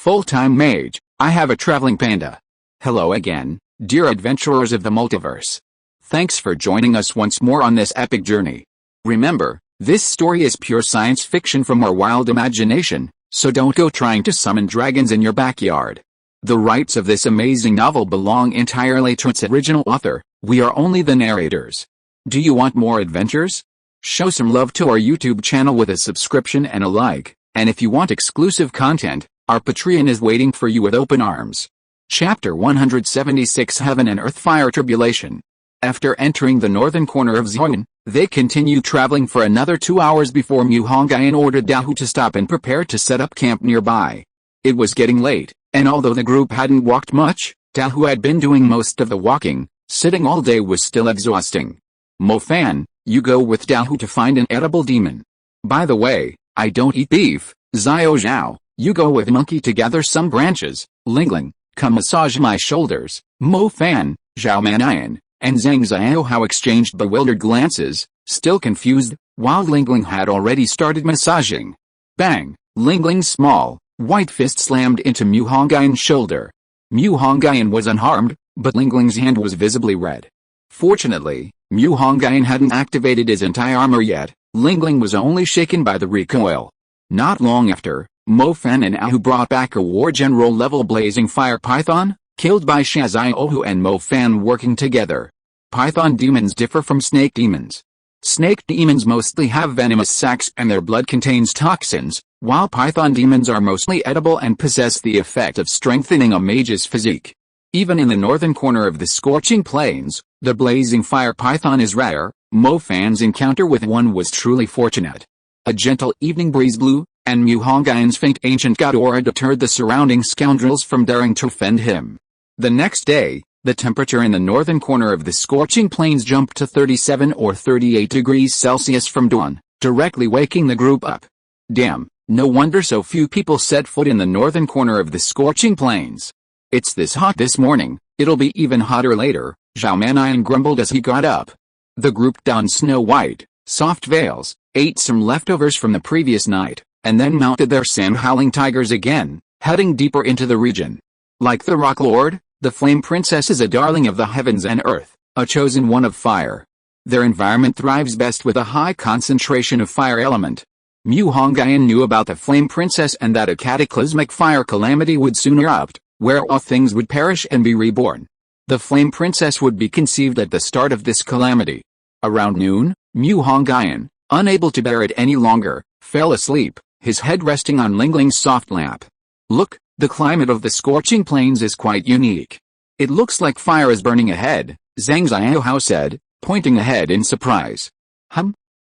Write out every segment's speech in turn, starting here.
full-time mage, I have a traveling panda. Hello again, dear adventurers of the multiverse. Thanks for joining us once more on this epic journey. Remember, this story is pure science fiction from our wild imagination, so don't go trying to summon dragons in your backyard. The rights of this amazing novel belong entirely to its original author, we are only the narrators. Do you want more adventures? Show some love to our YouTube channel with a subscription and a like, and if you want exclusive content, our Patreon is waiting for you with open arms. Chapter 176 Heaven and Earth Fire Tribulation. After entering the northern corner of Zhan, they continued traveling for another 2 hours before Hongyun ordered Dahu to stop and prepare to set up camp nearby. It was getting late, and although the group hadn't walked much, Dahu had been doing most of the walking. Sitting all day was still exhausting. Mo Fan, you go with Dahu to find an edible demon. By the way, I don't eat beef. Xiao Zhao, you go with Monkey to gather some branches. Lingling, come massage my shoulders. Mo Fan, Zhao Manayan, and Zhang Xiaohao exchanged bewildered glances, still confused, while Lingling had already started massaging. Bang! Lingling's small, white fist slammed into Hongyun's shoulder. Hongyun was unharmed, but Lingling's hand was visibly red. Fortunately, Hongyun hadn't activated his entire armor yet. Lingling was only shaken by the recoil. Not long after, Mo Fan and Ahu brought back a war general level blazing fire python, killed by Xiaohu and Mo Fan working together. Python demons differ from snake demons. Snake demons mostly have venomous sacs and their blood contains toxins, while python demons are mostly edible and possess the effect of strengthening a mage's physique. Even in the northern corner of the scorching plains, the blazing fire python is rare. Mo Fan's encounter with one was truly fortunate. A gentle evening breeze blew, and Hongyun's faint ancient god aura deterred the surrounding scoundrels from daring to offend him. The next day, the temperature in the northern corner of the scorching plains jumped to 37 or 38 degrees Celsius from dawn, directly waking the group up. Damn, no wonder so few people set foot in the northern corner of the scorching plains. It's this hot this morning, it'll be even hotter later, Zhao Manayan grumbled as he got up. The group donned snow-white, soft veils, ate some leftovers from the previous night, and then mounted their sand-howling tigers again, heading deeper into the region. Like the Rock Lord, the Flame Princess is a darling of the heavens and earth, a chosen one of fire. Their environment thrives best with a high concentration of fire element. Hongyun knew about the Flame Princess and that a cataclysmic fire calamity would soon erupt, where all things would perish and be reborn. The Flame Princess would be conceived at the start of this calamity. Around noon, Hongyun, unable to bear it any longer, fell asleep, his head resting on Lingling's soft lap. Look, the climate of the scorching plains is quite unique. It looks like fire is burning ahead, Zhang Xiaohao said, pointing ahead in surprise.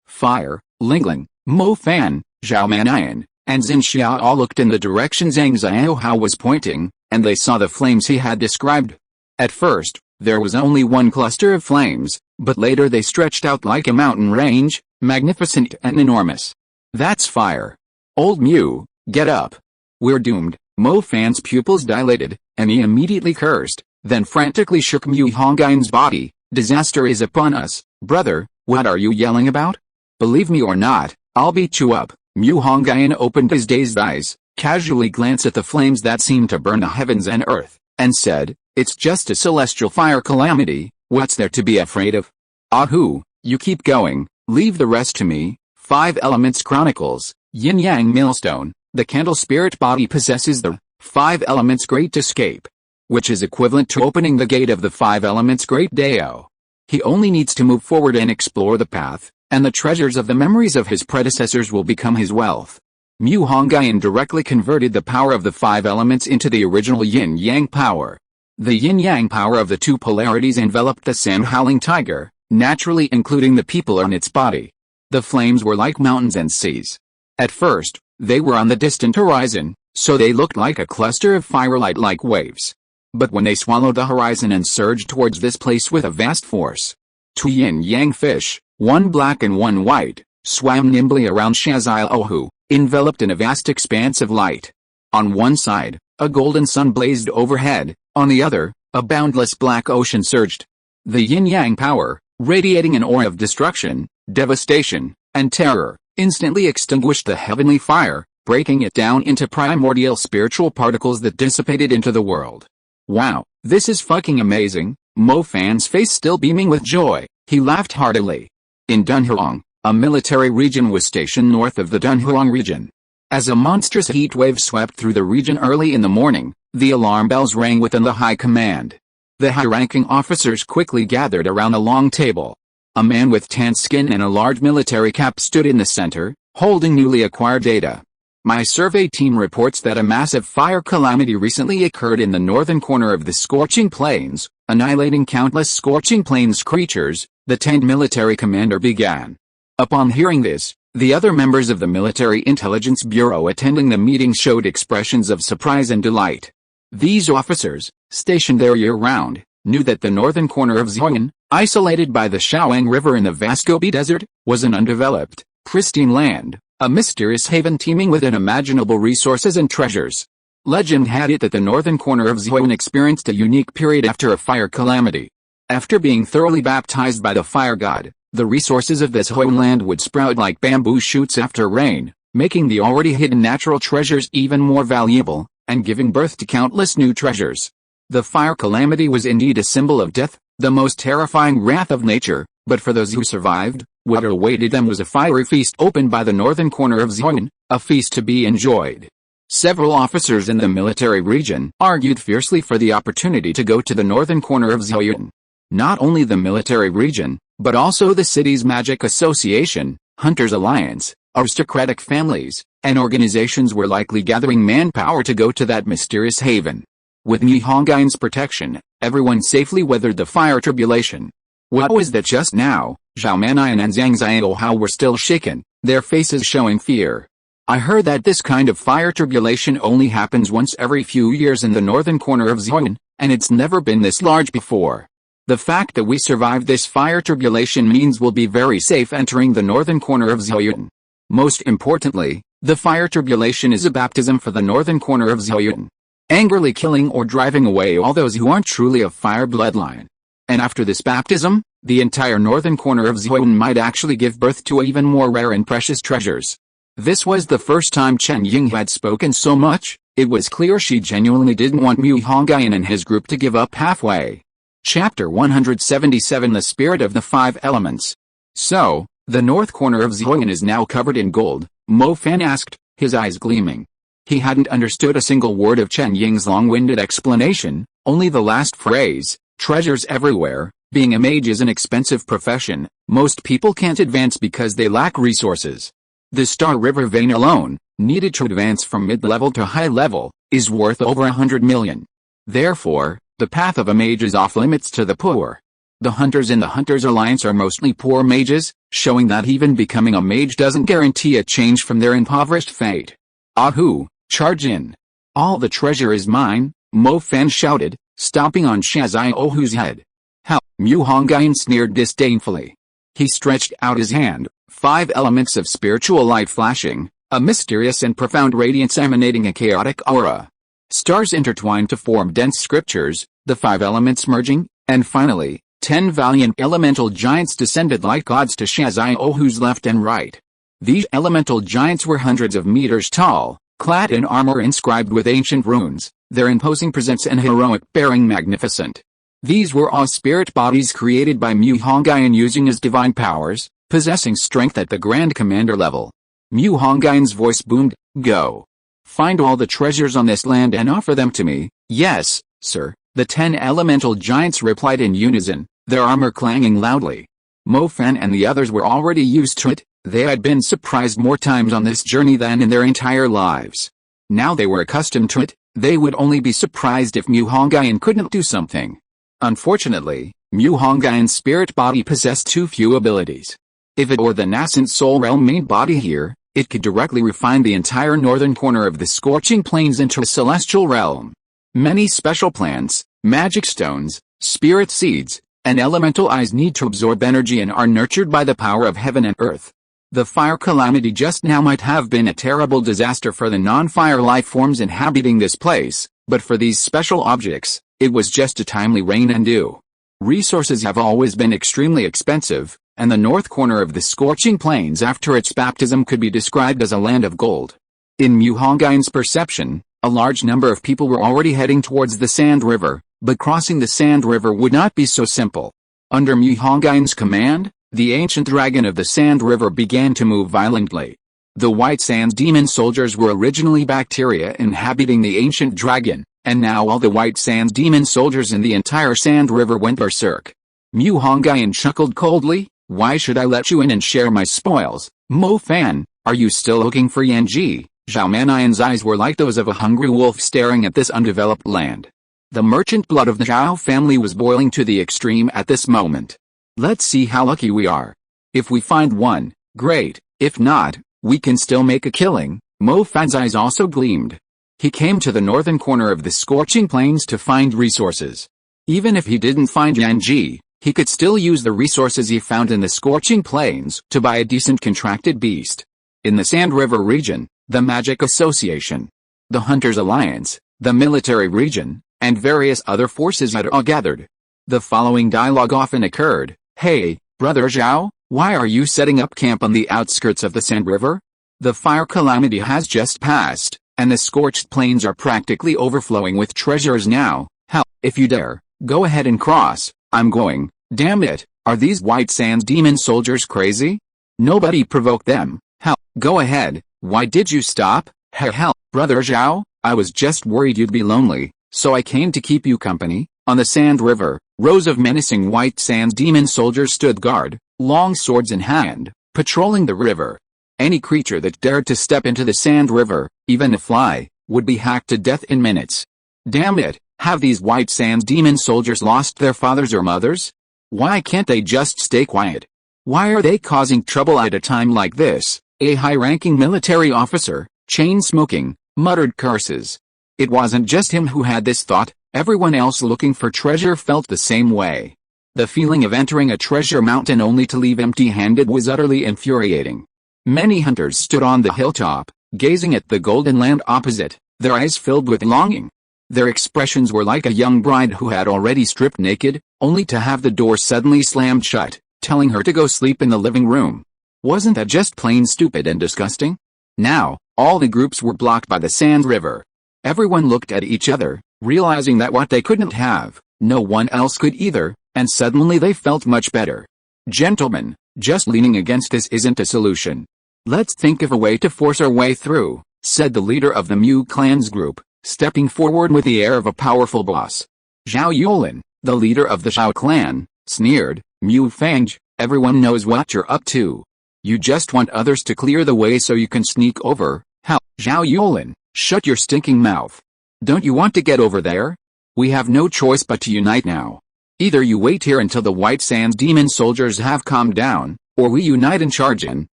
Fire, Lingling, Mo Fan, Zhao Manayan, and Xin Xiao all looked in the direction Zhang Xiaohao was pointing, and they saw the flames he had described. At first, there was only one cluster of flames, but later they stretched out like a mountain range, magnificent and enormous. That's fire. Old Mu, get up. We're doomed. Mo Fan's pupils dilated, and he immediately cursed, then frantically shook Hongyun's body. Disaster is upon us, brother, what are you yelling about? Believe me or not, I'll beat you up. Hongyun opened his dazed eyes, casually glanced at the flames that seemed to burn the heavens and earth, and said, it's just a celestial fire calamity, what's there to be afraid of? Ahu, you keep going, leave the rest to me. 5 Elements Chronicles, Yin-Yang Millstone. The candle spirit body possesses the 5 Elements Great Escape, which is equivalent to opening the gate of the 5 Elements Great Dao. He only needs to move forward and explore the path, and the treasures of the memories of his predecessors will become his wealth. Hongyun directly converted the power of the 5 elements into the original yin-yang power. The yin-yang power of the two polarities enveloped the sand-howling tiger, naturally including the people on its body. The flames were like mountains and seas. At first, they were on the distant horizon, so they looked like a cluster of firelight like waves. But when they swallowed the horizon and surged towards this place with a vast force, 2 yin-yang fish, one black and one white, swam nimbly around Xiaohu, enveloped in a vast expanse of light. On one side, a golden sun blazed overhead, on the other, a boundless black ocean surged. The yin-yang power, radiating an aura of destruction, devastation, and terror, instantly extinguished the heavenly fire, breaking it down into primordial spiritual particles that dissipated into the world. Wow, this is fucking amazing. Mo Fan's face still beaming with joy, he laughed heartily. In Dunhuang, a military region was stationed north of the Dunhuang region. As a monstrous heat wave swept through the region early in the morning, the alarm bells rang within the high command. The high-ranking officers quickly gathered around a long table. A man with tan skin and a large military cap stood in the center, holding newly acquired data. My survey team reports that a massive fire calamity recently occurred in the northern corner of the Scorching Plains, annihilating countless Scorching Plains creatures, the 10th military commander began. Upon hearing this, the other members of the Military Intelligence Bureau attending the meeting showed expressions of surprise and delight. These officers, stationed there year-round, knew that the northern corner of Zhuangyan, isolated by the Shaoang River in the vast Gobi Desert, was an undeveloped, pristine land, a mysterious haven teeming with unimaginable resources and treasures. Legend had it that the northern corner of Zhuangyan experienced a unique period after a fire calamity. After being thoroughly baptized by the fire god, the resources of this homeland would sprout like bamboo shoots after rain, making the already hidden natural treasures even more valuable, and giving birth to countless new treasures. The fire calamity was indeed a symbol of death, the most terrifying wrath of nature, but for those who survived, what awaited them was a fiery feast opened by the northern corner of Zhuangyan, a feast to be enjoyed. Several officers in the military region argued fiercely for the opportunity to go to the northern corner of Zhuangyan. Not only the military region, but also the city's magic association, Hunters Alliance, aristocratic families, and organizations were likely gathering manpower to go to that mysterious haven. With Mu Hongyun's protection, everyone safely weathered the fire tribulation. What was that just now? Zhao Manyan and Zhang Xiaohao were still shaken, their faces showing fear. I heard that this kind of fire tribulation only happens once every few years in the northern corner of Zhuangyan, and it's never been this large before. The fact that we survived this fire tribulation means we'll be very safe entering the northern corner of Zhuangyan. Most importantly, the fire tribulation is a baptism for the northern corner of Zhuangyan, angrily killing or driving away all those who aren't truly of fire bloodline. And after this baptism, the entire northern corner of Zhuangyan might actually give birth to even more rare and precious treasures. This was the first time Chen Ying had spoken so much. It was clear she genuinely didn't want Mu Hongyun and his group to give up halfway. Chapter 177 The Spirit of the Five Elements. So, the north corner of Zhuangyan is now covered in gold, Mo Fan asked, his eyes gleaming. He hadn't understood a single word of Chen Ying's long-winded explanation, only the last phrase, treasures everywhere. Being a mage is an expensive profession, most people can't advance because they lack resources. The Star River vein alone, needed to advance from mid-level to high level, is worth over 100 million. Therefore, the path of a mage is off-limits to the poor. The hunters in the Hunters Alliance are mostly poor mages, showing that even becoming a mage doesn't guarantee a change from their impoverished fate. Ahoo, charge in. All the treasure is mine, Mo Fan shouted, stomping on Xiaohu's head. How? Mu Hongyun sneered disdainfully. He stretched out his hand, 5 elements of spiritual light flashing, a mysterious and profound radiance emanating a chaotic aura. Stars intertwined to form dense scriptures, the 5 elements merging, and finally, 10 valiant elemental giants descended like gods to Xiaohu's left and right. These elemental giants were hundreds of meters tall, clad in armor inscribed with ancient runes, their imposing presence and heroic bearing magnificent. These were all spirit bodies created by Mu Hongyun using his divine powers, possessing strength at the Grand Commander level. Mu Hongyun's voice boomed, "Go. Find all the treasures on this land and offer them to me." "Yes, sir," the 10 elemental giants replied in unison, their armor clanging loudly. Mo Fan and the others were already used to it, they had been surprised more times on this journey than in their entire lives. Now they were accustomed to it, they would only be surprised if Mu Hongyun couldn't do something. Unfortunately, Mu Hongyun's spirit body possessed too few abilities. If it were the nascent soul realm main body here, it could directly refine the entire northern corner of the Scorching Plains into a celestial realm. Many special plants, magic stones, spirit seeds, and elemental eyes need to absorb energy and are nurtured by the power of heaven and earth. The fire calamity just now might have been a terrible disaster for the non-fire life forms inhabiting this place, but for these special objects, it was just a timely rain and dew. Resources have always been extremely expensive, and the north corner of the Scorching Plains after its baptism could be described as a land of gold. In Mu Hongyun's perception, a large number of people were already heading towards the Sand River, but crossing the Sand River would not be so simple. Under Mu Hongyun's command, the ancient dragon of the Sand River began to move violently. The White Sands demon soldiers were originally bacteria inhabiting the ancient dragon, and now all the White Sands demon soldiers in the entire Sand River went berserk. Mu Hongyun chuckled coldly, "Why should I let you in and share my spoils, Mo Fan? Are you still looking for Yanji?" Zhao Manion's eyes were like those of a hungry wolf staring at this undeveloped land. The merchant blood of the Zhao family was boiling to the extreme at this moment. "Let's see how lucky we are. If we find one, great. If not, we can still make a killing." Mo Fan's eyes also gleamed. He came to the northern corner of the scorching plains to find resources. Even if he didn't find Yanji, he could still use the resources he found in the scorching plains to buy a decent contracted beast. In the Sand River region, the Magic Association, the Hunters Alliance, the military region, and various other forces had all gathered. The following dialogue often occurred: "Hey, Brother Zhao, why are you setting up camp on the outskirts of the Sand River? The fire calamity has just passed, and the scorched plains are practically overflowing with treasures now. Hell, if you dare, go ahead and cross. I'm going. Damn it, are these White Sands demon soldiers crazy? Nobody provoked them. Hell, go ahead. Why did you stop? Hell, Brother Zhao, I was just worried you'd be lonely, so I came to keep you company." On the Sand River, rows of menacing White Sands demon soldiers stood guard, long swords in hand, patrolling the river. Any creature that dared to step into the Sand River, even a fly, would be hacked to death in minutes. Damn it, have these White Sands demon soldiers lost their fathers or mothers? Why can't they just stay quiet? Why are they causing trouble at a time like this? A high-ranking military officer, chain-smoking, muttered curses. It wasn't just him who had this thought, everyone else looking for treasure felt the same way. The feeling of entering a treasure mountain only to leave empty-handed was utterly infuriating. Many hunters stood on the hilltop, gazing at the golden land opposite, their eyes filled with longing. Their expressions were like a young bride who had already stripped naked, only to have the door suddenly slammed shut, telling her to go sleep in the living room. Wasn't that just plain stupid and disgusting? Now, all the groups were blocked by the Sand River. Everyone looked at each other, realizing that what they couldn't have, no one else could either, and suddenly they felt much better. "Gentlemen, just leaning against this isn't a solution. Let's think of a way to force our way through," said the leader of the Mu Clan's group, stepping forward with the air of a powerful boss. Zhao Yulin, the leader of the Zhao clan, sneered, "Mu Fang, everyone knows what you're up to. You just want others to clear the way so you can sneak over. How?" "Zhao Yulin, shut your stinking mouth. Don't you want to get over there? We have no choice but to unite now. Either you wait here until the White Sands demon soldiers have calmed down, or we unite and charge in,"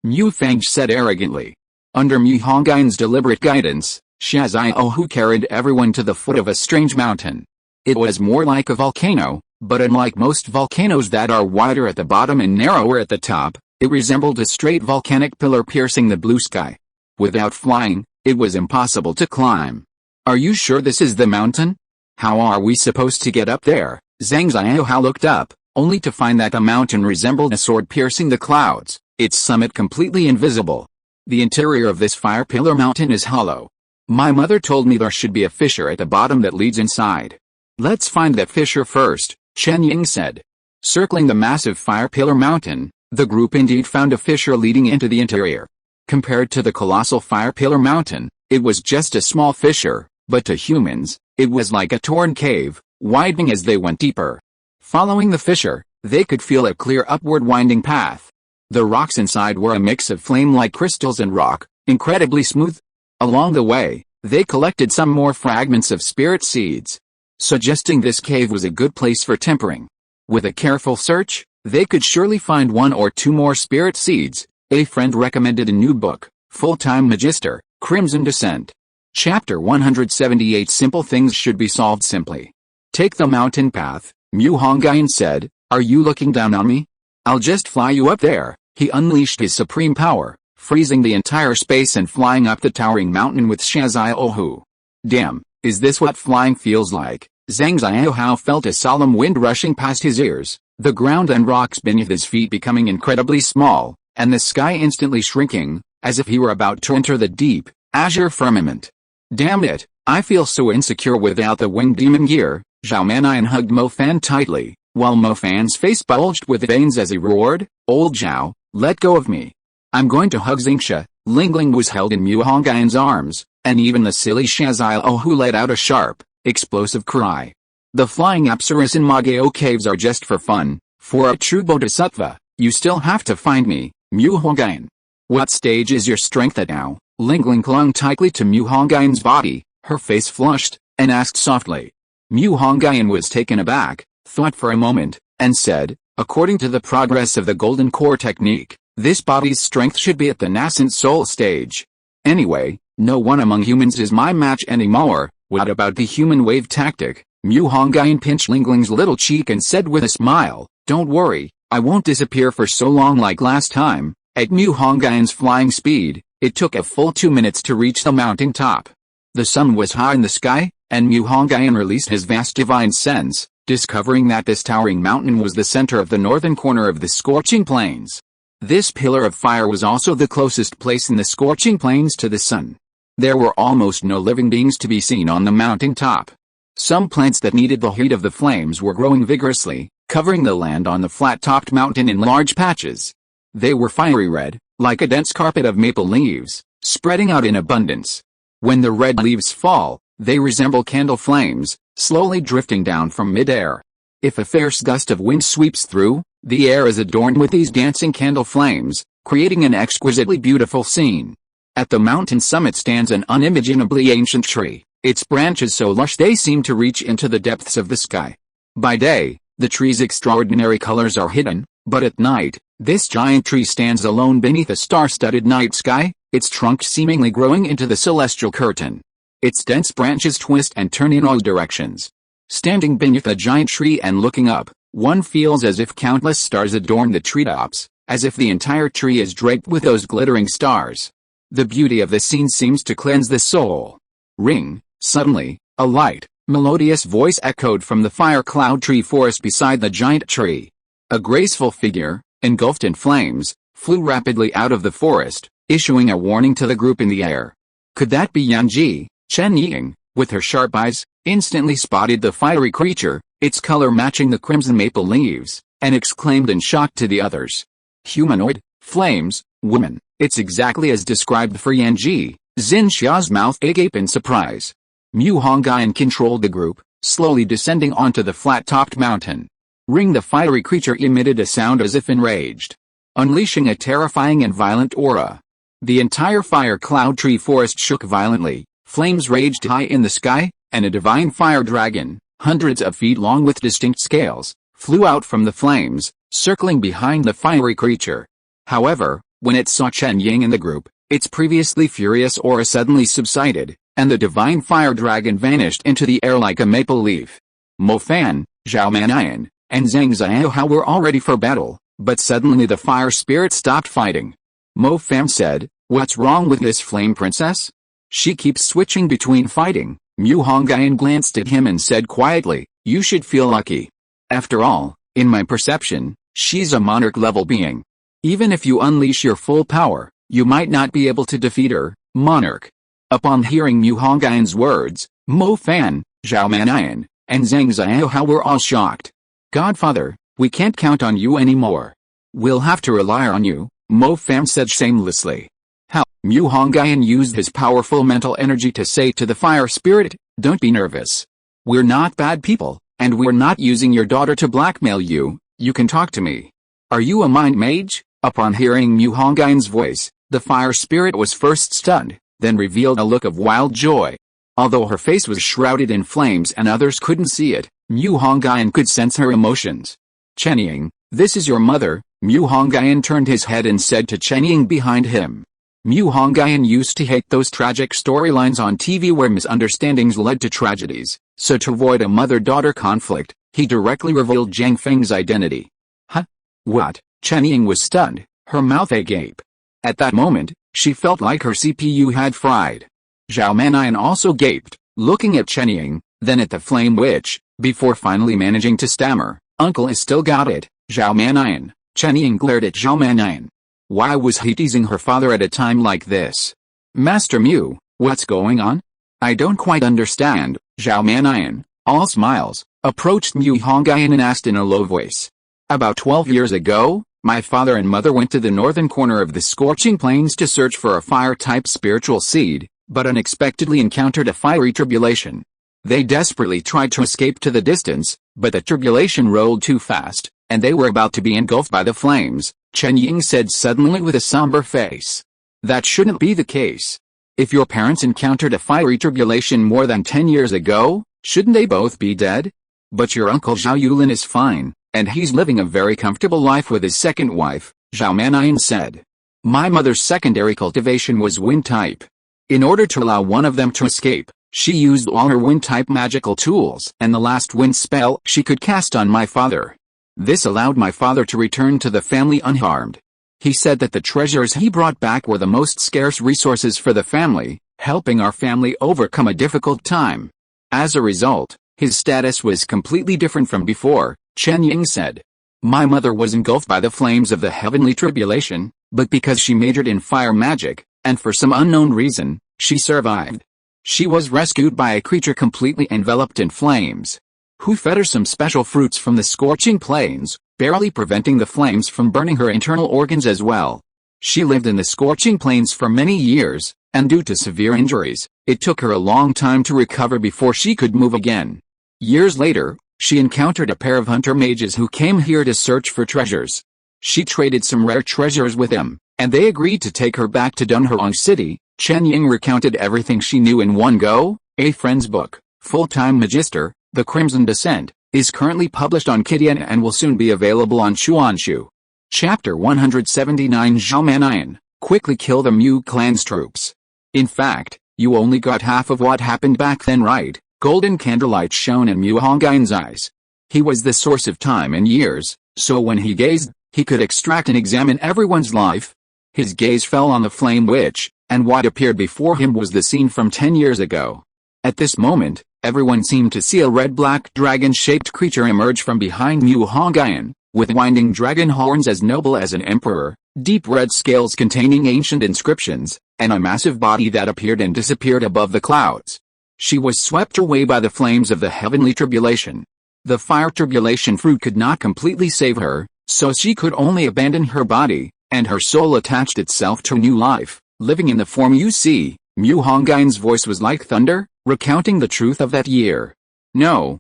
Mu Fang said arrogantly. Under Mu Hongyun's deliberate guidance, Xiaohu carried everyone to the foot of a strange mountain. It was more like a volcano, but unlike most volcanoes that are wider at the bottom and narrower at the top, it resembled a straight volcanic pillar piercing the blue sky. Without flying, it was impossible to climb. "Are you sure this is the mountain? How are we supposed to get up there?" Zhang Xiaohao looked up, only to find that the mountain resembled a sword piercing the clouds, its summit completely invisible. "The interior of this fire pillar mountain is hollow. My mother told me there should be a fissure at the bottom that leads inside. Let's find that fissure first," Chen Ying said. Circling the massive fire pillar mountain, the group indeed found a fissure leading into the interior. Compared to the colossal fire pillar mountain, it was just a small fissure, but to humans, it was like a torn cave, widening as they went deeper. Following the fissure, they could feel a clear upward winding path. The rocks inside were a mix of flame-like crystals and rock, incredibly smooth. Along the way, they collected some more fragments of spirit seeds, suggesting this cave was a good place for tempering. With a careful search, they could surely find one or two more spirit seeds. A friend recommended a new book, Full-Time Magister, Crimson Descent. Chapter 178 Simple Things Should Be Solved Simply. "Take the mountain path," Mu Hongyun said. "Are you looking down on me? I'll just fly you up there." He unleashed his supreme power, freezing the entire space and flying up the towering mountain with Xiaohu. Damn, is this what flying feels like? Zhang Xiaohao felt a solemn wind rushing past his ears, the ground and rocks beneath his feet becoming incredibly small, and the sky instantly shrinking, as if he were about to enter the deep, Azure firmament. Damn it, I feel so insecure without the winged demon gear. Zhao Mannion hugged Mo Fan tightly, while Mo Fan's face bulged with veins as he roared, "Old Zhao, let go of me. I'm going to hug Xingxia." Lingling was held in Mu Hongyun's arms, and even the silly Shazile Hu let out a sharp, explosive cry. The flying Apsaras in Magao caves are just for fun. For a true bodhisattva, you still have to find me, Mu Hongyun. What stage is your strength at now? Lingling clung tightly to Mu Hongyun's body, her face flushed, and asked softly. Mu Hongyun was taken aback, thought for a moment, and said, according to the progress of the Golden Core technique, this body's strength should be at the nascent soul stage. Anyway, no one among humans is my match anymore. What about the human wave tactic? Mu Hongyun pinched Lingling's little cheek and said with a smile, don't worry, I won't disappear for so long like last time. At Mu Hongyun's flying speed, it took a full 2 minutes to reach the mountain top. The sun was high in the sky, and Mu Hongyun released his vast divine sense, discovering that this towering mountain was the center of the northern corner of the scorching plains. This pillar of fire was also the closest place in the scorching plains to the sun. There were almost no living beings to be seen on the mountain top. Some plants that needed the heat of the flames were growing vigorously, covering the land on the flat-topped mountain in large patches. They were fiery red, like a dense carpet of maple leaves, spreading out in abundance. When the red leaves fall, they resemble candle flames, slowly drifting down from mid-air. If a fierce gust of wind sweeps through, the air is adorned with these dancing candle flames, creating an exquisitely beautiful scene. At the mountain summit stands an unimaginably ancient tree, its branches so lush they seem to reach into the depths of the sky. By day, the tree's extraordinary colors are hidden, but at night, this giant tree stands alone beneath a star-studded night sky, its trunk seemingly growing into the celestial curtain. Its dense branches twist and turn in all directions. Standing beneath a giant tree and looking up, one feels as if countless stars adorn the treetops, as if the entire tree is draped with those glittering stars. The beauty of the scene seems to cleanse the soul. Ring, suddenly, a light, melodious voice echoed from the fire cloud tree forest beside the giant tree. A graceful figure, engulfed in flames, flew rapidly out of the forest, issuing a warning to the group in the air. Could that be Yanji? Chen Ying, with her sharp eyes, instantly spotted the fiery creature, its color matching the crimson maple leaves, and exclaimed in shock to the others. Humanoid, flames, woman, it's exactly as described for Yanji. Xinxia's mouth agape in surprise. Mu Hongyun controlled the group, slowly descending onto the flat-topped mountain. Ring the fiery creature emitted a sound as if enraged, unleashing a terrifying and violent aura. The entire fire cloud tree forest shook violently, flames raged high in the sky, and a divine fire dragon, hundreds of feet long with distinct scales, flew out from the flames, circling behind the fiery creature. However, when it saw Chen Ying in the group, its previously furious aura suddenly subsided, and the divine fire dragon vanished into the air like a maple leaf. Mo Fan, Zhao Mannion, and Zhang Xiaohao were all ready for battle, but suddenly the fire spirit stopped fighting. Mo Fan said, "What's wrong with this flame princess? She keeps switching between fighting." Mu Hongyun glanced at him and said quietly, "You should feel lucky. After all, in my perception, she's a monarch-level being. Even if you unleash your full power, you might not be able to defeat her, monarch." Upon hearing Mu Hongyun's words, Mo Fan, Zhao Mannion, and Zhang Xiaohao were all shocked. "Godfather, we can't count on you anymore. We'll have to rely on you," Mo Fan said shamelessly. "How?" Mu Hongyun used his powerful mental energy to say to the fire spirit, "Don't be nervous. We're not bad people, and we're not using your daughter to blackmail you. You can talk to me. Are you a mind mage?" Upon hearing Mu Hongyun's voice, the fire spirit was first stunned, then revealed a look of wild joy. Although her face was shrouded in flames and others couldn't see it, Mu Hongyun could sense her emotions. "Chen Ying, this is your mother." Mu Hongyun turned his head and said to Chen Ying behind him. Mu Hongyun used to hate those tragic storylines on TV where misunderstandings led to tragedies, so to avoid a mother-daughter conflict, he directly revealed Zhang Feng's identity. "Huh? What?" Chen Ying was stunned, her mouth agape. At that moment, she felt like her CPU had fried. Zhao Mannion also gaped, looking at Chen Ying, then at the flame witch, before finally managing to stammer, "Uncle is still got it, Zhao Mannion." Chen Ying glared at Zhao Mannion. Why was he teasing her father at a time like this? Master Mu, what's going on? I don't quite understand. Zhao Mannian, all smiles, approached Mu Hongyun and asked in a low voice. About 12 years ago, my father and mother went to the northern corner of the scorching plains to search for a fire-type spiritual seed, but unexpectedly encountered a fiery tribulation. They desperately tried to escape to the distance, but the tribulation rolled too fast, and they were about to be engulfed by the flames, Qinling said suddenly with a somber face. That shouldn't be the case. If your parents encountered a fiery tribulation more than 10 years ago, shouldn't they both be dead? But your uncle Zhao Yulin is fine, and he's living a very comfortable life with his second wife, Zhao Mannian said. My mother's secondary cultivation was wind type. In order to allow one of them to escape, she used all her wind-type magical tools and the last wind spell she could cast on my father. This allowed my father to return to the family unharmed. He said that the treasures he brought back were the most scarce resources for the family, helping our family overcome a difficult time. As a result, his status was completely different from before, Qinling said. My mother was engulfed by the flames of the heavenly tribulation, but because she majored in fire magic, and for some unknown reason, she survived. She was rescued by a creature completely enveloped in flames, who fed her some special fruits from the scorching plains, barely preventing the flames from burning her internal organs as well. She lived in the scorching plains for many years, and due to severe injuries, it took her a long time to recover before she could move again. Years later, she encountered a pair of hunter mages who came here to search for treasures. She traded some rare treasures with them, and they agreed to take her back to Dunhuang City. Qinling recounted everything she knew in one go. A friend's book, Full-Time Magister, The Crimson Descent, is currently published on Qdian and will soon be available on Xuanshu. Chapter 179 Zhao Mannian, quickly kill the Mu Clan's troops. In fact, you only got half of what happened back then right. Golden candlelight shone in Mu Hongyun's eyes. He was the source of time and years, so when he gazed, he could extract and examine everyone's life. His gaze fell on the flame witch, and what appeared before him was the scene from 10 years ago. At this moment, everyone seemed to see a red-black dragon-shaped creature emerge from behind Mu Hongyun, with winding dragon horns as noble as an emperor, deep red scales containing ancient inscriptions, and a massive body that appeared and disappeared above the clouds. She was swept away by the flames of the heavenly tribulation. The fire tribulation fruit could not completely save her, so she could only abandon her body, and her soul attached itself to new life, living in the form you see. Mu Hongyun's voice was like thunder, recounting the truth of that year. No,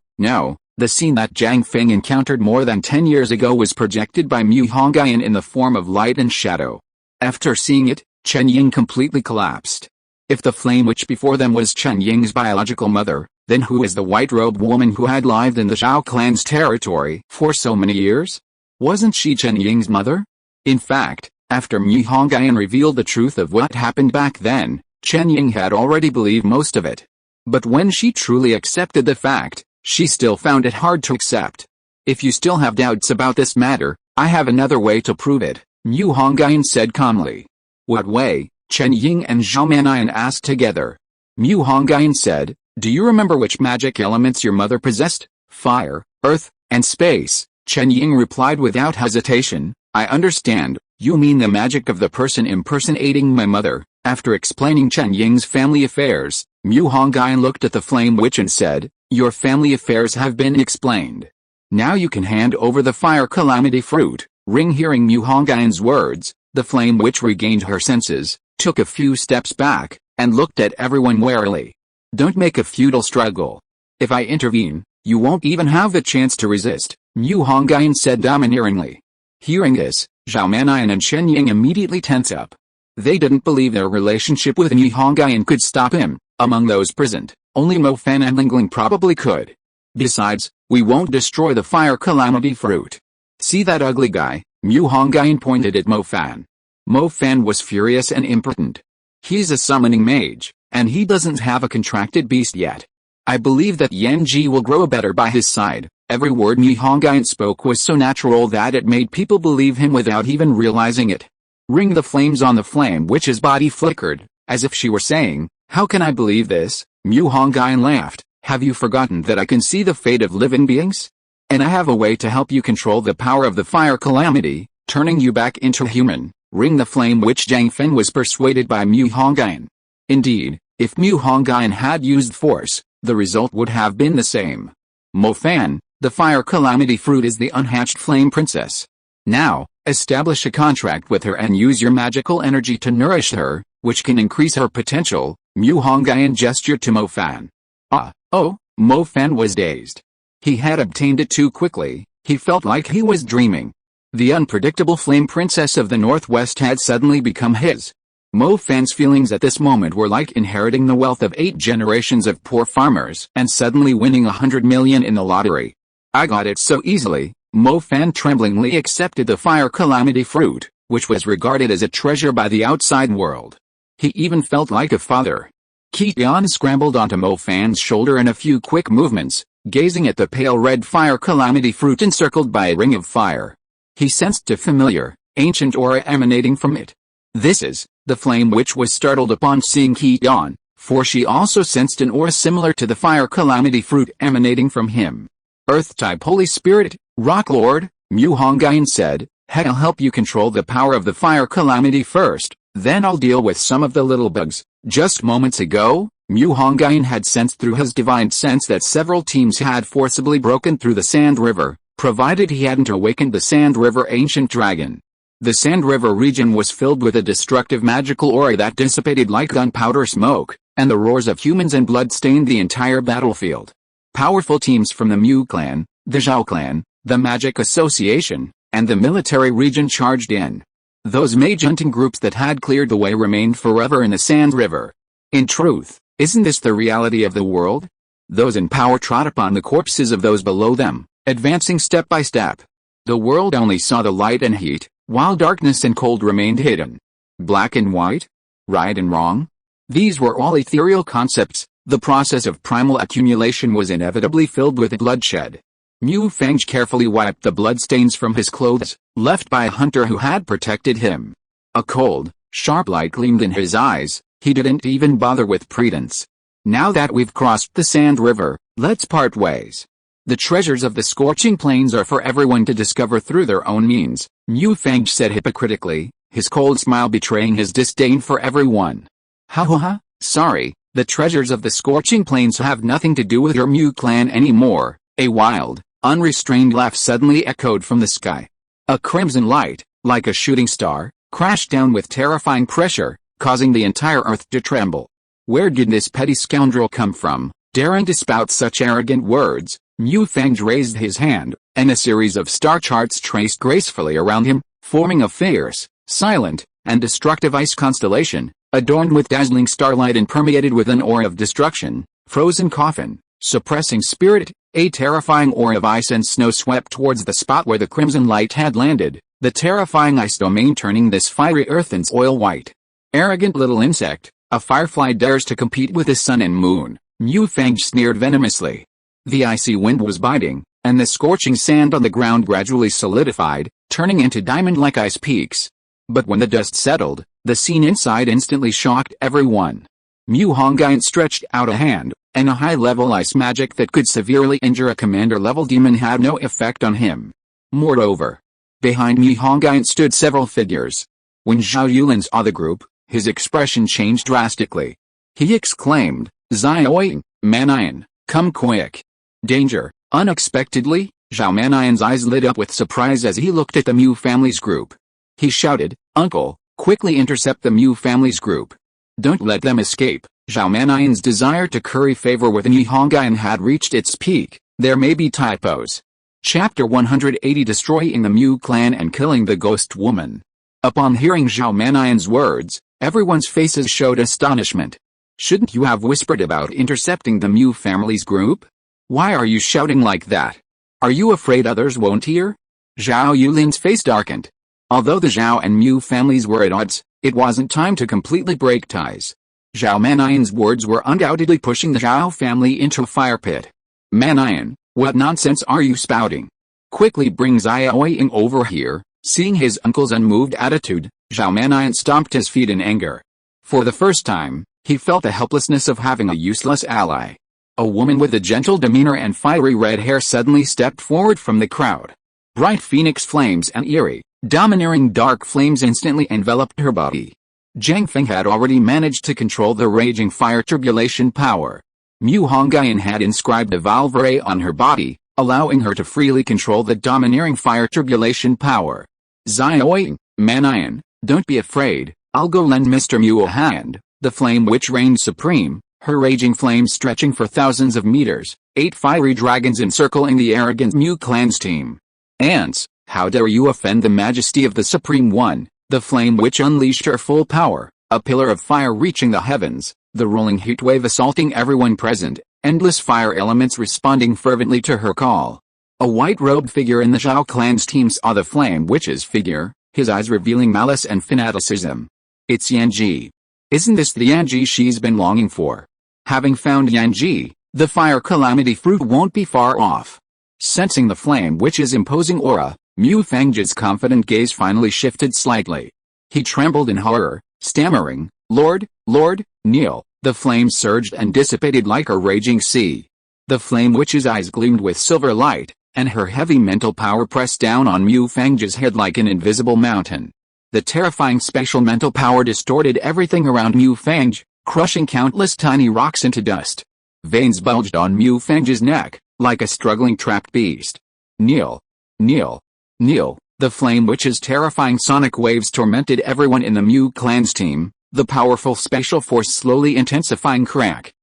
the scene that Zhang Feng encountered more than 10 years ago was projected by Mu Hongyun in the form of light and shadow. After seeing it, Qinling completely collapsed. If the flame witch before them was Qinling's biological mother, then who is the white-robed woman who had lived in the Zhao clan's territory for so many years? Wasn't she Qinling's mother? In fact, after Mu Hongyun revealed the truth of what happened back then, Qinling had already believed most of it. But when she truly accepted the fact, she still found it hard to accept. If you still have doubts about this matter, I have another way to prove it, Mu Hongyun said calmly. What way? Qinling and Zhao Mannian asked together. Mu Hongyun said, do you remember which magic elements your mother possessed? Fire, earth, and space. Qinling replied without hesitation, I understand, you mean the magic of the person impersonating my mother. After explaining Qinling's family affairs, Mu Hongyun looked at the flame witch and said, your family affairs have been explained. Now you can hand over the fire calamity fruit. Hearing Mu Hongyun's words, the flame witch regained her senses, took a few steps back, and looked at everyone warily. Don't make a futile struggle. If I intervene, you won't even have the chance to resist, Mu Hongyun said domineeringly. Hearing this, Zhao Mannian and Qinling immediately tense up. They didn't believe their relationship with Mu Hongyun could stop him. Among those present, only Mo Fan and Lingling probably could. Besides, we won't destroy the fire calamity fruit. See that ugly guy? Mu Hongyun pointed at Mo Fan. Mo Fan was furious and impotent. He's a summoning mage, and he doesn't have a contracted beast yet. I believe that Yan Ji will grow better by his side. Every word Mu Hongyun spoke was so natural that it made people believe him without even realizing it. The flames on the flame witch's body flickered, as if she were saying, how can I believe this? Mu Hongyun laughed, have you forgotten that I can see the fate of living beings? And I have a way to help you control the power of the fire calamity, turning you back into human. The flame witch Zhang Feng was persuaded by Mu Hongyun. Indeed, if Mu Hongyun had used force, the result would have been the same. Mo Fan, the fire calamity fruit is the unhatched flame princess. Now, establish a contract with her and use your magical energy to nourish her, which can increase her potential. Mu Hongyun gestured to Mo Fan. Mo Fan was dazed. He had obtained it too quickly. He felt like he was dreaming. The unpredictable flame princess of the Northwest had suddenly become his. Mo Fan's feelings at this moment were like inheriting the wealth of 8 generations of poor farmers and suddenly winning 100 million in the lottery. I got it so easily. Mo Fan tremblingly accepted the fire calamity fruit, which was regarded as a treasure by the outside world. He even felt like a father. Qinling scrambled onto Mo Fan's shoulder in a few quick movements, gazing at the pale red fire calamity fruit encircled by a ring of fire. He sensed a familiar, ancient aura emanating from it. This is the flame witch was startled upon seeing Qinling, for she also sensed an aura similar to the fire calamity fruit emanating from him. Earth-type Holy Spirit, Rock Lord, Mu Hongyun said, I'll help you control the power of the fire calamity first, then I'll deal with some of the little bugs. Just moments ago, Mu Hongyun had sensed through his divine sense that several teams had forcibly broken through the Sand River, provided he hadn't awakened the Sand River ancient dragon. The Sand River region was filled with a destructive magical aura that dissipated like gunpowder smoke, and the roars of humans and blood stained the entire battlefield. Powerful teams from the Mu Clan, the Zhao Clan, the Magic Association, and the military region charged in. Those mage hunting groups that had cleared the way remained forever in the Sand River. In truth, isn't this the reality of the world? Those in power trod upon the corpses of those below them, advancing step by step. The world only saw the light and heat, while darkness and cold remained hidden. Black and white? Right and wrong? These were all ethereal concepts. The process of primal accumulation was inevitably filled with bloodshed. Mu Feng carefully wiped the bloodstains from his clothes, left by a hunter who had protected him. A cold, sharp light gleamed in his eyes. He didn't even bother with pretense. Now that we've crossed the Sand River, let's part ways. The treasures of the scorching plains are for everyone to discover through their own means, Mu Feng said hypocritically, his cold smile betraying his disdain for everyone. Ha, sorry, the treasures of the scorching plains have nothing to do with your Mu Clan anymore. A wild, unrestrained laugh suddenly echoed from the sky. A crimson light, like a shooting star, crashed down with terrifying pressure, causing the entire earth to tremble. Where did this petty scoundrel come from, daring to spout such arrogant words? Mu Feng raised his hand, and a series of star charts traced gracefully around him, forming a fierce, silent, and destructive ice constellation, adorned with dazzling starlight and permeated with an aura of destruction. Frozen coffin, suppressing spirit. A terrifying aura of ice and snow swept towards the spot where the crimson light had landed, the terrifying ice domain turning this fiery earth and oil white. Arrogant little insect, a firefly dares to compete with the sun and moon, Mu Feng sneered venomously. The icy wind was biting, and the scorching sand on the ground gradually solidified, turning into diamond-like ice peaks. But when the dust settled, the scene inside instantly shocked everyone. Mu Hongyun stretched out a hand, and a high-level ice magic that could severely injure a commander-level demon had no effect on him. Moreover, behind Mu Hongyun stood several figures. When Zhao Yulin saw the group, his expression changed drastically. He exclaimed, Zhao Mannion, come quick. Danger. Unexpectedly, Zhao Mannion's eyes lit up with surprise as he looked at the Mu family's group. He shouted, Uncle, quickly intercept the Mu family's group. Don't let them escape. Zhao Mannion's desire to curry favor with Mu Hongyun had reached its peak. There may be typos. Chapter 180 Destroying the Mu Clan and Killing the Ghost Woman. Upon hearing Zhao Mannion's words, everyone's faces showed astonishment. Shouldn't you have whispered about intercepting the Mu family's group? Why are you shouting like that? Are you afraid others won't hear? Zhao Yulin's face darkened. Although the Zhao and Mu families were at odds, it wasn't time to completely break ties. Zhao Mannion's words were undoubtedly pushing the Zhao family into a fire pit. Mannion, what nonsense are you spouting? Quickly bring Zhao over here. Seeing his uncle's unmoved attitude, Zhao Mannion stomped his feet in anger. For the first time, he felt the helplessness of having a useless ally. A woman with a gentle demeanor and fiery red hair suddenly stepped forward from the crowd. Bright phoenix flames and eerie, domineering dark flames instantly enveloped her body. Zhang Feng had already managed to control the raging fire turbulation power. Mu Hongyun had inscribed a valve on her body, allowing her to freely control the domineering fire turbulation power. Xiaoying, Manian, don't be afraid, I'll go lend Mr. Mu a hand. The flame witch reigned supreme, her raging flame stretching for thousands of meters, 8 fiery dragons encircling the arrogant Mu Clan's team. Ants, how dare you offend the majesty of the Supreme One? The flame witch unleashed her full power, a pillar of fire reaching the heavens, the rolling heat wave assaulting everyone present, endless fire elements responding fervently to her call. A white-robed figure in the Zhao clan's team saw the flame witch's figure, his eyes revealing malice and fanaticism. It's Yanji. Isn't this the Yanji she's been longing for? Having found Yanji, the fire calamity fruit won't be far off. Sensing the flame witch's imposing aura, Mu Fengji's confident gaze finally shifted slightly. He trembled in horror, stammering, Lord, kneel. The flame surged and dissipated like a raging sea. The flame witch's eyes gleamed with silver light, and her heavy mental power pressed down on Mu Fengji's head like an invisible mountain. The terrifying spatial mental power distorted everything around Mu Fengji, crushing countless tiny rocks into dust. Veins bulged on Mu Fengji's neck, like a struggling trapped beast. Kneel. The flame witch's terrifying sonic waves tormented everyone in the Mu Clan's team, the powerful spatial force slowly intensifying. Crack.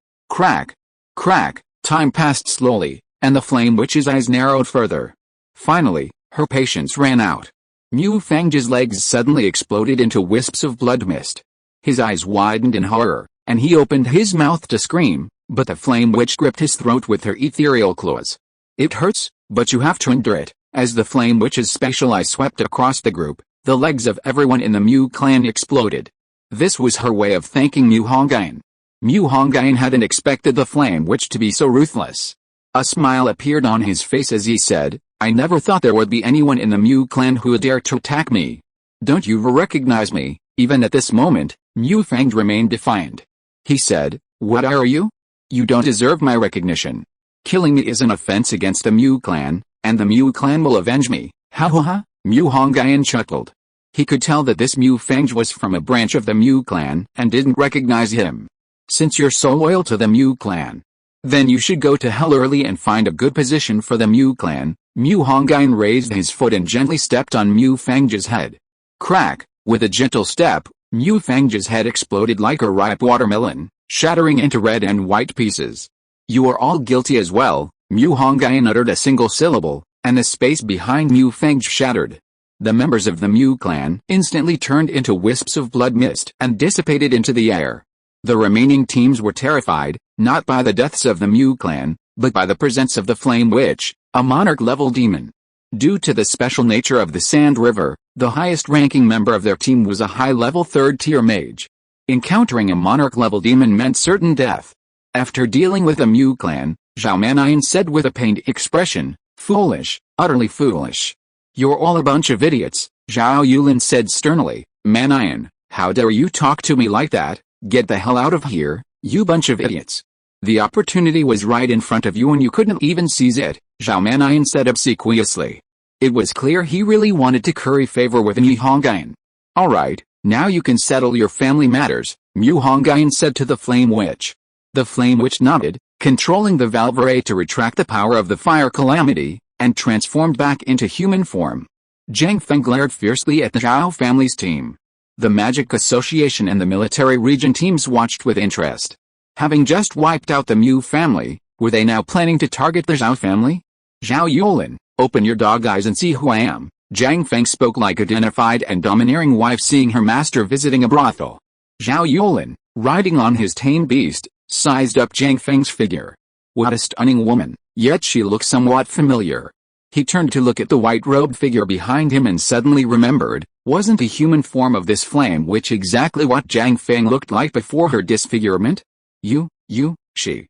Time passed slowly, and the flame witch's eyes narrowed further. Finally, her patience ran out. Mu Fengji's legs suddenly exploded into wisps of blood mist. His eyes widened in horror, and he opened his mouth to scream, but the flame witch gripped his throat with her ethereal claws. It hurts, but you have to endure it. As the flame witch's spatial eye swept across the group, the legs of everyone in the Mu Clan exploded. This was her way of thanking Mu Hongyun. Mu Hongyun hadn't expected the flame witch to be so ruthless. A smile appeared on his face as he said, I never thought there would be anyone in the Mu Clan who would dare to attack me. Don't you recognize me? Even at this moment, Mu Fengji remained defiant. He said, what are you? You don't deserve my recognition. Killing me is an offense against the Mu Clan, and the Mu Clan will avenge me. Ha ha ha, Mu Hongyun chuckled. He could tell that this Mu Fengji was from a branch of the Mu Clan and didn't recognize him. Since you're so loyal to the Mu Clan, then you should go to hell early and find a good position for the Mu Clan. Mu Hongyun raised his foot and gently stepped on Mu Fengji's head. Crack, with a gentle step, Mu Fengji's head exploded like a ripe watermelon, shattering into red and white pieces. You are all guilty as well. Mu Hongyun uttered a single syllable, and the space behind Mu Fengji shattered. The members of the Mu Clan instantly turned into wisps of blood mist and dissipated into the air. The remaining teams were terrified, not by the deaths of the Mu Clan, but by the presence of the Flame Witch, a monarch-level demon. Due to the special nature of the Sand River, the highest-ranking member of their team was a high-level third-tier mage. Encountering a monarch-level demon meant certain death. After dealing with the Mu Clan, Zhao Manian said with a pained expression, foolish, utterly foolish. You're all a bunch of idiots, Zhao Yulin said sternly. Manian, how dare you talk to me like that? Get the hell out of here, you bunch of idiots. The opportunity was right in front of you and you couldn't even seize it, Zhao Manian said obsequiously. It was clear he really wanted to curry favor with Mu Hongyun. Alright, now you can settle your family matters, Mu Hongyun said to the Flame Witch. The Flame Witch nodded, controlling the valve to retract the power of the fire calamity, and transformed back into human form. Zhang Feng glared fiercely at the Zhao family's team. The Magic Association and the Military Region teams watched with interest. Having just wiped out the Mu family, were they now planning to target the Zhao family? Zhao Yulin, open your dog eyes and see who I am, Zhang Feng spoke like a dignified and domineering wife seeing her master visiting a brothel. Zhao Yulin, riding on his tame beast, sized up Zhang Feng's figure. What a stunning woman, yet she looked somewhat familiar. He turned to look at the white-robed figure behind him and suddenly remembered, wasn't the human form of this flame witch exactly what Zhang Feng looked like before her disfigurement? She.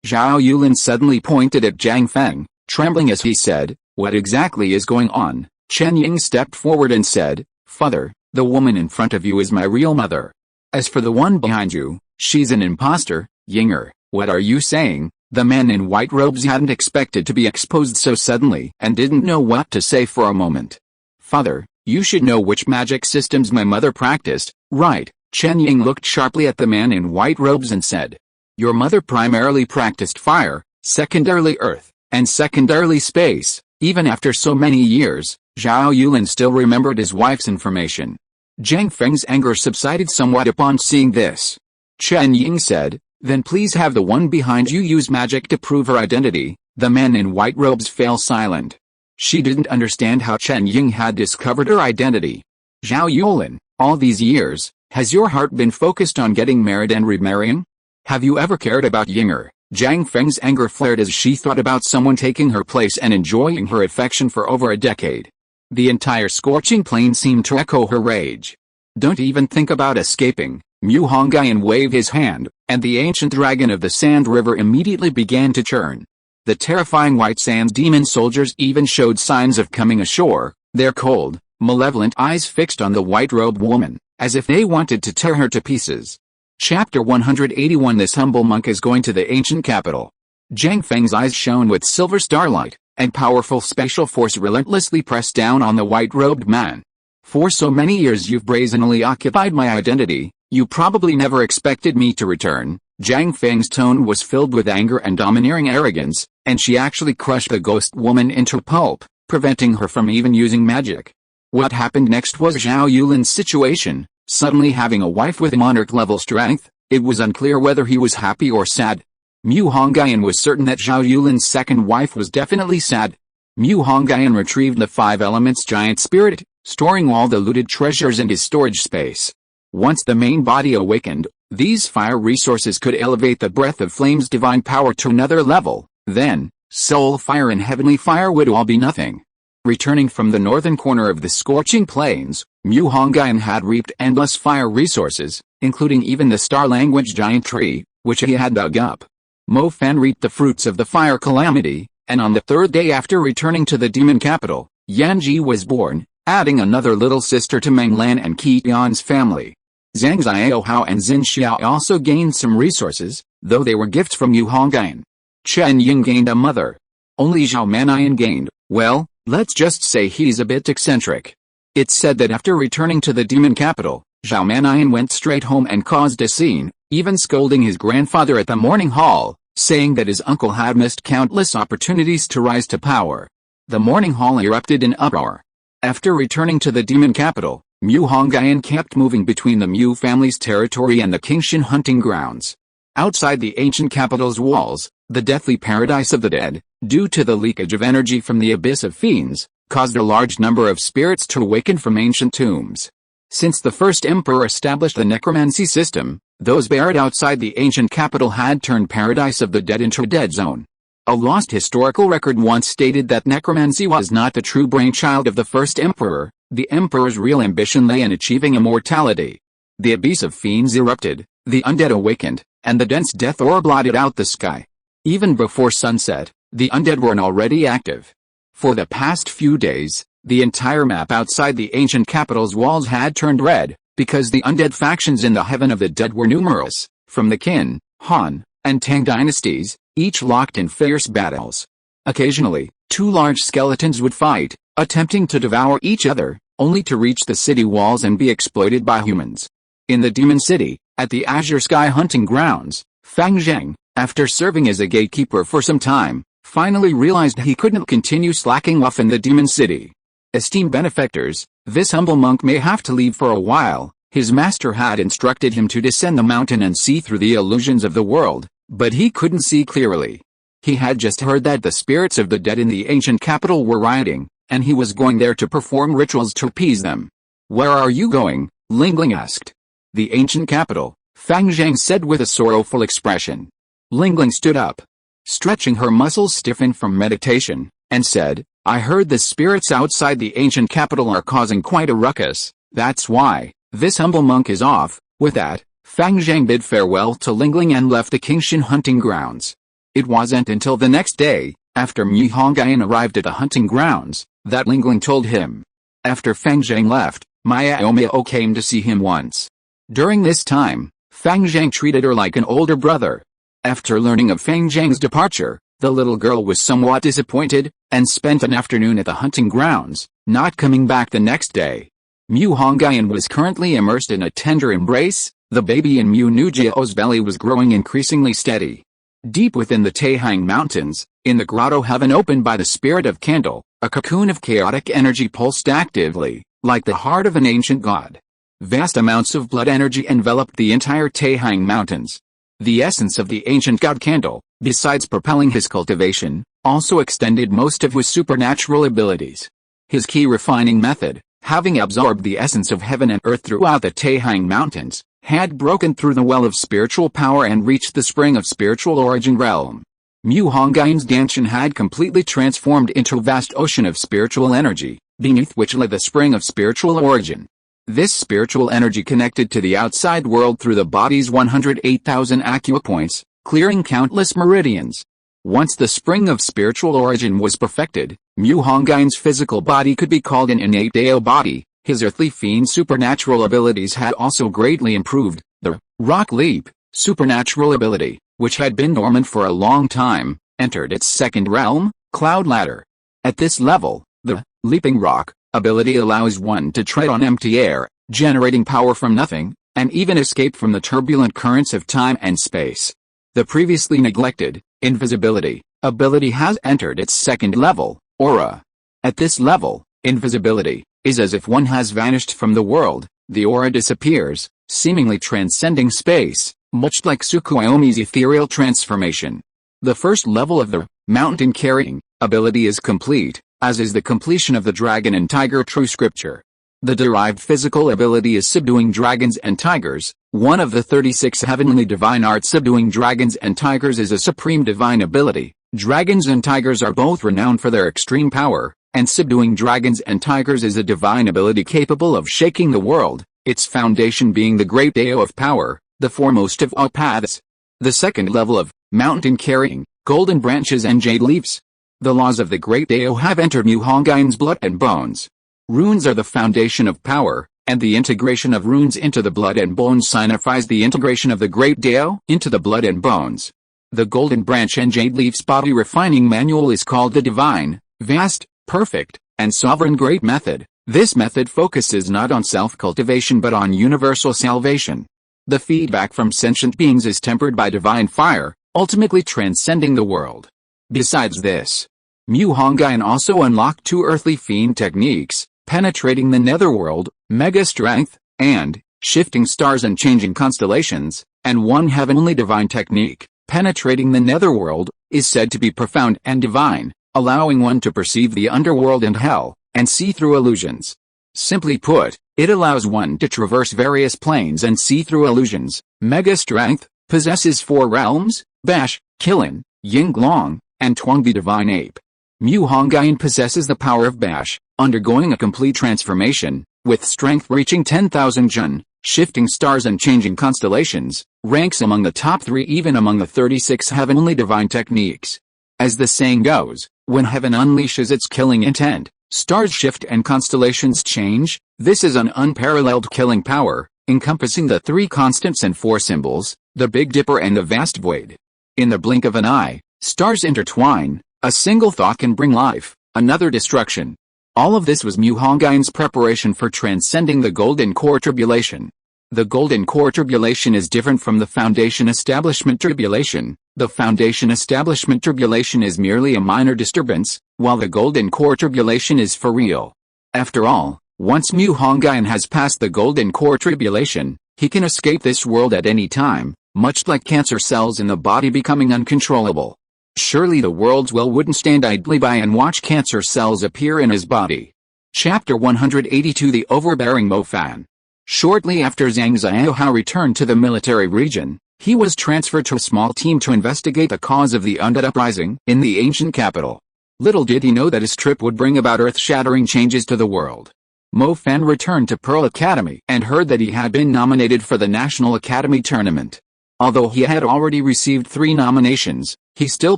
Zhao Yulin suddenly pointed at Zhang Feng, trembling as he said, what exactly is going on? Chen Ying stepped forward and said, Father, the woman in front of you is my real mother. As for the one behind you, she's an imposter. Yinger, what are you saying? The man in white robes hadn't expected to be exposed so suddenly and didn't know what to say for a moment. Father, you should know which magic systems my mother practiced, Right. Qinling looked sharply at the man in white robes and said. Your mother primarily practiced fire, secondarily earth, and secondarily space. Even after so many years, Zhao Yulin still remembered his wife's information. Zhang Feng's anger subsided somewhat upon seeing this. Qinling said, then please have the one behind you use magic to prove her identity. The man in white robes fell silent. She didn't understand how Qinling had discovered her identity. Zhao Yulin, all these years, has your heart been focused on getting married and remarrying? Have you ever cared about Yinger? Zhang Feng's anger flared as she thought about someone taking her place and enjoying her affection for over a decade. The entire scorching plain seemed to echo her rage. Don't even think about escaping. Mu Hongyun waved his hand, and the ancient dragon of the sand river immediately began to churn. The terrifying white sand demon soldiers even showed signs of coming ashore, their cold, malevolent eyes fixed on the white-robed woman, as if they wanted to tear her to pieces. Chapter 181 This humble monk is going to the ancient capital. Zhang Feng's eyes shone with silver starlight, and powerful spatial force relentlessly pressed down on the white-robed man. For so many years you've brazenly occupied my identity, you probably never expected me to return. Zhang Feng's tone was filled with anger and domineering arrogance, and she actually crushed the ghost woman into pulp, preventing her from even using magic. What happened next was Zhao Yulin's situation. Suddenly having a wife with monarch-level strength, it was unclear whether he was happy or sad. Mu Hongyun was certain that Zhao Yulin's second wife was definitely sad. Mu Hongyun retrieved the 5 elements giant spirit, storing all the looted treasures in his storage space. Once the main body awakened, these fire resources could elevate the breath of flame's divine power to another level. Then, soul fire and heavenly fire would all be nothing. Returning from the northern corner of the scorching plains, Mu Hongyun had reaped endless fire resources, including even the star-language giant tree, which he had dug up. Mo Fan reaped the fruits of the fire calamity, and on the 3rd day after returning to the demon capital, Yanji was born, adding another little sister to Meng Lan and Qian's family. Zhang Xiaohao and Xin Xiao also gained some resources, though they were gifts from Mu Hongyun. Qinling gained a mother. Only Zhao Mannian gained, well, let's just say he's a bit eccentric. It's said that after returning to the demon capital, Zhao Mannian went straight home and caused a scene, even scolding his grandfather at the morning hall, saying that his uncle had missed countless opportunities to rise to power. The morning hall erupted in uproar. After returning to the demon capital, Mu Hongyun kept moving between the Mu family's territory and the Qingshan hunting grounds. Outside the ancient capital's walls, the deathly paradise of the dead, due to the leakage of energy from the abyss of fiends, caused a large number of spirits to awaken from ancient tombs. Since the first emperor established the necromancy system, those buried outside the ancient capital had turned paradise of the dead into a dead zone. A lost historical record once stated that necromancy was not the true brainchild of the first emperor. The emperor's real ambition lay in achieving immortality. The abyss of fiends erupted, the undead awakened, and the dense death aura blotted out the sky. Even before sunset, the undead were already active. For the past few days, the entire map outside the ancient capital's walls had turned red, because the undead factions in the heaven of the dead were numerous, from the Qin, Han, and Tang dynasties, each locked in fierce battles. Occasionally, 2 large skeletons would fight, attempting to devour each other, only to reach the city walls and be exploited by humans. In the Demon City, at the Azure Sky hunting grounds, Fang Zheng, after serving as a gatekeeper for some time, finally realized he couldn't continue slacking off in the Demon City. Esteemed benefactors, this humble monk may have to leave for a while. His master had instructed him to descend the mountain and see through the illusions of the world, but he couldn't see clearly. He had just heard that the spirits of the dead in the ancient capital were rioting, and he was going there to perform rituals to appease them. Where are you going? Lingling asked. The ancient capital, Fang Zheng said with a sorrowful expression. Lingling stood up. Stretching her muscles stiffened from meditation, and said, I heard the spirits outside the ancient capital are causing quite a ruckus, that's why this humble monk is off. With that, Fang Zheng bid farewell to Lingling and left the Qingshan hunting grounds. It wasn't until the next day, after Mu Hongyun arrived at the hunting grounds, that Lingling told him. After Fang Zheng left, Miao came to see him once. During this time, Fang Zheng treated her like an older brother. After learning of Fang Zheng's departure, the little girl was somewhat disappointed, and spent an afternoon at the hunting grounds, not coming back the next day. Mu Hongyun was currently immersed in a tender embrace. The baby in Mu Nujiao's belly was growing increasingly steady. Deep within the Taihang Mountains, in the grotto heaven opened by the spirit of candle, a cocoon of chaotic energy pulsed actively, like the heart of an ancient god. Vast amounts of blood energy enveloped the entire Taihang Mountains. The essence of the ancient god candle, besides propelling his cultivation, also extended most of his supernatural abilities. His key refining method, having absorbed the essence of heaven and earth throughout the Taihang Mountains, had broken through the well of spiritual power and reached the spring of spiritual origin realm. Mu Hongyun's Danshan had completely transformed into a vast ocean of spiritual energy, beneath which lay the spring of spiritual origin. This spiritual energy connected to the outside world through the body's 108,000 acupoints, clearing countless meridians. Once the spring of spiritual origin was perfected, Mu Hongyun's physical body could be called an innate Dao body. His earthly fiend supernatural abilities had also greatly improved. The rock leap supernatural ability, which had been dormant for a long time, entered its second realm, cloud ladder. At this level, the leaping rock ability allows one to tread on empty air, generating power from nothing, and even escape from the turbulent currents of time and space. The previously neglected invisibility ability has entered its second level, aura. At this level, invisibility is as if one has vanished from the world. The aura disappears, seemingly transcending space, much like Tsukuyomi's ethereal transformation. The first level of the mountain carrying ability is complete, as is the completion of the dragon and tiger true scripture. The derived physical ability is subduing dragons and tigers. One of the 36 heavenly divine arts. Subduing dragons and tigers is a supreme divine ability. Dragons and tigers are both renowned for their extreme power, and subduing dragons and tigers is a divine ability capable of shaking the world, its foundation being the great Dao of power, the foremost of all paths. The second level of mountain carrying, golden branches and jade leaves. The laws of the great Dao have entered Mu Hongyun's blood and bones. Runes are the foundation of power, and the integration of runes into the blood and bones signifies the integration of the great Dao into the blood and bones. The golden branch and jade leaves body refining manual is called the divine, vast, perfect, and sovereign great method. This method focuses not on self-cultivation but on universal salvation. The feedback from sentient beings is tempered by divine fire, ultimately transcending the world. Besides this, Mu Hongyun also unlocked two earthly fiend techniques, penetrating the netherworld, mega strength, and shifting stars and changing constellations, and one heavenly divine technique, penetrating the netherworld, is said to be profound and divine, allowing one to perceive the underworld and hell, and see through illusions. Simply put, it allows one to traverse various planes and see through illusions. Mega strength possesses 4 realms: Bash, Qilin, Yinglong, and Tuang the divine ape. Mu Hongyun possesses the power of Bash, undergoing a complete transformation, with strength reaching 10,000 Zhan, shifting stars and changing constellations, ranks among the top 3 even among the 36 heavenly divine techniques. As the saying goes, when heaven unleashes its killing intent, stars shift and constellations change. This is an unparalleled killing power, encompassing the 3 constants and 4 symbols, the Big Dipper and the vast void. In the blink of an eye, stars intertwine. A single thought can bring life, another destruction. All of this was Mu Hongyun's preparation for transcending the Golden Core Tribulation. The Golden Core Tribulation is different from the Foundation Establishment Tribulation. The Foundation Establishment Tribulation is merely a minor disturbance, while the Golden Core Tribulation is for real. After all, once Mu Hongyun has passed the Golden Core Tribulation, he can escape this world at any time, much like cancer cells in the body becoming uncontrollable. Surely the world's will wouldn't stand idly by and watch cancer cells appear in his body. Chapter 182 The Overbearing Mo Fan. Shortly after Zhang Xiaohao returned to the military region, he was transferred to a small team to investigate the cause of the undead uprising in the ancient capital. Little did he know that his trip would bring about earth-shattering changes to the world. Mo Fan returned to Pearl Academy and heard that he had been nominated for the National Academy Tournament. Although he had already received 3 nominations, he still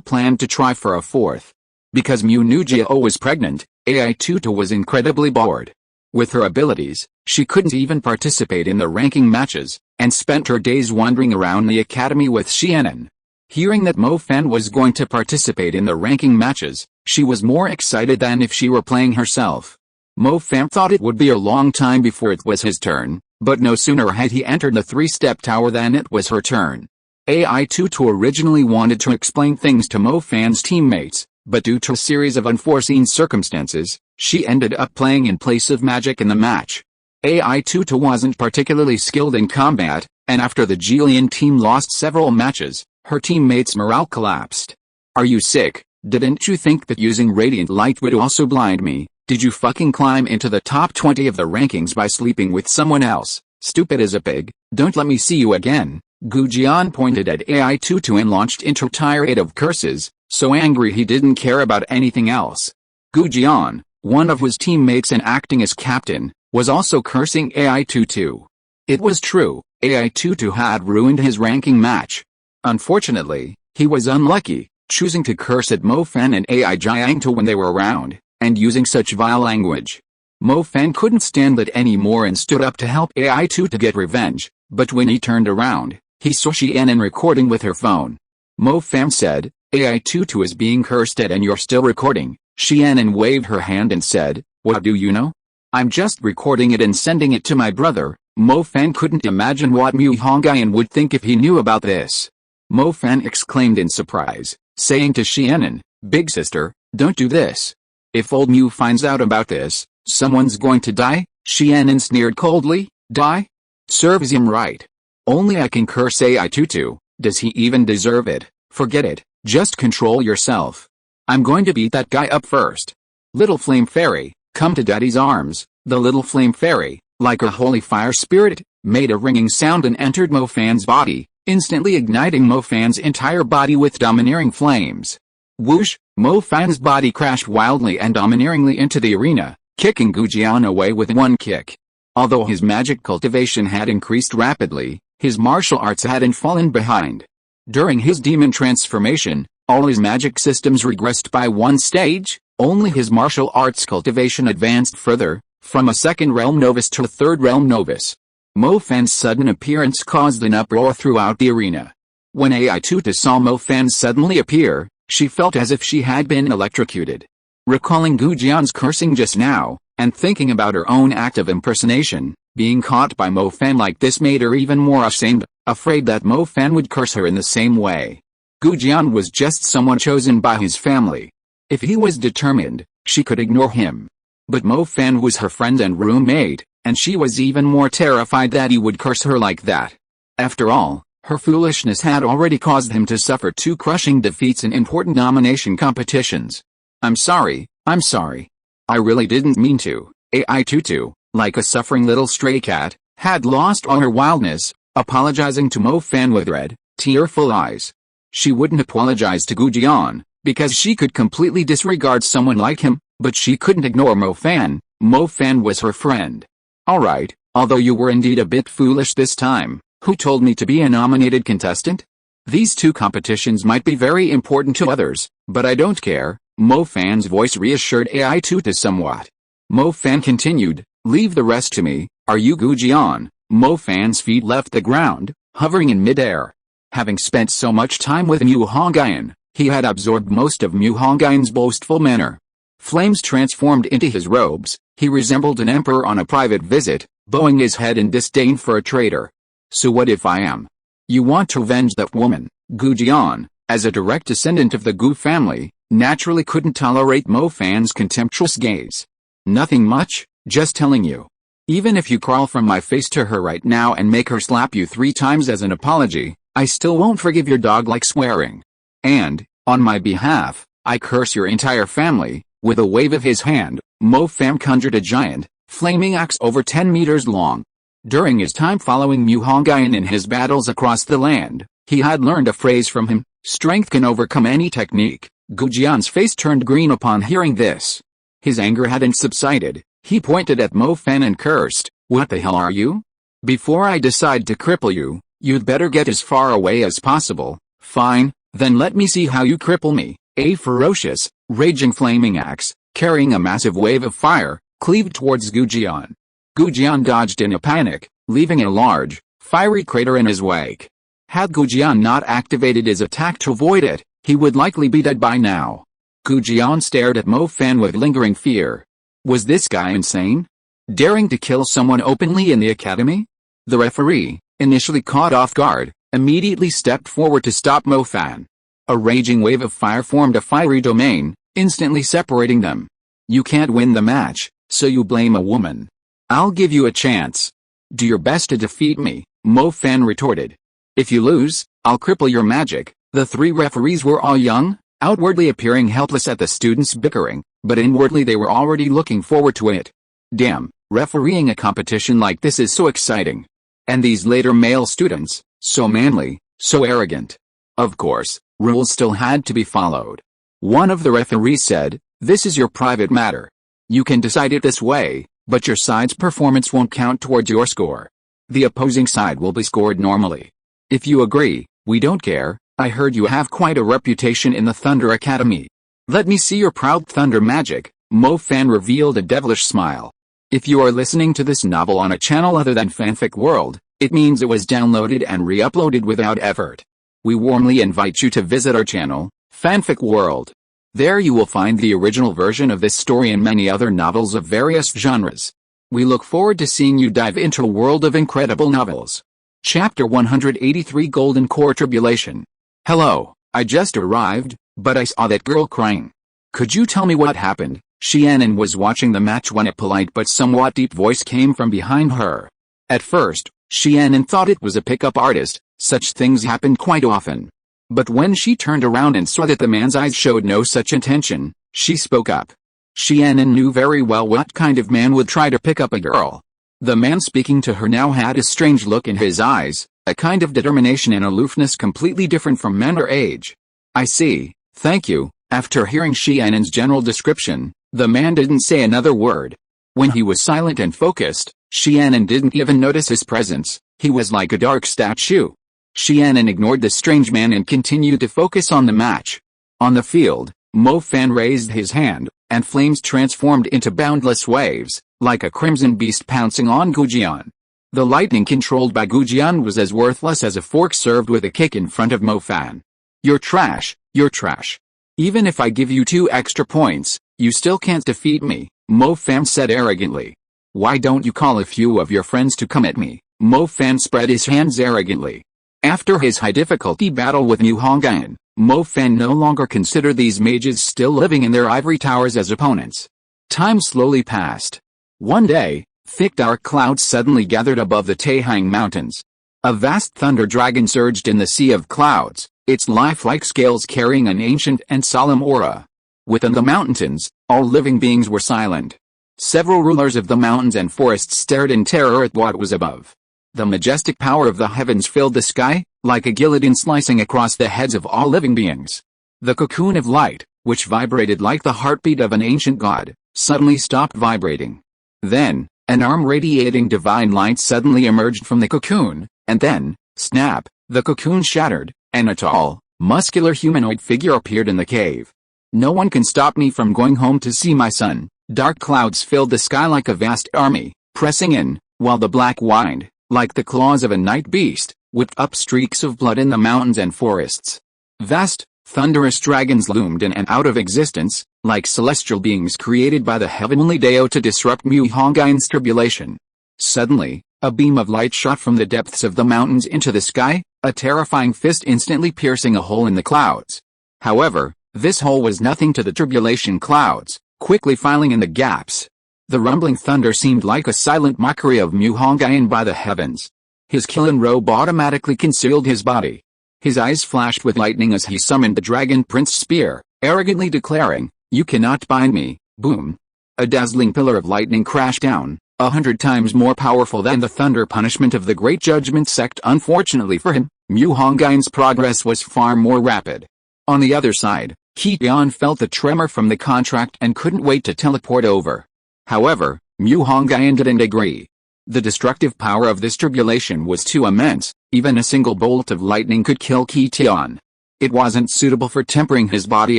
planned to try for a 4th. Because Mu Nujiao was pregnant, Ai Tuta was incredibly bored. With her abilities, she couldn't even participate in the ranking matches, and spent her days wandering around the academy with Xianen. Hearing that Mo Fan was going to participate in the ranking matches, she was more excited than if she were playing herself. Mo Fan thought it would be a long time before it was his turn, but no sooner had he entered the 3-step tower than it was her turn. AI Tutu originally wanted to explain things to Mo Fan's teammates, but due to a series of unforeseen circumstances, she ended up playing in place of Magic in the match. AI Tutu wasn't particularly skilled in combat, and after the Qinling team lost several matches, her teammates' morale collapsed. Are you sick? Didn't you think that using Radiant Light would also blind me? Did you fucking climb into the top 20 of the rankings by sleeping with someone else? Stupid as a pig, don't let me see you again. Zhan pointed at AI Tutu and launched into a tirade of curses, so angry he didn't care about anything else. Zhan, one of his teammates and acting as captain, was also cursing AI Tutu. It was true, AI Tutu had ruined his ranking match. Unfortunately, he was unlucky, choosing to curse at Mo Fan and AI Jiangtu when they were around, and using such vile language. Mo Fan couldn't stand that anymore and stood up to help AI Tutu get revenge, but when he turned around, he saw Xianin recording with her phone. Mo Fan said, AI Tutu is being cursed at and you're still recording. Xianin waved her hand and said, what do you know? I'm just recording it and sending it to my brother. Mo Fan couldn't imagine what Mu Hongyun would think if he knew about this. Mo Fan exclaimed in surprise, saying to Xianin, big sister, don't do this. If old Mu finds out about this, someone's going to die. Xianin sneered coldly, die? Serves him right. Only I can curse AI Tutu, does he even deserve it? Forget it, just control yourself. I'm going to beat that guy up first. Little flame fairy, come to daddy's arms. The little flame fairy, like a holy fire spirit, made a ringing sound and entered Mo Fan's body, instantly igniting Mo Fan's entire body with domineering flames. Whoosh, Mo Fan's body crashed wildly and domineeringly into the arena, kicking Zhan away with one kick. Although his magic cultivation had increased rapidly, his martial arts hadn't fallen behind. During his demon transformation, all his magic systems regressed by one stage, only his martial arts cultivation advanced further, from a 2nd realm novice to a 3rd realm novice. Mo Fan's sudden appearance caused an uproar throughout the arena. When AI Tutu saw Mo Fan suddenly appear, she felt as if she had been electrocuted. Recalling Zhan's cursing just now, and thinking about her own act of impersonation, being caught by Mo Fan like this made her even more ashamed, afraid that Mo Fan would curse her in the same way. Zhan was just someone chosen by his family. If he was determined, she could ignore him. But Mo Fan was her friend and roommate, and she was even more terrified that he would curse her like that. After all, her foolishness had already caused him to suffer 2 crushing defeats in important nomination competitions. I'm sorry. I really didn't mean to. AI Tutu, like a suffering little stray cat, had lost all her wildness, apologizing to Mo Fan with red, tearful eyes. She wouldn't apologize to Zhan, because she could completely disregard someone like him, but she couldn't ignore Mo Fan. Mo Fan was her friend. Alright, although you were indeed a bit foolish this time, who told me to be a nominated contestant? These 2 competitions might be very important to others, but I don't care. Mo Fan's voice reassured AI Tutu somewhat. Mo Fan continued, leave the rest to me. Are you Zhan? Mo Fan's feet left the ground, hovering in midair. Having spent so much time with Mu Hongyun, he had absorbed most of Mu Hongyun's boastful manner. Flames transformed into his robes, he resembled an emperor on a private visit, bowing his head in disdain for a traitor. So what if I am? You want to avenge that woman? Zhan, as a direct descendant of the Gu family, naturally couldn't tolerate Mo Fan's contemptuous gaze. Nothing much, just telling you. Even if you crawl from my face to her right now and make her slap you 3 times as an apology, I still won't forgive your dog-like swearing. And, on my behalf, I curse your entire family. With a wave of his hand, Mo Fan conjured a giant, flaming axe over 10 meters long. During his time following Mu Hongyun in his battles across the land, he had learned a phrase from him, strength can overcome any technique. Zhan's face turned green upon hearing this. His anger hadn't subsided, he pointed at Mo Fan and cursed, what the hell are you? Before I decide to cripple you, you'd better get as far away as possible. Fine, then let me see how you cripple me. A ferocious, raging flaming axe, carrying a massive wave of fire, cleaved towards Zhan. Zhan dodged in a panic, leaving a large, fiery crater in his wake. Had Zhan not activated his attack to avoid it, he would likely be dead by now. Zhan stared at Mo Fan with lingering fear. Was this guy insane? Daring to kill someone openly in the academy? The referee, initially caught off guard, immediately stepped forward to stop Mo Fan. A raging wave of fire formed a fiery domain, instantly separating them. You can't win the match, so you blame a woman. I'll give you a chance. Do your best to defeat me, Mo Fan retorted. If you lose, I'll cripple your magic. The three referees were all young, outwardly appearing helpless at the students' bickering, but inwardly they were already looking forward to it. Damn, refereeing a competition like this is so exciting. And these later male students, so manly, so arrogant. Of course, rules still had to be followed. One of the referees said, "This is your private matter. You can decide it this way, but your side's performance won't count towards your score. The opposing side will be scored normally. If you agree, we don't care. I heard you have quite a reputation in the Thunder Academy. Let me see your proud thunder magic." Mo Fan revealed a devilish smile. If you are listening to this novel on a channel other than Fanfic World, it means it was downloaded and re-uploaded without effort. We warmly invite you to visit our channel, Fanfic World. There you will find the original version of this story and many other novels of various genres. We look forward to seeing you dive into a world of incredible novels. Chapter 183 Golden Core Tribulation. Hello, I just arrived, but I saw that girl crying. Could you tell me what happened? Xianan was watching the match when a polite but somewhat deep voice came from behind her. At first, Xianan thought it was a pickup artist. Such things happened quite often. But when she turned around and saw that the man's eyes showed no such intention, she spoke up. Xianan knew very well what kind of man would try to pick up a girl. The man speaking to her now had a strange look in his eyes, a kind of determination and aloofness completely different from men or age. I see, thank you. After hearing Xianan's general description, the man didn't say another word. When he was silent and focused, Xianan didn't even notice his presence. He was like a dark statue. Xianan ignored the strange man and continued to focus on the match. On the field, Mo Fan raised his hand, and flames transformed into boundless waves, like a crimson beast pouncing on Gujian. The lightning controlled by Gujian was as worthless as a fork served with a kick in front of Mo Fan. You're trash, you're trash. Even if I give you 2 extra points, you still can't defeat me, Mo Fan said arrogantly. Why don't you call a few of your friends to come at me? Mo Fan spread his hands arrogantly. After his high-difficulty battle with Mu Hongyun, Mo Fan no longer considered these mages still living in their ivory towers as opponents. Time slowly passed. One day, thick dark clouds suddenly gathered above the Taihang Mountains. A vast thunder dragon surged in the sea of clouds, its lifelike scales carrying an ancient and solemn aura. Within the mountains, all living beings were silent. Several rulers of the mountains and forests stared in terror at what was above. The majestic power of the heavens filled the sky, like a guillotine slicing across the heads of all living beings. The cocoon of light, which vibrated like the heartbeat of an ancient god, suddenly stopped vibrating. Then, an arm radiating divine light suddenly emerged from the cocoon, and then, snap, the cocoon shattered, and a tall, muscular humanoid figure appeared in the cave. No one can stop me from going home to see my son. Dark clouds filled the sky like a vast army, pressing in, while the black wind, like the claws of a night beast, whipped up streaks of blood in the mountains and forests. Vast, thunderous dragons loomed in and out of existence, like celestial beings created by the heavenly Dao to disrupt Mu Hongyun's tribulation. Suddenly, a beam of light shot from the depths of the mountains into the sky, a terrifying fist instantly piercing a hole in the clouds. However, this hole was nothing to the tribulation clouds, quickly filing in the gaps. The rumbling thunder seemed like a silent mockery of Mu Hongyun by the heavens. His killing robe automatically concealed his body. His eyes flashed with lightning as he summoned the Dragon Prince spear, arrogantly declaring, "You cannot bind me." Boom. A dazzling pillar of lightning crashed down, 100 times more powerful than the thunder punishment of the Great Judgment Sect. Unfortunately for him, Mu Hongyun's progress was far more rapid. On the other side, Qi felt the tremor from the contract and couldn't wait to teleport over. However, Mu Hongyun didn't agree. The destructive power of this tribulation was too immense, even a single bolt of lightning could kill Qi. It wasn't suitable for tempering his body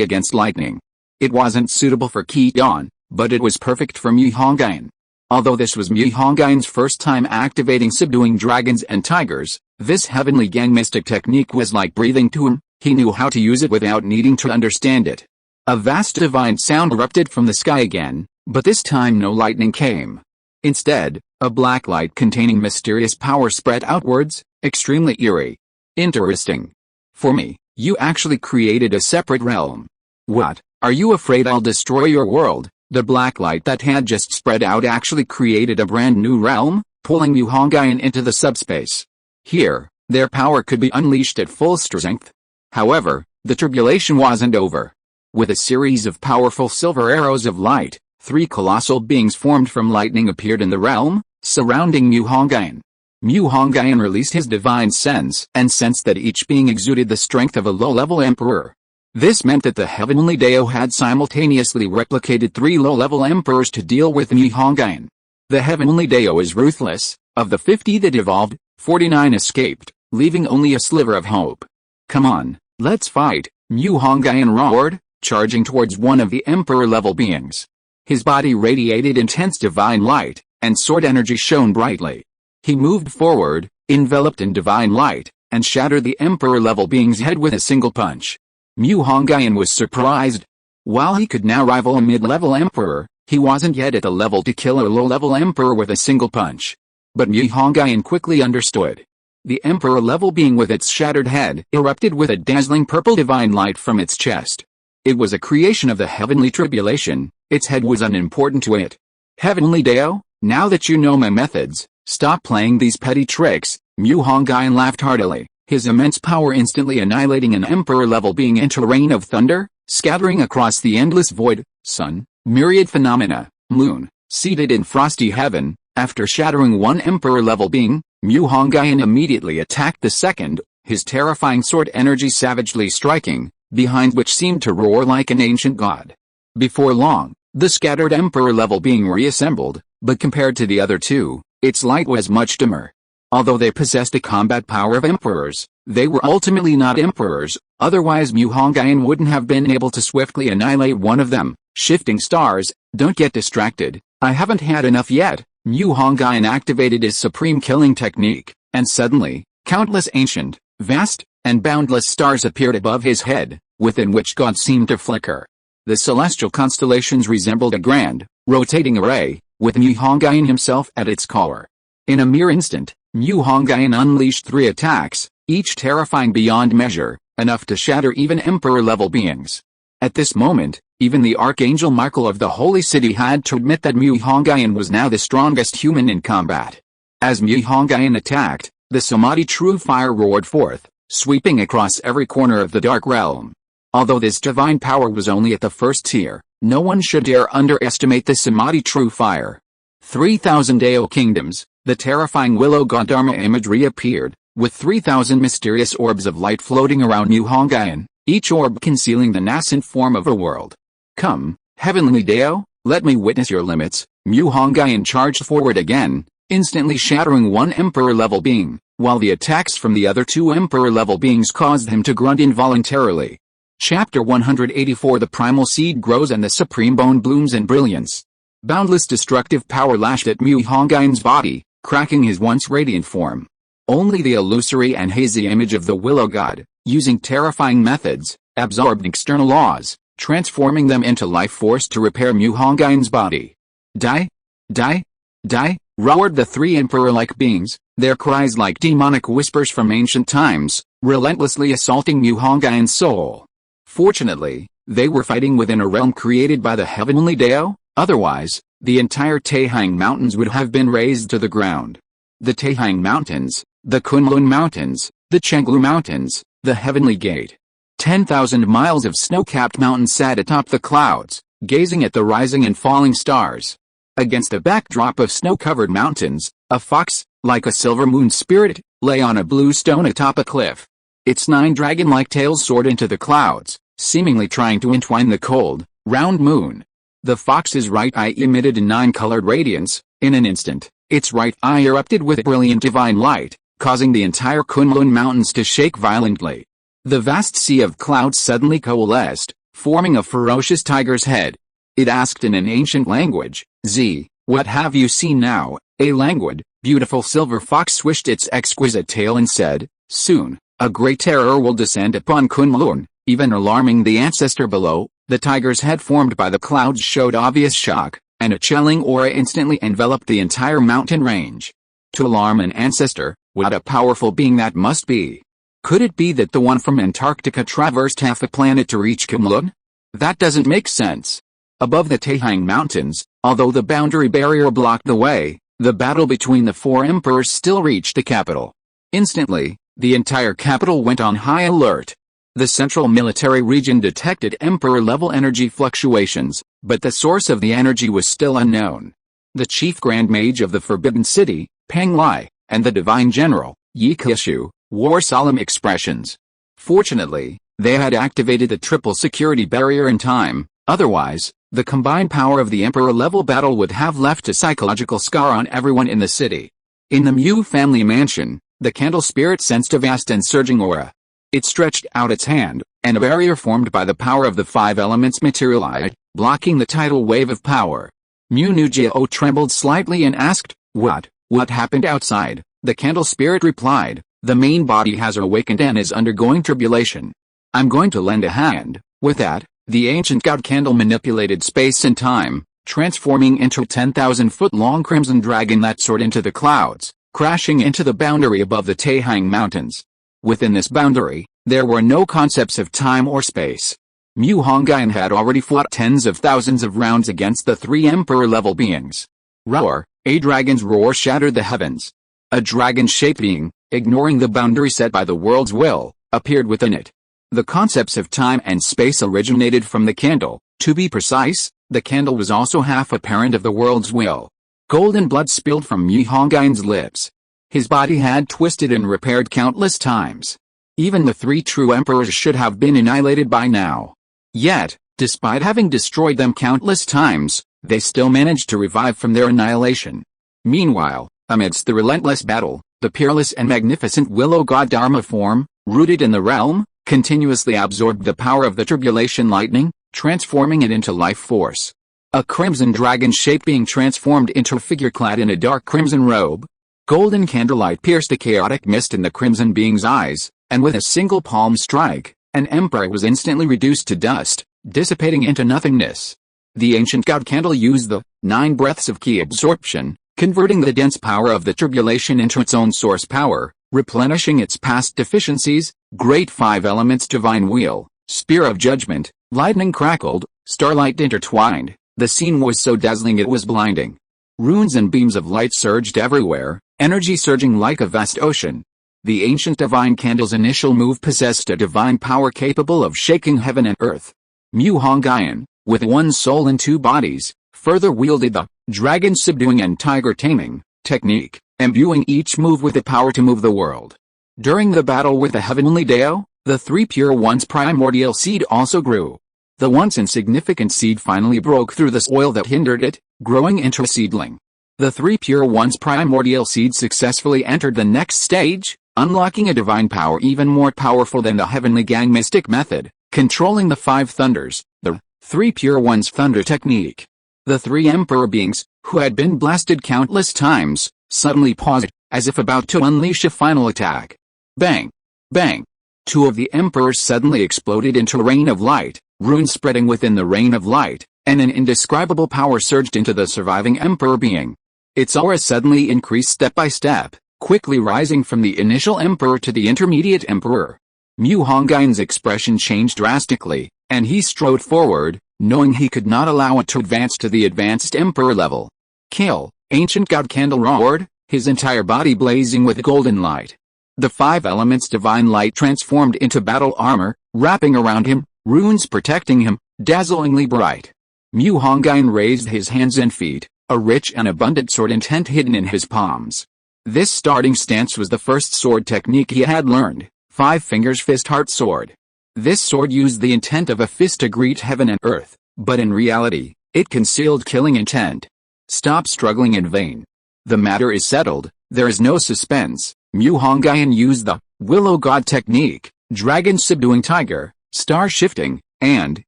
against lightning. It wasn't suitable for Qi, but it was perfect for Mu Hongyun. Although this was Mu Hongyun's first time activating subduing dragons and tigers, this heavenly gang mystic technique was like breathing to him. He knew how to use it without needing to understand it. A vast divine sound erupted from the sky again, But this time no lightning came. Instead, a black light containing mysterious power spread outwards, extremely eerie. Interesting. For me, you actually created a separate realm. What, are you afraid I'll destroy your world? The black light that had just spread out actually created a brand new realm, pulling Mu Hongyun into the subspace. Here, their power could be unleashed at full strength. However, the tribulation wasn't over. With a series of powerful silver arrows of light, 3 colossal beings formed from lightning appeared in the realm, surrounding Mu Hongyun. Mu Hongyun released his divine sense and sensed that each being exuded the strength of a low-level emperor. This meant that the Heavenly Dao had simultaneously replicated 3 low-level emperors to deal with Mu Hongyun. The Heavenly Dao is ruthless. Of the 50 that evolved, 49 escaped, leaving only a sliver of hope. Come on, let's fight, Mu Hongyun roared, charging towards one of the emperor-level beings. His body radiated intense divine light, and sword energy shone brightly. He moved forward, enveloped in divine light, and shattered the emperor-level being's head with a single punch. Mu Hongyun was surprised. While he could now rival a mid-level emperor, he wasn't yet at the level to kill a low-level emperor with a single punch. But Mu Hongyun quickly understood. The emperor-level being with its shattered head erupted with a dazzling purple divine light from its chest. It was a creation of the heavenly tribulation. Its head was unimportant to it. Heavenly Dao, now that you know my methods, stop playing these petty tricks. Mu Hongyun laughed heartily, his immense power instantly annihilating an emperor-level being into a rain of thunder, scattering across the endless void, sun, myriad phenomena, moon, seated in frosty heaven. After shattering one emperor-level being, Mu Hongyun immediately attacked the second, his terrifying sword energy savagely striking, behind which seemed to roar like an ancient god. Before long, the scattered emperor-level being reassembled, but compared to the other two, its light was much dimmer. Although they possessed the combat power of emperors, they were ultimately not emperors, otherwise Mu Hongyun wouldn't have been able to swiftly annihilate one of them. Shifting stars, don't get distracted, I haven't had enough yet. Mu Hongyun activated his supreme killing technique, and suddenly, countless ancient, vast, and boundless stars appeared above his head, within which God seemed to flicker. The celestial constellations resembled a grand, rotating array, with Mu Hongyun himself at its core. In a mere instant, Mu Hongyun unleashed 3 attacks, each terrifying beyond measure, enough to shatter even emperor-level beings. At this moment, even the Archangel Michael of the Holy City had to admit that Mu Hongyun was now the strongest human in combat. As Mu Hongyun attacked, the Samadhi True Fire roared forth, sweeping across every corner of the Dark Realm. Although this divine power was only at the first tier, no one should dare underestimate the Samadhi True Fire. 3,000 Dao kingdoms, the terrifying Willow God Dharma imagery appeared, with 3,000 mysterious orbs of light floating around Mu Hongyun, each orb concealing the nascent form of a world. Come, Heavenly Dao, let me witness your limits. Mu Hongyun charged forward again, instantly shattering one emperor-level being, while the attacks from the other 2 emperor-level beings caused him to grunt involuntarily. Chapter 184 The Primal Seed grows and the Supreme Bone blooms in brilliance. Boundless destructive power lashed at Mu Hongyun's body, cracking his once radiant form. Only the illusory and hazy image of the Willow God, using terrifying methods, absorbed external laws, transforming them into life force to repair Mu Hongyun's body. Die! Die! Die! Roared the 3 emperor-like beings, their cries like demonic whispers from ancient times, relentlessly assaulting Mu Hongyun's soul. Fortunately, they were fighting within a realm created by the Heavenly Dao, otherwise, the entire Taihang Mountains would have been razed to the ground. The Taihang Mountains, the Kunlun Mountains, the Chenglu Mountains, the Heavenly Gate. 10,000 miles of snow-capped mountains sat atop the clouds, gazing at the rising and falling stars. Against a backdrop of snow-covered mountains, a fox, like a silver moon spirit, lay on a blue stone atop a cliff. Its 9 dragon-like tails soared into the clouds, seemingly trying to entwine the cold, round moon. The fox's right eye emitted a 9-colored radiance. In an instant, its right eye erupted with brilliant divine light, causing the entire Kunlun Mountains to shake violently. The vast sea of clouds suddenly coalesced, forming a ferocious tiger's head. It asked in an ancient language, "Z, what have you seen now?" A languid, beautiful silver fox swished its exquisite tail and said, "Soon, a great terror will descend upon Kunlun," even alarming the ancestor below. The tiger's head formed by the clouds showed obvious shock, and a chilling aura instantly enveloped the entire mountain range. To alarm an ancestor, what a powerful being that must be. Could it be that the one from Antarctica traversed half a planet to reach Qinling? That doesn't make sense. Above the Taihang Mountains, although the boundary barrier blocked the way, the battle between the four emperors still reached the capital. Instantly, the entire capital went on high alert. The central military region detected emperor-level energy fluctuations, but the source of the energy was still unknown. The chief grand mage of the Forbidden City, Peng Lai, and the divine general, Yi Kishu, wore solemn expressions. Fortunately, they had activated the triple security barrier in time, otherwise, the combined power of the emperor-level battle would have left a psychological scar on everyone in the city. In the Mu family mansion, the candle spirit sensed a vast and surging aura. It stretched out its hand, and a barrier formed by the power of the five elements materialized, blocking the tidal wave of power. Mu Nujiao trembled slightly and asked, What happened outside?" The candle spirit replied, "The main body has awakened and is undergoing tribulation. I'm going to lend a hand." With that, the ancient god candle manipulated space and time, transforming into a 10,000-foot-long crimson dragon that soared into the clouds, crashing into the boundary above the Taihang Mountains. Within this boundary, there were no concepts of time or space. Mu Hongyun had already fought tens of thousands of rounds against the three emperor-level beings. Roar, a dragon's roar shattered the heavens. A dragon-shaped being, ignoring the boundary set by the world's will, appeared within it. The concepts of time and space originated from the candle. To be precise, the candle was also half a parent of the world's will. Golden blood spilled from Mu Hongyun's lips. His body had twisted and repaired countless times. Even the three true emperors should have been annihilated by now. Yet, despite having destroyed them countless times, they still managed to revive from their annihilation. Meanwhile, amidst the relentless battle, the peerless and magnificent willow god Dharma form, rooted in the realm, continuously absorbed the power of the tribulation lightning, transforming it into life force. A crimson dragon-shaped being transformed into a figure clad in a dark crimson robe. Golden candlelight pierced a chaotic mist in the crimson being's eyes, and with a single palm strike, an emperor was instantly reduced to dust, dissipating into nothingness. The ancient god candle used the 9 breaths of ki absorption, converting the dense power of the tribulation into its own source power, replenishing its past deficiencies. Great five elements divine wheel, spear of judgment, lightning crackled, starlight intertwined. The scene was so dazzling it was blinding. Runes and beams of light surged everywhere, energy surging like a vast ocean. The ancient divine candle's initial move possessed a divine power capable of shaking heaven and earth. Mu Hongyun, with one soul and two bodies, further wielded the dragon subduing and tiger taming technique, imbuing each move with the power to move the world. During the battle with the heavenly Dao, the three pure one's primordial seed also grew. The once insignificant seed finally broke through the soil that hindered it, growing into a seedling. The three pure one's primordial seed successfully entered the next stage, unlocking a divine power even more powerful than the heavenly gang mystic method, controlling the five thunders, the three pure one's thunder technique. The three emperor beings, who had been blasted countless times, suddenly paused, as if about to unleash a final attack. Bang! Bang! Two of the emperors suddenly exploded into a rain of light, runes spreading within the rain of light, and an indescribable power surged into the surviving emperor being. Its aura suddenly increased step by step, quickly rising from the initial emperor to the intermediate emperor. Mu Hongyun's expression changed drastically, and he strode forward, knowing he could not allow it to advance to the advanced emperor level. Kill! Ancient god candle roared, his entire body blazing with golden light. The five elements divine light transformed into battle armor, wrapping around him, runes protecting him, dazzlingly bright. Mu Hongyun raised his hands and feet, a rich and abundant sword intent hidden in his palms. This starting stance was the first sword technique he had learned, 5 fingers fist heart sword. This sword used the intent of a fist to greet heaven and earth, but in reality, it concealed killing intent. Stop struggling in vain. The matter is settled, there is no suspense. Mu Hongyun used the willow god technique, dragon subduing tiger, star shifting, and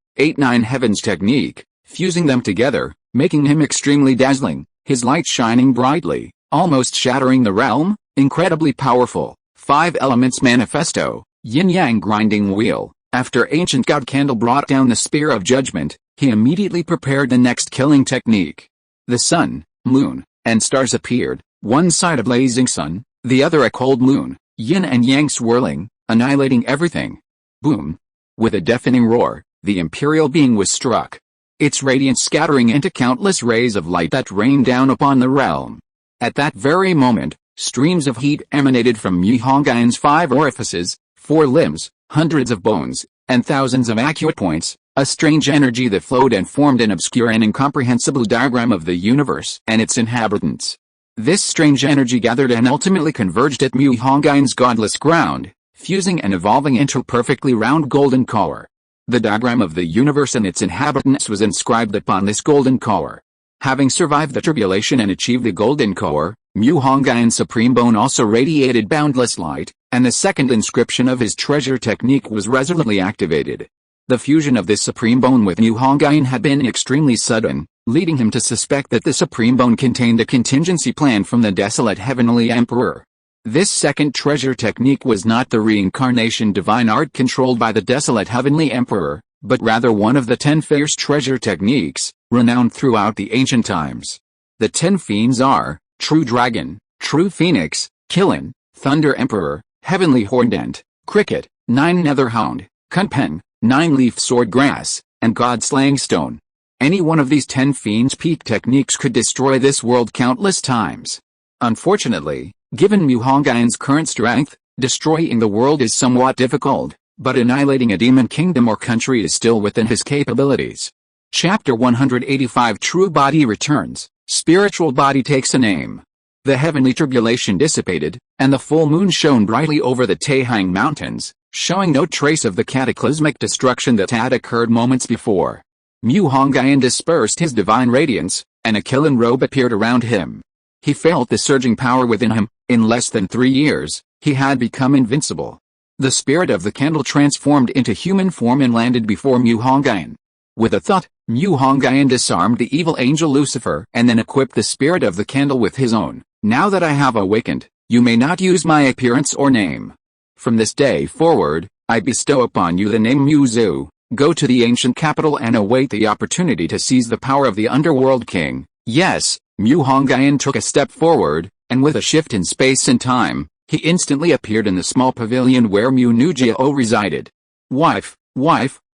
8-9 heavens technique, fusing them together, making him extremely dazzling, his light shining brightly, almost shattering the realm. Incredibly powerful. 5 elements manifesto, yin-yang grinding wheel. After ancient god candle brought down the spear of judgment, he immediately prepared the next killing technique. The sun, moon, and stars appeared, one side a blazing sun, the other a cold moon, yin and yang swirling, annihilating everything. Boom! With a deafening roar, the imperial being was struck, its radiance scattering into countless rays of light that rained down upon the realm. At that very moment, streams of heat emanated from Mu Hongyun's 5 orifices, 4 limbs, hundreds of bones, and thousands of acute points, a strange energy that flowed and formed an obscure and incomprehensible diagram of the universe and its inhabitants. This strange energy gathered and ultimately converged at Mu Hongyun's godless ground, fusing and evolving into a perfectly round golden core. The diagram of the universe and its inhabitants was inscribed upon this golden core. Having survived the tribulation and achieved the golden core, Mu Hongyun's supreme bone also radiated boundless light, and the second inscription of his treasure technique was resolutely activated. The fusion of this supreme bone with Mu Hongyun had been extremely sudden, leading him to suspect that the supreme bone contained a contingency plan from the Desolate Heavenly Emperor. This second treasure technique was not the reincarnation divine art controlled by the Desolate Heavenly Emperor, but rather one of the 10 fierce treasure techniques, renowned throughout the ancient times. The 10 fiends are, True Dragon, True Phoenix, Qinling, Thunder Emperor, Heavenly Horned, Cricket, 9 Netherhound, Kunpeng, 9-leaf sword grass, and God-slaying stone. Any one of these 10 fiends' peak techniques could destroy this world countless times. Unfortunately, given Mu Hongyun's current strength, destroying the world is somewhat difficult, but annihilating a demon kingdom or country is still within his capabilities. Chapter 185 True Body Returns, Spiritual Body Takes a Name. The heavenly tribulation dissipated, and the full moon shone brightly over the Taihang Mountains, showing no trace of the cataclysmic destruction that had occurred moments before. Mu Hongyun dispersed his divine radiance, and a Qinling robe appeared around him. He felt the surging power within him. In less than 3 years, he had become invincible. The spirit of the candle transformed into human form and landed before Mu Hongyun. With a thought, Mu Hongyun disarmed the evil angel Lucifer and then equipped the spirit of the candle with his own. Now that I have awakened, you may not use my appearance or name. From this day forward, I bestow upon you the name Mu Zu. Go to the ancient capital and await the opportunity to seize the power of the underworld king. Yes, Mu Hongyun took a step forward, and with a shift in space and time, he instantly appeared in the small pavilion where Mu Jiao resided. Wife,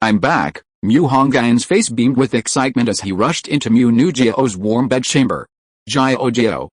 I'm back. Mu Hongyun's face beamed with excitement as he rushed into Mu Jiao's warm bedchamber. Jiao,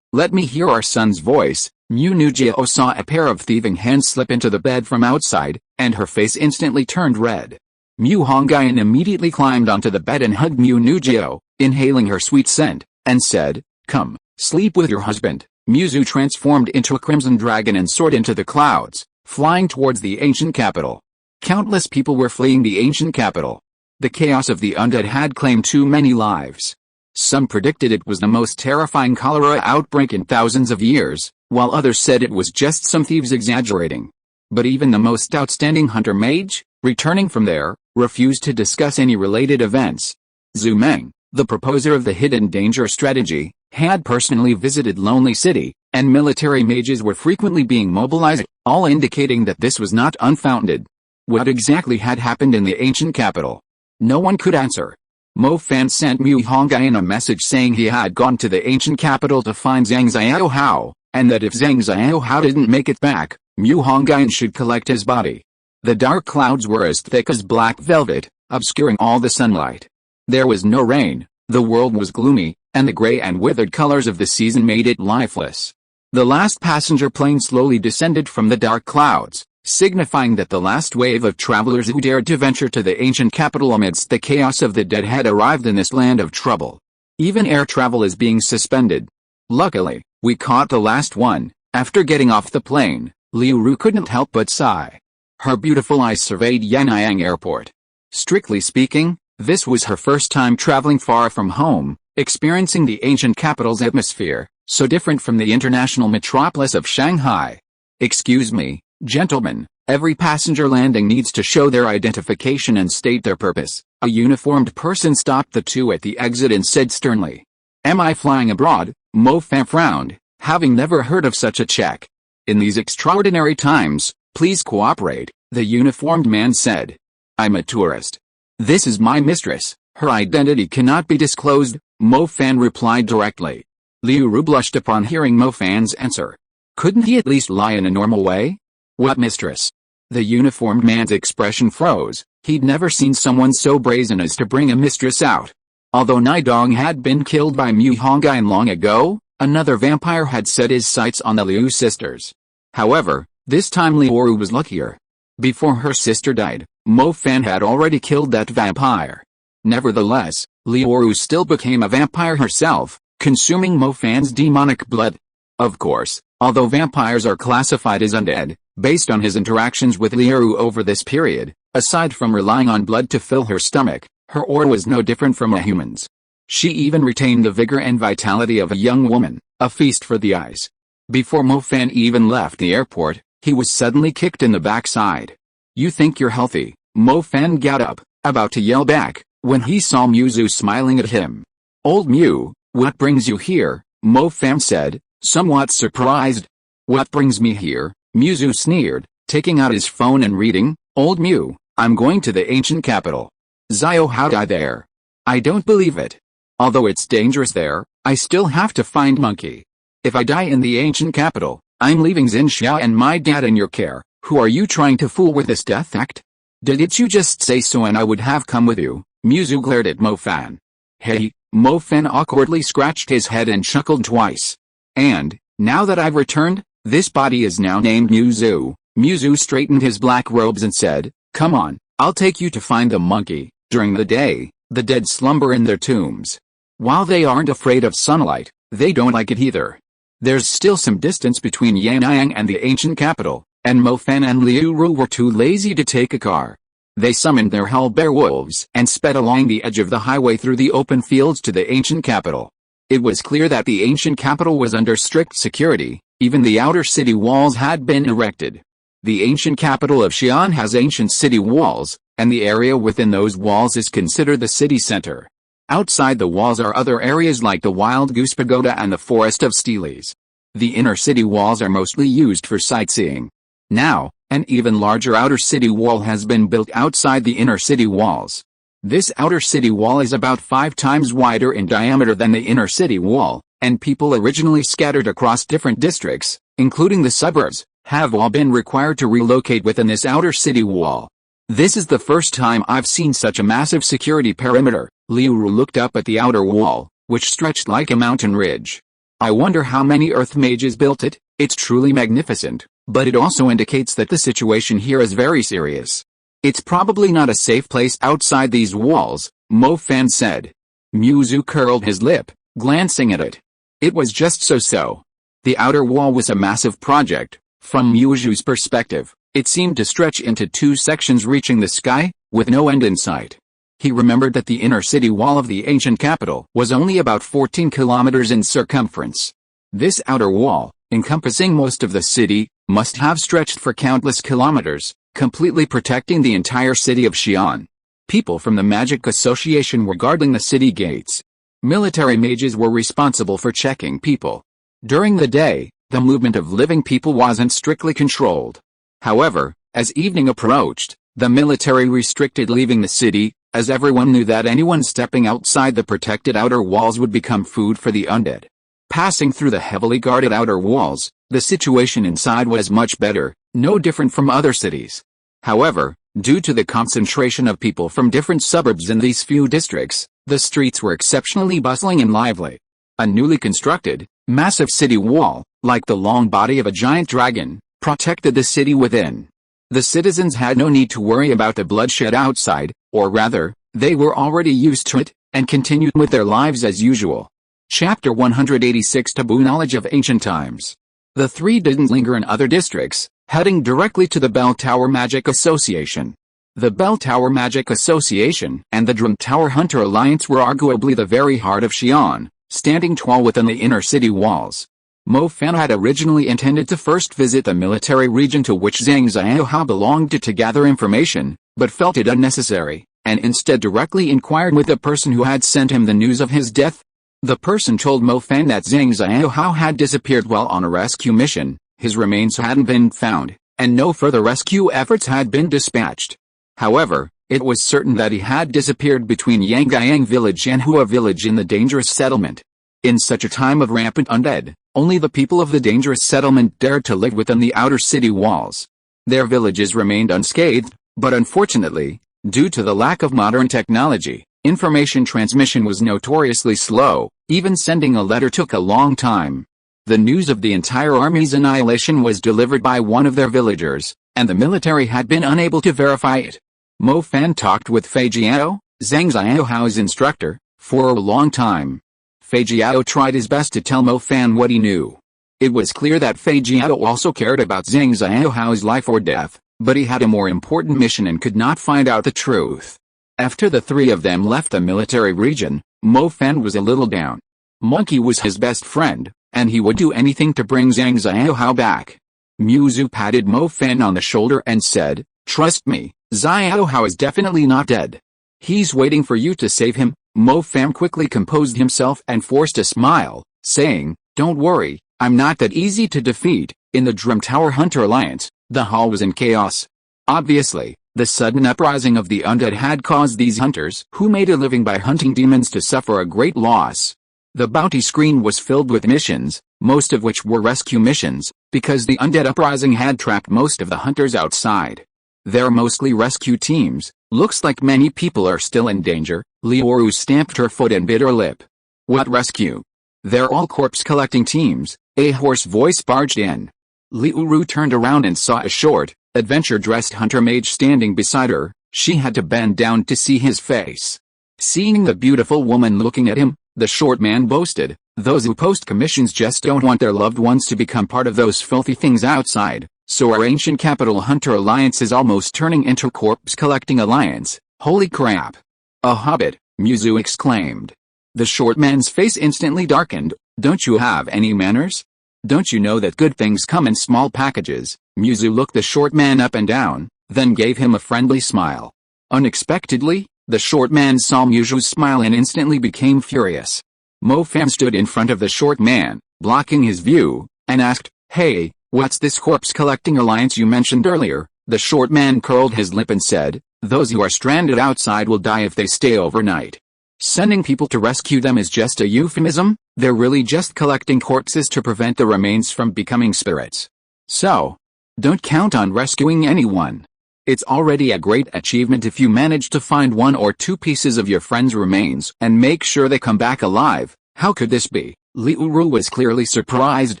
let me hear our son's voice. Mu Jiao saw a pair of thieving hands slip into the bed from outside, and her face instantly turned red. Mu Hongyun immediately climbed onto the bed and hugged Mu Jiao, inhaling her sweet scent, and said, "Come, sleep with your husband." Mu Zu transformed into a crimson dragon and soared into the clouds, flying towards the ancient capital. Countless people were fleeing the ancient capital. The chaos of the undead had claimed too many lives. Some predicted it was the most terrifying cholera outbreak in thousands of years, while others said it was just some thieves exaggerating. But even the most outstanding hunter Mage, returning from there, refused to discuss any related events. Zhu Meng, the proposer of the hidden danger strategy, had personally visited Lonely City, and military mages were frequently being mobilized, all indicating that this was not unfounded. What exactly had happened in the ancient capital? No one could answer. Mo Fan sent Mu Hongyun a message saying he had gone to the ancient capital to find Zhang Xiaohao, and that if Zhang Xiaohao didn't make it back, Mu Hongyun should collect his body. The dark clouds were as thick as black velvet, obscuring all the sunlight. There was no rain, the world was gloomy, and the gray and withered colors of the season made it lifeless. The last passenger plane slowly descended from the dark clouds, signifying that the last wave of travelers who dared to venture to the ancient capital amidst the chaos of the dead had arrived in this land of trouble. Even air travel is being suspended. Luckily, we caught the last one. After getting off the plane, Liu Ru couldn't help but sigh. Her beautiful eyes surveyed Yan'an Airport. Strictly speaking, this was her first time traveling far from home, experiencing the ancient capital's atmosphere, so different from the international metropolis of Shanghai. "Excuse me, gentlemen, every passenger landing needs to show their identification and state their purpose." A uniformed person stopped the two at the exit and said sternly. "Am I flying abroad?" Mo Fan frowned, having never heard of such a check. "In these extraordinary times, please cooperate," the uniformed man said. "I'm a tourist. This is my mistress. Her identity cannot be disclosed." Mo Fan replied directly. Liu Ru blushed upon hearing Mo Fan's answer. Couldn't he at least lie in a normal way? What mistress? The uniformed man's expression froze. He'd never seen someone so brazen as to bring a mistress out. Although Nidong had been killed by Mu Hongyun long ago, another vampire had set his sights on the Liu sisters. However, this time Liu Ru was luckier. Before her sister died, Mo Fan had already killed that vampire. Nevertheless, Liu Ru still became a vampire herself, consuming Mo Fan's demonic blood. Of course, although vampires are classified as undead, based on his interactions with Liu Ru over this period, aside from relying on blood to fill her stomach, her aura was no different from a human's. She even retained the vigor and vitality of a young woman, a feast for the eyes. Before Mo Fan even left the airport, he was suddenly kicked in the backside. You think you're healthy? Mo Fan got up, about to yell back, when he saw Muzu smiling at him. Old Mu, what brings you here? Mo Fan said, somewhat surprised. What brings me here? Muzu sneered, taking out his phone and reading. Old Mu, I'm going to the ancient capital. Zio, how die there? I don't believe it. Although it's dangerous there, I still have to find Monkey. If I die in the ancient capital, I'm leaving Xinxia and my dad in your care. Who are you trying to fool with this death act? Didn't you just say so and I would have come with you? Muzu glared at Mo Fan. Hey, Mo Fan awkwardly scratched his head and chuckled twice. And, now that I've returned, this body is now named Muzu. Muzu straightened his black robes and said, come on, I'll take you to find the monkey. During the day, the dead slumber in their tombs. While they aren't afraid of sunlight, they don't like it either. There's still some distance between Yan'an and the ancient capital, and Mo Fan and Liu Ru were too lazy to take a car. They summoned their hell-bear wolves and sped along the edge of the highway through the open fields to the ancient capital. It was clear that the ancient capital was under strict security, even the outer city walls had been erected. The ancient capital of Xi'an has ancient city walls, and the area within those walls is considered the city center. Outside the walls are other areas like the Wild Goose Pagoda and the Forest of Steelies. The inner city walls are mostly used for sightseeing. Now, an even larger outer city wall has been built outside the inner city walls. This outer city wall is about 5 times wider in diameter than the inner city wall, and people originally scattered across different districts, including the suburbs, have all been required to relocate within this outer city wall. This is the first time I've seen such a massive security perimeter. Liu Ru looked up at the outer wall, which stretched like a mountain ridge. I wonder how many earth mages built it. It's truly magnificent, but it also indicates that the situation here is very serious. It's probably not a safe place outside these walls, Mo Fan said. Muzu curled his lip, glancing at it. It was just so. The outer wall was a massive project. From Muzu's perspective, it seemed to stretch into 2 sections reaching the sky, with no end in sight. He remembered that the inner city wall of the ancient capital was only about 14 kilometers in circumference. This outer wall, encompassing most of the city, must have stretched for countless kilometers, completely protecting the entire city of Xi'an. People from the Magic Association were guarding the city gates. Military mages were responsible for checking people. During the day, the movement of living people wasn't strictly controlled. However, as evening approached, the military restricted leaving the city, as everyone knew that anyone stepping outside the protected outer walls would become food for the undead. Passing through the heavily guarded outer walls, the situation inside was much better, no different from other cities. However, due to the concentration of people from different suburbs in these few districts, the streets were exceptionally bustling and lively. A newly constructed, massive city wall, like the long body of a giant dragon, protected the city within. The citizens had no need to worry about the bloodshed outside, or rather, they were already used to it, and continued with their lives as usual. Chapter 186 Taboo Knowledge of Ancient Times. The three didn't linger in other districts, heading directly to the Bell Tower Magic Association. The Bell Tower Magic Association and the Drum Tower Hunter Alliance were arguably the very heart of Xi'an, standing tall within the inner city walls. Mo Fan had originally intended to first visit the military region to which Zhang Xiaohao belonged to gather information, but felt it unnecessary, and instead directly inquired with the person who had sent him the news of his death. The person told Mo Fan that Zhang Xiaohao had disappeared while on a rescue mission, his remains hadn't been found, and no further rescue efforts had been dispatched. However, It was certain that he had disappeared between Yangyang village and Hua village in the dangerous settlement. In such a time of rampant undead, only the people of the dangerous settlement dared to live within the outer city walls. Their villages remained unscathed, but unfortunately, due to the lack of modern technology, information transmission was notoriously slow. Even sending a letter took a long time. The news of the entire army's annihilation was delivered by one of their villagers, and the military had been unable to verify it. Mo Fan talked with Fei Jiao, Zhang Xiaohao's instructor, for a long time. Fei Jiao tried his best to tell Mo Fan what he knew. It was clear that Fei Jiao also cared about Zhang Xiaohao's life or death, but he had a more important mission and could not find out the truth. After the three of them left the military region, Mo Fan was a little down. Monkey was his best friend, and he would do anything to bring Zhang Xiaohao back. Muzu patted Mo Fan on the shoulder and said, "Trust me, Xiaohao is definitely not dead. He's waiting for you to save him." Mo Fan quickly composed himself and forced a smile, saying, "Don't worry, I'm not that easy to defeat." In the Drum Tower Hunter Alliance, the hall was in chaos. Obviously, the sudden uprising of the undead had caused these hunters who made a living by hunting demons to suffer a great loss. The bounty screen was filled with missions, most of which were rescue missions, because the undead uprising had trapped most of the hunters outside. They're mostly rescue teams. Looks like many people are still in danger. Liuru stamped her foot and bit her lip. What rescue? They're all corpse collecting teams, a hoarse voice barged in. Liuru turned around and saw a short, adventure-dressed hunter mage standing beside her. She had to bend down to see his face. Seeing the beautiful woman looking at him, the short man boasted, "Those who post commissions just don't want their loved ones to become part of those filthy things outside, so our ancient capital hunter alliance is almost turning into corpse-collecting alliance. Holy crap!" "A hobbit," Muzu exclaimed. The short man's face instantly darkened. "Don't you have any manners? Don't you know that good things come in small packages?" Muzu looked the short man up and down, then gave him a friendly smile. Unexpectedly, the short man saw Muzu's smile and instantly became furious. Mo Fan stood in front of the short man, blocking his view, and asked, "Hey, what's this corpse-collecting alliance you mentioned earlier?" The short man curled his lip and said, "Those who are stranded outside will die if they stay overnight. Sending people to rescue them is just a euphemism. They're really just collecting corpses to prevent the remains from becoming spirits. So, don't count on rescuing anyone. It's already a great achievement if you manage to find one or two pieces of your friend's remains and make sure they come back alive." "How could this be?" Liuru was clearly surprised.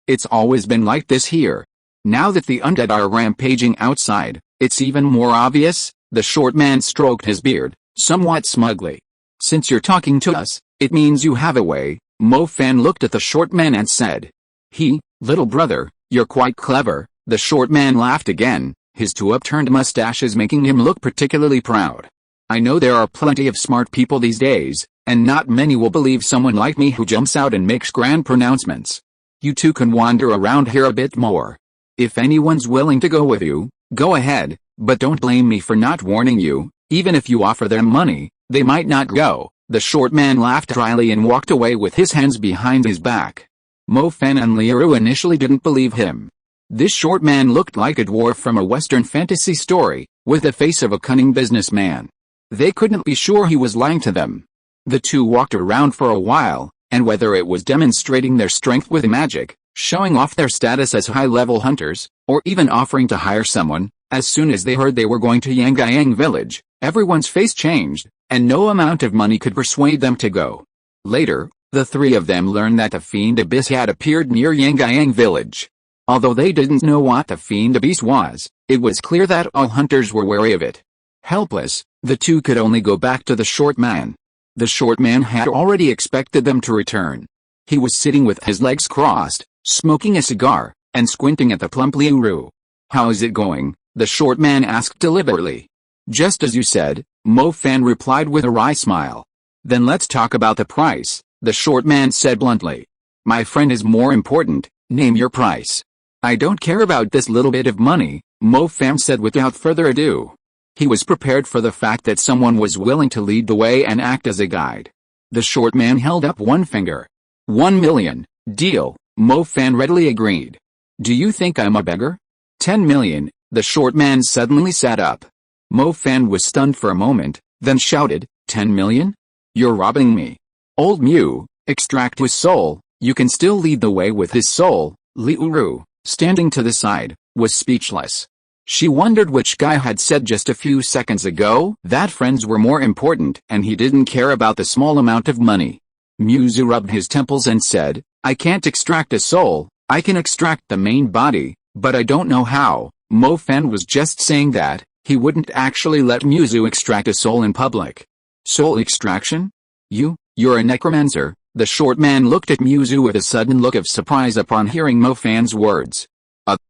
"It's always been like this here. Now that the undead are rampaging outside, it's even more obvious." The short man stroked his beard, somewhat smugly. "Since you're talking to us, it means you have a way." Mo Fan looked at the short man and said, "Little brother, you're quite clever." The short man laughed again, his two upturned mustaches making him look particularly proud. "I know there are plenty of smart people these days, and not many will believe someone like me who jumps out and makes grand pronouncements. You two can wander around here a bit more. If anyone's willing to go with you, go ahead, but don't blame me for not warning you. Even if you offer them money, they might not go." The short man laughed dryly and walked away with his hands behind his back. Mo Fan and Liuru initially didn't believe him. This short man looked like a dwarf from a Western fantasy story, with the face of a cunning businessman. They couldn't be sure he was lying to them. The two walked around for a while, and whether it was demonstrating their strength with magic, showing off their status as high-level hunters, or even offering to hire someone, as soon as they heard they were going to Yangyang village, everyone's face changed, and no amount of money could persuade them to go. Later, the three of them learned that the Fiend Abyss had appeared near Yangyang village. Although they didn't know what the Fiend Abyss was, it was clear that all hunters were wary of it. Helpless, the two could only go back to the short man. The short man had already expected them to return. He was sitting with his legs crossed, smoking a cigar, and squinting at the plump Liuru. "How's it going?" the short man asked deliberately. "Just as you said," Mo Fan replied with a wry smile. "Then let's talk about the price," the short man said bluntly. "My friend is more important. Name your price." "I don't care about this little bit of money," Mo Fan said without further ado. He was prepared for the fact that someone was willing to lead the way and act as a guide. The short man held up one finger. 1 million, deal, Mo Fan readily agreed. "Do you think I'm a beggar?" 10 million, the short man suddenly sat up. Mo Fan was stunned for a moment, then shouted, 10 million? You're robbing me. Old Mu, extract his soul. You can still lead the way with his soul. Liu Ru, standing to the side, was speechless. She wondered which guy had said just a few seconds ago that friends were more important and he didn't care about the small amount of money. Muzu rubbed his temples and said, I can't extract a soul, I can extract the main body, but I don't know how. Mo Fan was just saying that he wouldn't actually let Muzu extract a soul in public. Soul extraction? You're a necromancer. The short man looked at Muzu with a sudden look of surprise upon hearing Mo Fan's words.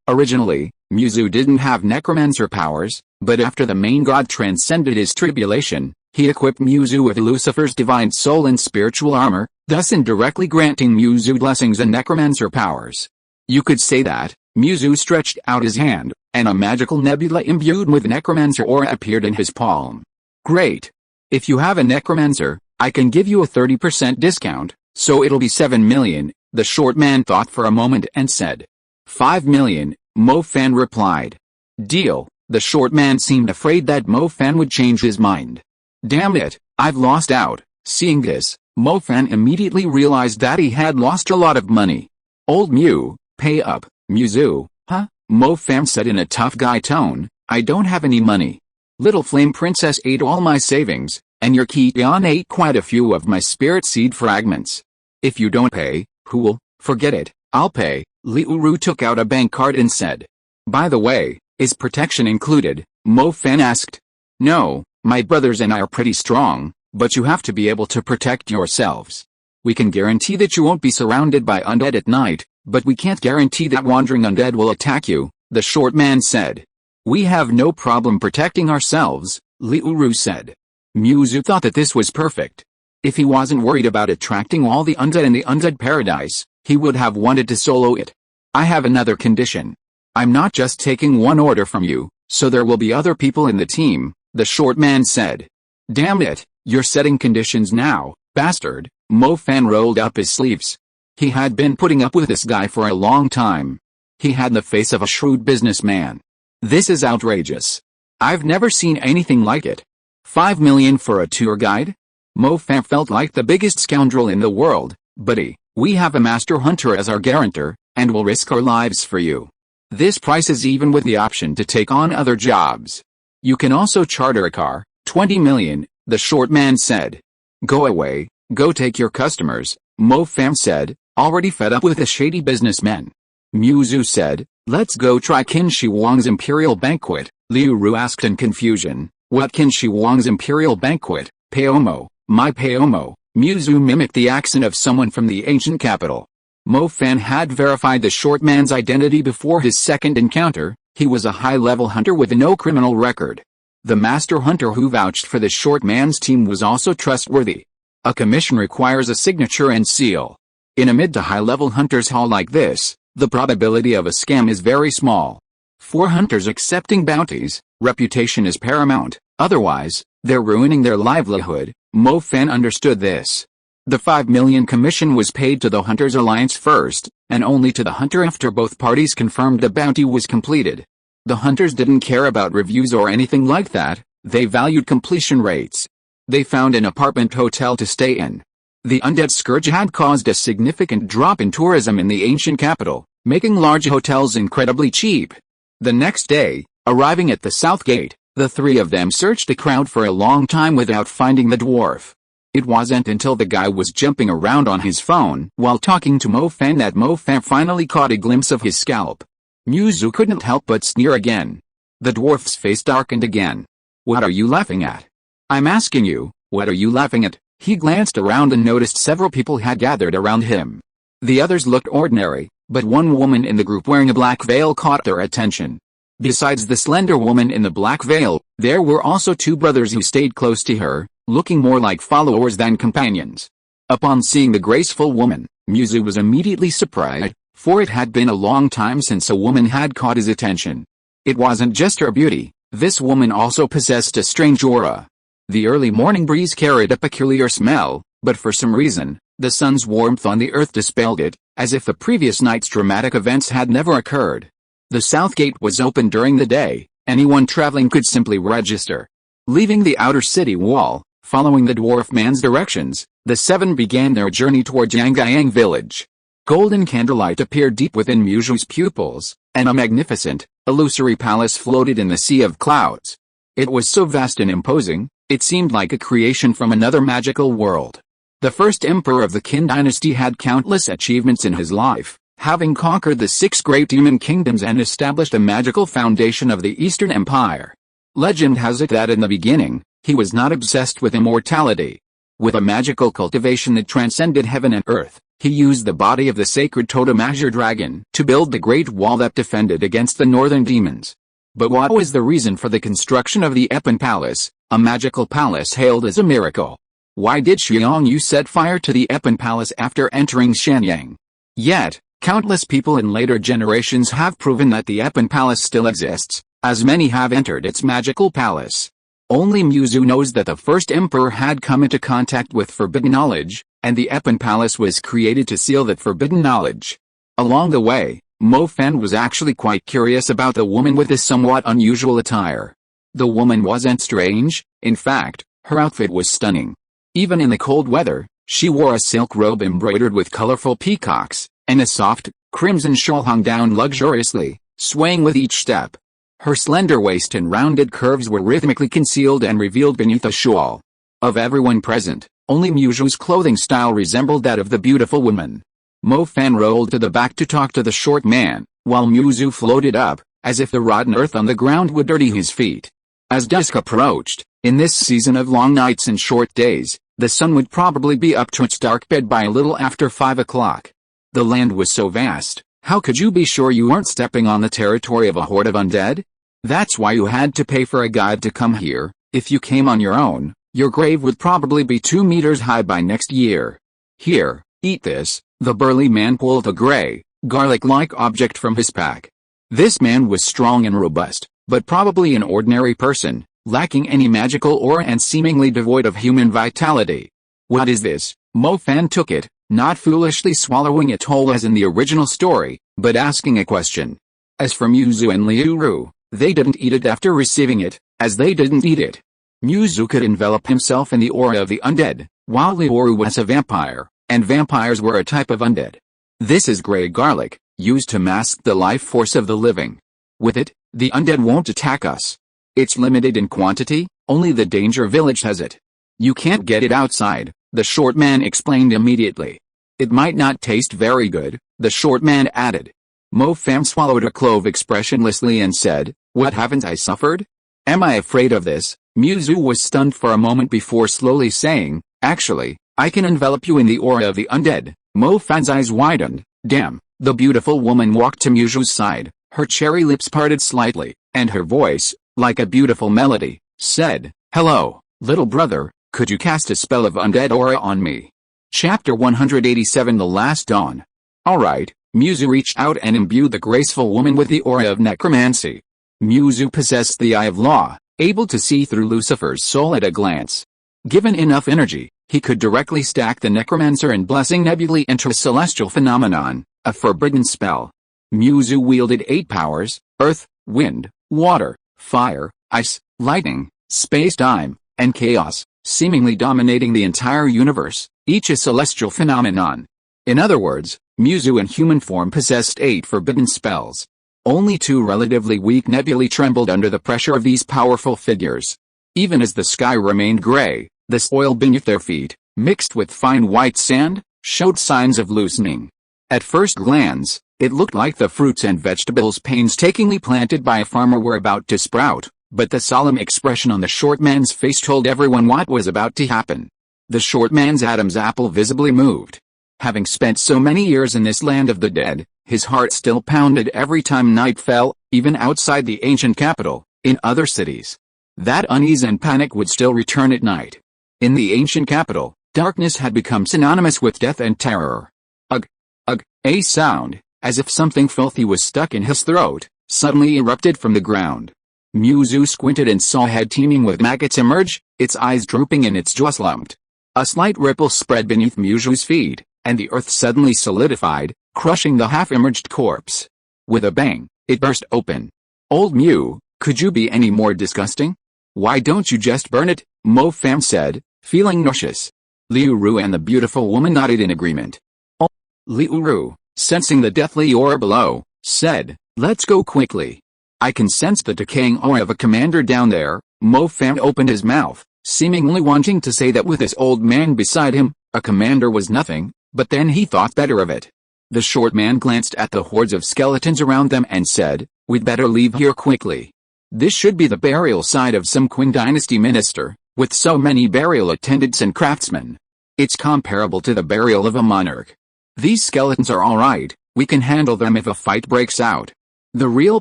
Originally, Muzu didn't have necromancer powers, but after the main god transcended his tribulation, he equipped Muzu with Lucifer's divine soul and spiritual armor, thus indirectly granting Muzu blessings and necromancer powers. You could say that. Muzu stretched out his hand, and a magical nebula imbued with necromancer aura appeared in his palm. Great! If you have a necromancer, I can give you a 30% discount, so it'll be 7 million, the short man thought for a moment and said. 5 million, Mo Fan replied. Deal. The short man seemed afraid that Mo Fan would change his mind. Damn it, I've lost out. Seeing this, Mo Fan immediately realized that he had lost a lot of money. Old Mu, pay up. Muzu, huh? Mo Fan said in a tough guy tone, I don't have any money. Little Flame Princess ate all my savings, and your Qiyang ate quite a few of my spirit seed fragments. If you don't pay, who'll? Forget it, I'll pay. Liu Ru took out a bank card and said. By the way, is protection included? Mo Fan asked. No, my brothers and I are pretty strong, but you have to be able to protect yourselves. We can guarantee that you won't be surrounded by undead at night, but we can't guarantee that wandering undead will attack you, the short man said. We have no problem protecting ourselves, Liu Ru said. Muzu thought that this was perfect. If he wasn't worried about attracting all the undead in the undead paradise, he would have wanted to solo it. I have another condition. I'm not just taking one order from you, so there will be other people in the team, the short man said. Damn it, you're setting conditions now, bastard. Mo Fan rolled up his sleeves. He had been putting up with this guy for a long time. He had the face of a shrewd businessman. This is outrageous. I've never seen anything like it. 5 million for a tour guide? Mo Fan felt like the biggest scoundrel in the world, buddy. We have a master hunter as our guarantor, and will risk our lives for you. This price is even with the option to take on other jobs. You can also charter a car, 20 million, the short man said. Go away, go take your customers, Mo Fan said, already fed up with the shady businessmen. Muzu said, let's go try Qin Shi Huang's imperial banquet. Liu Ru asked in confusion, what Qin Shi Huang's imperial banquet? Paomo, my Paomo. Muzu mimicked the accent of someone from the ancient capital. Mo Fan had verified the short man's identity before his second encounter. He was a high-level hunter with no criminal record. The master hunter who vouched for the short man's team was also trustworthy. A commission requires a signature and seal. In a mid to high-level hunter's hall like this, the probability of a scam is very small. For hunters accepting bounties, reputation is paramount, otherwise, they're ruining their livelihood. Mo Fan understood this. The 5 million commission was paid to the Hunters Alliance first, and only to the hunter after both parties confirmed the bounty was completed. The hunters didn't care about reviews or anything like that, they valued completion rates. They found an apartment hotel to stay in. The undead scourge had caused a significant drop in tourism in the ancient capital, making large hotels incredibly cheap. The next day, arriving at the south gate, the three of them searched the crowd for a long time without finding the dwarf. It wasn't until the guy was jumping around on his phone while talking to Mo Fan that Mo Fan finally caught a glimpse of his scalp. Muzu couldn't help but sneer again. The dwarf's face darkened again. What are you laughing at? I'm asking you, what are you laughing at? He glanced around and noticed several people had gathered around him. The others looked ordinary, but one woman in the group wearing a black veil caught their attention. Besides the slender woman in the black veil, there were also two brothers who stayed close to her, looking more like followers than companions. Upon seeing the graceful woman, Muzu was immediately surprised, for it had been a long time since a woman had caught his attention. It wasn't just her beauty, this woman also possessed a strange aura. The early morning breeze carried a peculiar smell, but for some reason, the sun's warmth on the earth dispelled it, as if the previous night's dramatic events had never occurred. The south gate was open during the day, anyone traveling could simply register. Leaving the outer city wall, following the dwarf man's directions, the seven began their journey toward Yangyang village. Golden candlelight appeared deep within Muju's pupils, and a magnificent, illusory palace floated in the sea of clouds. It was so vast and imposing, it seemed like a creation from another magical world. The first emperor of the Qin dynasty had countless achievements in his life, having conquered the 6 great demon kingdoms and established a magical foundation of the Eastern Empire. Legend has it that in the beginning, he was not obsessed with immortality. With a magical cultivation that transcended heaven and earth, he used the body of the sacred totem Azure Dragon to build the great wall that defended against the northern demons. But what was the reason for the construction of the Epin Palace, a magical palace hailed as a miracle? Why did Xiongyu set fire to the Epin Palace after entering Shenyang? Yet, countless people in later generations have proven that the Epin Palace still exists, as many have entered its magical palace. Only Muzu knows that the first emperor had come into contact with forbidden knowledge, and the Epin Palace was created to seal that forbidden knowledge. Along the way, Mo Fan was actually quite curious about the woman with this somewhat unusual attire. The woman wasn't strange, in fact, her outfit was stunning. Even in the cold weather, she wore a silk robe embroidered with colorful peacocks, and a soft, crimson shawl hung down luxuriously, swaying with each step. Her slender waist and rounded curves were rhythmically concealed and revealed beneath the shawl. Of everyone present, only Muju's clothing style resembled that of the beautiful woman. Mo Fan rolled to the back to talk to the short man, while Muzu floated up, as if the rotten earth on the ground would dirty his feet. As dusk approached, in this season of long nights and short days, the sun would probably be up to its dark bed by a little after 5 o'clock. The land was so vast, how could you be sure you weren't stepping on the territory of a horde of undead? That's why you had to pay for a guide to come here. If you came on your own, your grave would probably be 2 meters high by next year. Here, eat this. The burly man pulled a gray, garlic-like object from his pack. This man was strong and robust, but probably an ordinary person, lacking any magical aura and seemingly devoid of human vitality. What is this? Mo Fan took it, not foolishly swallowing it whole as in the original story, but asking a question. As for Muzu and Liu Ru, they didn't eat it after receiving it, as they didn't eat it. Muzu could envelop himself in the aura of the undead, while Liu Ru was a vampire, and vampires were a type of undead. This is gray garlic, used to mask the life force of the living. With it, the undead won't attack us. It's limited in quantity, only the danger village has it. You can't get it outside, the short man explained immediately. It might not taste very good, the short man added. Mo Fan swallowed a clove expressionlessly and said, "What haven't I suffered? Am I afraid of this?" Muzu was stunned for a moment before slowly saying, "Actually, I can envelop you in the aura of the undead." Mo Fan's eyes widened. Damn. The beautiful woman walked to Muju's side, her cherry lips parted slightly, and her voice, like a beautiful melody, said, "Hello, little brother, could you cast a spell of undead aura on me?" Chapter 187 The Last Dawn. Alright, Muzu reached out and imbued the graceful woman with the aura of necromancy. Muzu possessed the Eye of Law, able to see through Lucifer's soul at a glance. Given enough energy, he could directly stack the necromancer and blessing nebulae into a celestial phenomenon, a forbidden spell. Muzu wielded 8 powers: earth, wind, water, fire, ice, lightning, space-time, and chaos, seemingly dominating the entire universe, each a celestial phenomenon. In other words, Muzu in human form possessed 8 forbidden spells. Only 2 relatively weak nebulae trembled under the pressure of these powerful figures. Even as the sky remained gray, the soil beneath their feet, mixed with fine white sand, showed signs of loosening. At first glance, it looked like the fruits and vegetables painstakingly planted by a farmer were about to sprout, but the solemn expression on the short man's face told everyone what was about to happen. The short man's Adam's apple visibly moved. Having spent so many years in this land of the dead, his heart still pounded every time night fell, even outside the ancient capital, in other cities. That unease and panic would still return at night. In the ancient capital, darkness had become synonymous with death and terror. Ugh, ugh, a sound, as if something filthy was stuck in his throat, suddenly erupted from the ground. Muzu squinted and saw a head teeming with maggots emerge, its eyes drooping and its jaw slumped. A slight ripple spread beneath Muzu's feet, and the earth suddenly solidified, crushing the half-emerged corpse. With a bang, it burst open. Old Mu, Could you be any more disgusting? Why don't you just burn it? Mo Fan said, feeling nauseous. Liu Ru and the beautiful woman nodded in agreement. Oh. Liu Ru, sensing the deathly aura below, said, let's go quickly. I can sense the decaying aura of a commander down there. Mo Fan opened his mouth, seemingly wanting to say that with this old man beside him, a commander was nothing, but then he thought better of it. The short man glanced at the hordes of skeletons around them and said, we'd better leave here quickly. This should be the burial site of some Qing dynasty minister, with so many burial attendants and craftsmen. It's comparable to the burial of a monarch. These skeletons are alright, we can handle them if a fight breaks out. The real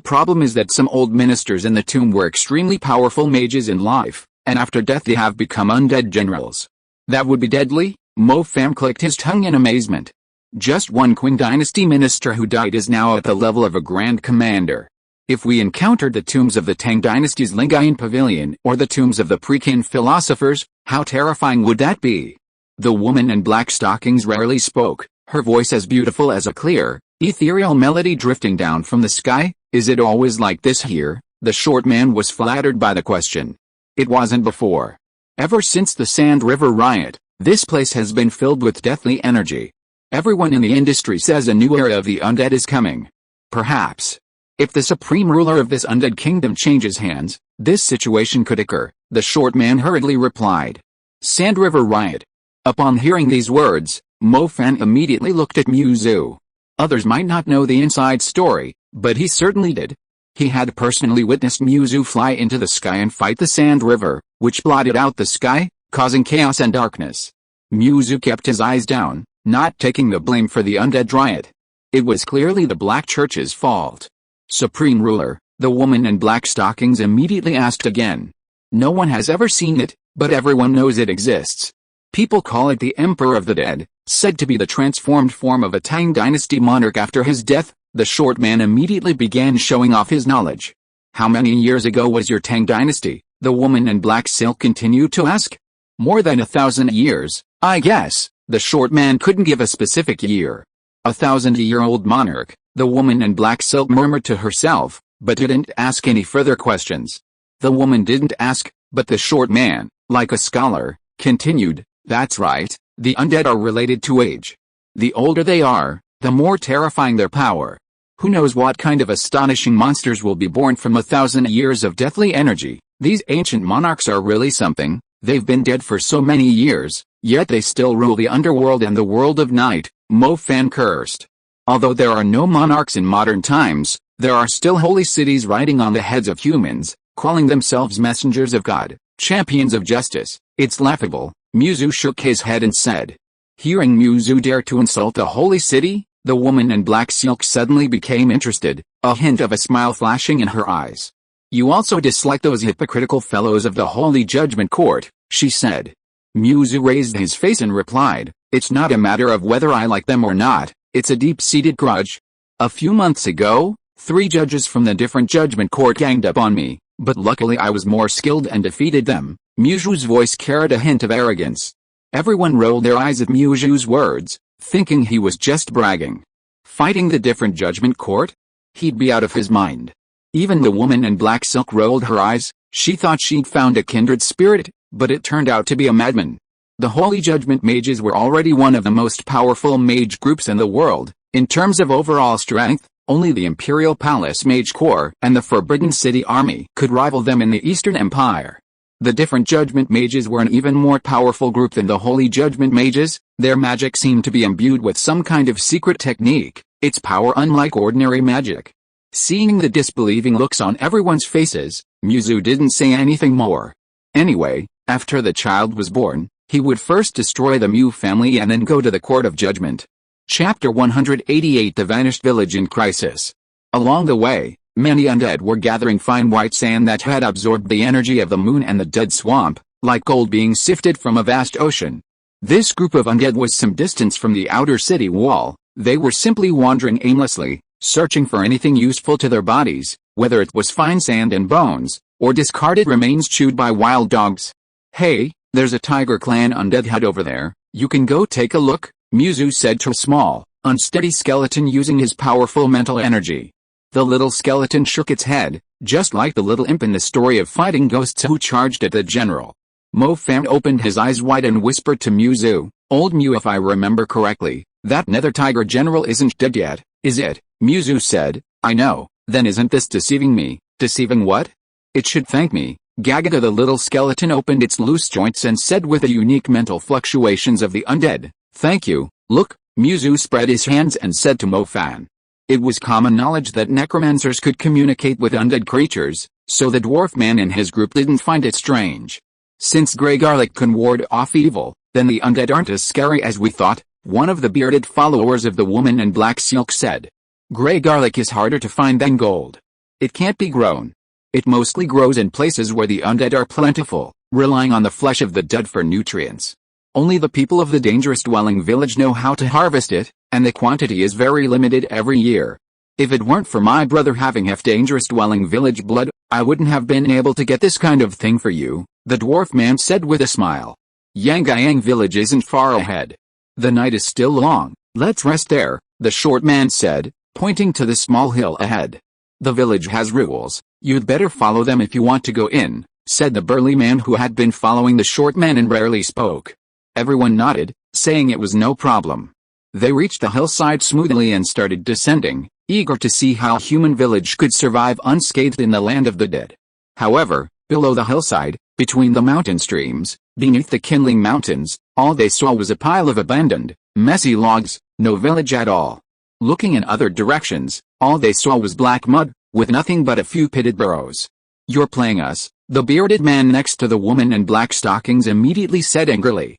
problem is that some old ministers in the tomb were extremely powerful mages in life, and after death they have become undead generals. That would be deadly? Mo Fan clicked his tongue in amazement. Just one Qing dynasty minister who died is now at the level of a grand commander. If we encountered the tombs of the Tang dynasty's Lingayan pavilion or the tombs of the pre-Qin philosophers, how terrifying would that be? The woman in black stockings rarely spoke, her voice as beautiful as a clear, ethereal melody drifting down from the sky. Is it always like this here? The short man was flattered by the question. It wasn't before. Ever since the Sand River riot, this place has been filled with deathly energy. Everyone in the industry says a new era of the undead is coming. Perhaps. If the supreme ruler of this undead kingdom changes hands, this situation could occur, the short man hurriedly replied. Sand River riot. Upon hearing these words, Mo Fan immediately looked at Mu Zhu. Others might not know the inside story, but he certainly did. He had personally witnessed Mu Zhu fly into the sky and fight the Sand River, which blotted out the sky, causing chaos and darkness. Mu Zhu kept his eyes down, not taking the blame for the undead riot. It was clearly the Black Church's fault. Supreme Ruler, the woman in black stockings immediately asked again. No one has ever seen it, but everyone knows it exists. People call it the Emperor of the Dead, said to be the transformed form of a Tang dynasty monarch after his death. The short man immediately began showing off his knowledge. How many years ago was your Tang dynasty? The woman in black silk continued to ask. More than 1,000 years, I guess. The short man couldn't give a specific year. 1,000-year-old monarch, the woman in black silk murmured to herself, but didn't ask any further questions. The woman didn't ask, but the short man, like a scholar, continued, that's right, the undead are related to age. The older they are, the more terrifying their power. Who knows what kind of astonishing monsters will be born from 1,000 years of deathly energy. These ancient monarchs are really something. They've been dead for so many years, yet they still rule the underworld and the world of night. Mo Fan cursed. Although there are no monarchs in modern times, there are still holy cities riding on the heads of humans, calling themselves messengers of God, champions of justice. It's laughable. Mu Zhu shook his head and said. Hearing Mu Zhu dare to insult a holy city, the woman in black silk suddenly became interested, a hint of a smile flashing in her eyes. You also dislike those hypocritical fellows of the Holy Judgment Court, she said. Mu Zhu raised his face and replied, it's not a matter of whether I like them or not, it's a deep-seated grudge. A few months ago, 3 judges from the different judgment court ganged up on me, but luckily I was more skilled and defeated them. Mu Zhu's voice carried a hint of arrogance. Everyone rolled their eyes at Mu Zhu's words, thinking he was just bragging. Fighting the different judgment court? He'd be out of his mind. Even the woman in black silk rolled her eyes. She thought she'd found a kindred spirit, but it turned out to be a madman. The Holy Judgment Mages were already one of the most powerful mage groups in the world. In terms of overall strength, only the Imperial Palace Mage Corps and the Forbidden City Army could rival them in the Eastern Empire. The different Judgment Mages were an even more powerful group than the Holy Judgment Mages. Their magic seemed to be imbued with some kind of secret technique, its power unlike ordinary magic. Seeing the disbelieving looks on everyone's faces, Mu Zhu didn't say anything more. Anyway, after the child was born, he would first destroy the Mu family and then go to the Court of Judgment. Chapter 188 The Vanished Village in Crisis. Along the way, many undead were gathering fine white sand that had absorbed the energy of the moon and the dead swamp, like gold being sifted from a vast ocean. This group of undead was some distance from the outer city wall. They were simply wandering aimlessly, searching for anything useful to their bodies, whether it was fine sand and bones, or discarded remains chewed by wild dogs. Hey, there's a Tiger Clan undead hut over there, you can go take a look, Mu Zhu said to a small, unsteady skeleton using his powerful mental energy. The little skeleton shook its head, just like the little imp in the story of fighting ghosts who charged at the general. Mo Fan opened his eyes wide and whispered to Muzu, "Old Mu, if I remember correctly, that nether tiger general isn't dead yet, is it?" Muzu said, "I know, then isn't this deceiving me?" "Deceiving what?" "It should thank me." Gagaga the little skeleton opened its loose joints and said with the unique mental fluctuations of the undead, "Thank you." "Look," Muzu spread his hands and said to Mo Fan. It was common knowledge that necromancers could communicate with undead creatures, so the dwarf man and his group didn't find it strange. "Since grey garlic can ward off evil, then the undead aren't as scary as we thought," one of the bearded followers of the woman in black silk said. "Grey garlic is harder to find than gold. It can't be grown. It mostly grows in places where the undead are plentiful, relying on the flesh of the dead for nutrients. Only the people of the dangerous dwelling village know how to harvest it, and the quantity is very limited every year. If it weren't for my brother having half dangerous dwelling village blood, I wouldn't have been able to get this kind of thing for you," the dwarf man said with a smile. "Yangyang village isn't far ahead. The night is still long, let's rest there," the short man said, pointing to the small hill ahead. "The village has rules, you'd better follow them if you want to go in," said the burly man who had been following the short man and rarely spoke. Everyone nodded, saying it was no problem. They reached the hillside smoothly and started descending, eager to see how human village could survive unscathed in the land of the dead. However, below the hillside, between the mountain streams, beneath the Qinling Mountains, all they saw was a pile of abandoned, messy logs, no village at all. Looking in other directions, all they saw was black mud, with nothing but a few pitted burrows. "You're playing us," the bearded man next to the woman in black stockings immediately said angrily.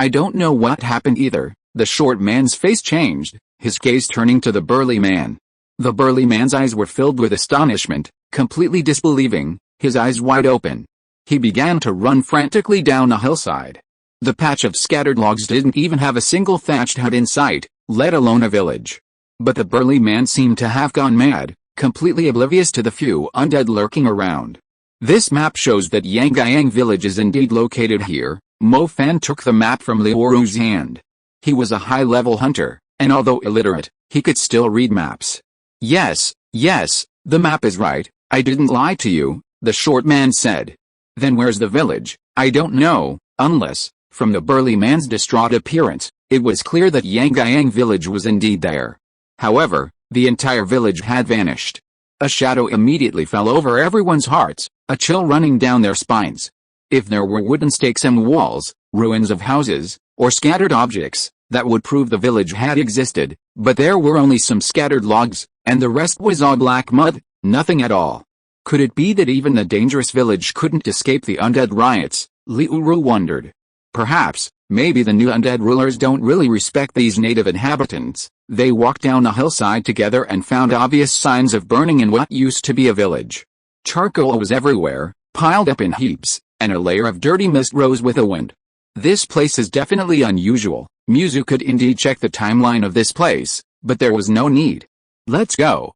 I don't know what happened either." The short man's face changed, his gaze turning to the burly man. The burly man's eyes were filled with astonishment, completely disbelieving, his eyes wide open. He began to run frantically down a hillside. The patch of scattered logs didn't even have a single thatched hut in sight, let alone a village. But the burly man seemed to have gone mad, completely oblivious to the few undead lurking around. "This map shows that Yangyang village is indeed located here." Mo Fan took the map from Liuru's hand. He was a high-level hunter, and although illiterate, he could still read maps. Yes, the map is right, I didn't lie to you," the short man said. "Then where's the village?" "I don't know, unless," from the burly man's distraught appearance, it was clear that Yangyang village was indeed there. However, the entire village had vanished. A shadow immediately fell over everyone's hearts, a chill running down their spines. If there were wooden stakes and walls, ruins of houses, or scattered objects, that would prove the village had existed, but there were only some scattered logs, and the rest was all black mud, nothing at all. Could it be that even the dangerous village couldn't escape the undead riots? Liuru wondered. Perhaps, maybe the new undead rulers don't really respect these native inhabitants. They walked down the hillside together and found obvious signs of burning in what used to be a village. Charcoal was everywhere, piled up in heaps, and a layer of dirty mist rose with the wind. "This place is definitely unusual." Muzu could indeed check the timeline of this place, but there was no need. Let's go.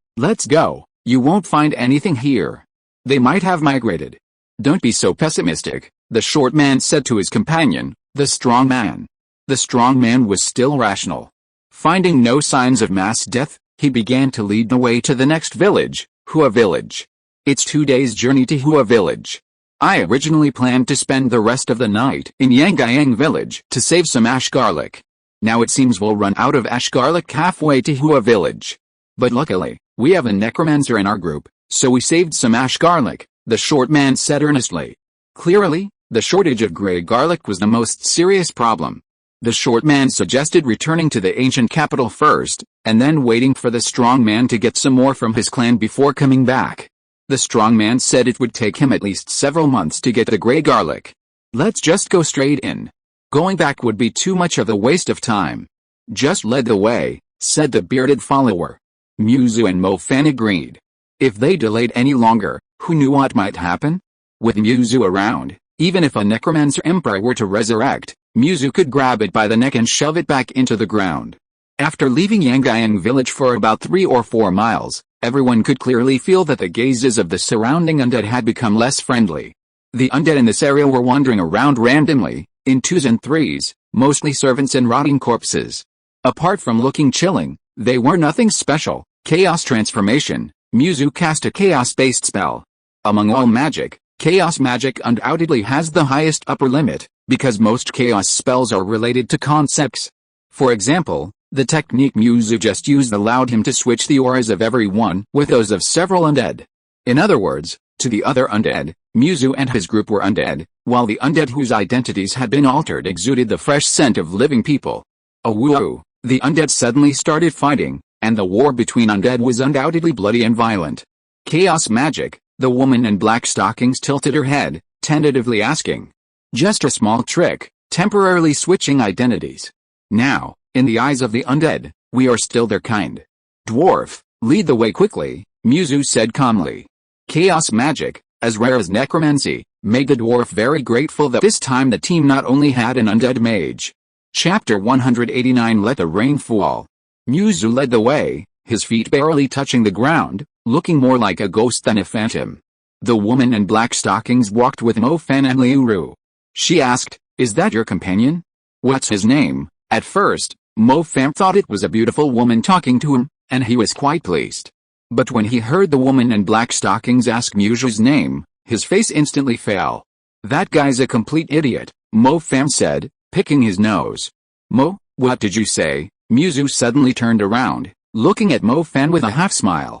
You won't find anything here. They might have migrated." "Don't be so pessimistic," the short man said to his companion, the strong man. The strong man was still rational. Finding no signs of mass death, he began to lead the way to the next village, Hua village. It's 2 days' journey to Hua village. I originally planned to spend the rest of the night in Yangyang village to save some ash garlic. Now it seems we'll run out of ash garlic halfway to Hua village. But luckily, we have a necromancer in our group, so we saved some ash garlic," the short man said earnestly. Clearly, the shortage of grey garlic was the most serious problem. The short man suggested returning to the ancient capital first, and then waiting for the strong man to get some more from his clan before coming back. The strong man said it would take him at least several months to get the grey garlic. "Let's just go straight in. Going back would be too much of a waste of time." "Just lead the way," said the bearded follower. Muzu and Mo Fan agreed. If they delayed any longer, who knew what might happen? With Muzu around, even if a necromancer emperor were to resurrect, Muzu could grab it by the neck and shove it back into the ground. After leaving Yangyang village for about 3 or 4 miles, everyone could clearly feel that the gazes of the surrounding undead had become less friendly. The undead in this area were wandering around randomly, in 2s and 3s, mostly servants and rotting corpses. Apart from looking chilling, they were nothing special, Chaos transformation. Muzu cast a chaos-based spell. Among all magic, chaos magic undoubtedly has the highest upper limit, because most chaos spells are related to concepts. For example, the technique Muzu just used allowed him to switch the auras of everyone with those of several undead. In other words, to the other undead, Muzu and his group were undead, while the undead whose identities had been altered exuded the fresh scent of living people. Woo! The undead suddenly started fighting, and the war between undead was undoubtedly bloody and violent. Chaos magic. The woman in black stockings tilted her head, tentatively asking. Just a small trick, temporarily switching identities. Now, in the eyes of the undead, we are still their kind. Dwarf, lead the way quickly, Muzu said calmly. Chaos magic, as rare as necromancy, made the dwarf very grateful that this time the team not only had an undead mage. Chapter 189. Let the rain fall. Muzu led the way, his feet barely touching the ground, looking more like a ghost than a phantom. The woman in black stockings walked with Mo Fan and Liu Ru. She asked, "Is that your companion? What's his name?" At first, Mo Fan thought it was a beautiful woman talking to him, and he was quite pleased. But when he heard the woman in black stockings ask Muzu's name, his face instantly fell. "That guy's a complete idiot," Mo Fan said, picking his nose. "Mo, what did you say?" Muzu suddenly turned around, looking at Mo Fan with a half-smile.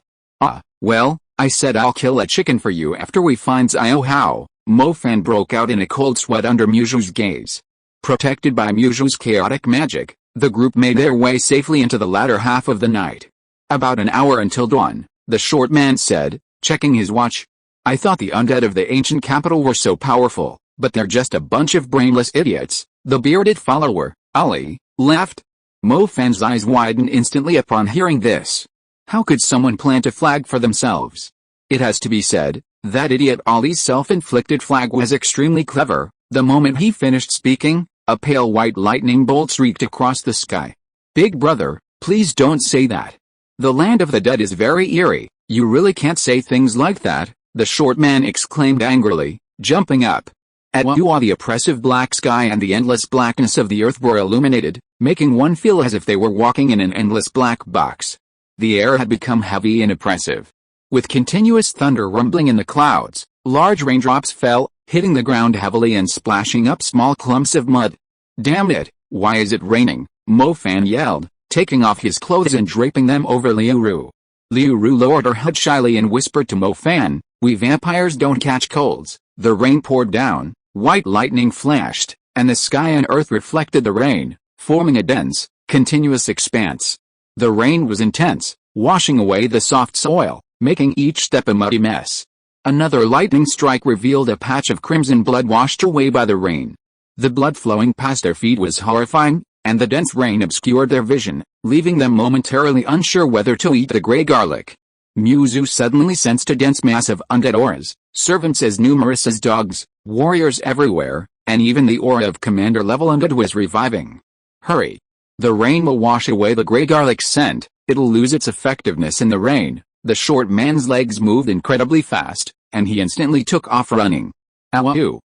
Well, I said I'll kill a chicken for you after we find Zio How." Mo Fan broke out in a cold sweat under Muzu's gaze. Protected by Muzu's chaotic magic, the group made their way safely into the latter half of the night. About an hour until dawn, the short man said, checking his watch. "I thought the undead of the ancient capital were so powerful, but they're just a bunch of brainless idiots." The bearded follower, Ali, laughed. Mo Fan's eyes widened instantly upon hearing this. How could someone plant a flag for themselves? It has to be said, that idiot Ali's self-inflicted flag was extremely clever. The moment he finished speaking, a pale white lightning bolt streaked across the sky. "Big brother, please don't say that. The land of the dead is very eerie, you really can't say things like that," the short man exclaimed angrily, jumping up. At once the oppressive black sky and the endless blackness of the earth were illuminated, making one feel as if they were walking in an endless black box. The air had become heavy and oppressive. With continuous thunder rumbling in the clouds, large raindrops fell, hitting the ground heavily and splashing up small clumps of mud. "Damn it, why is it raining?" Mo Fan yelled, taking off his clothes and draping them over Liu Ru. Liu Ru lowered her head shyly and whispered to Mo Fan, "We vampires don't catch colds." The rain poured down, white lightning flashed, and the sky and earth reflected the rain, forming a dense, continuous expanse. The rain was intense, washing away the soft soil, making each step a muddy mess. Another lightning strike revealed a patch of crimson blood washed away by the rain. The blood flowing past their feet was horrifying, and the dense rain obscured their vision, leaving them momentarily unsure whether to eat the grey garlic. Muzu suddenly sensed a dense mass of undead auras, servants as numerous as dogs, warriors everywhere, and even the aura of commander-level undead was reviving. "Hurry! The rain will wash away the grey garlic scent, it'll lose its effectiveness in the rain." The short man's legs moved incredibly fast, and he instantly took off running. Ugh!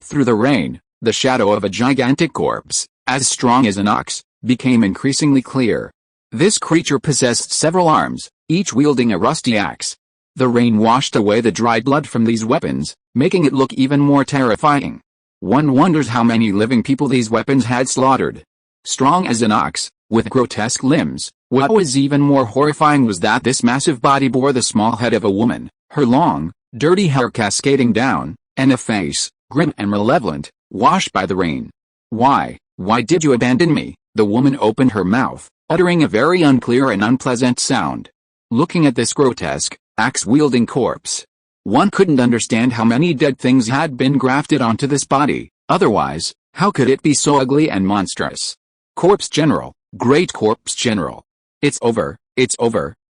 Through the rain, the shadow of a gigantic corpse, as strong as an ox, became increasingly clear. This creature possessed several arms, each wielding a rusty axe. The rain washed away the dried blood from these weapons, making it look even more terrifying. One wonders how many living people these weapons had slaughtered. Strong as an ox, with grotesque limbs, what was even more horrifying was that this massive body bore the small head of a woman, her long, dirty hair cascading down, and a face, grim and malevolent, washed by the rain. Why did you abandon me?" The woman opened her mouth, uttering a very unclear and unpleasant sound. Looking at this grotesque, axe-wielding corpse, one couldn't understand how many dead things had been grafted onto this body, otherwise, how could it be so ugly and monstrous? "Corpse General, Great Corpse General. It's over,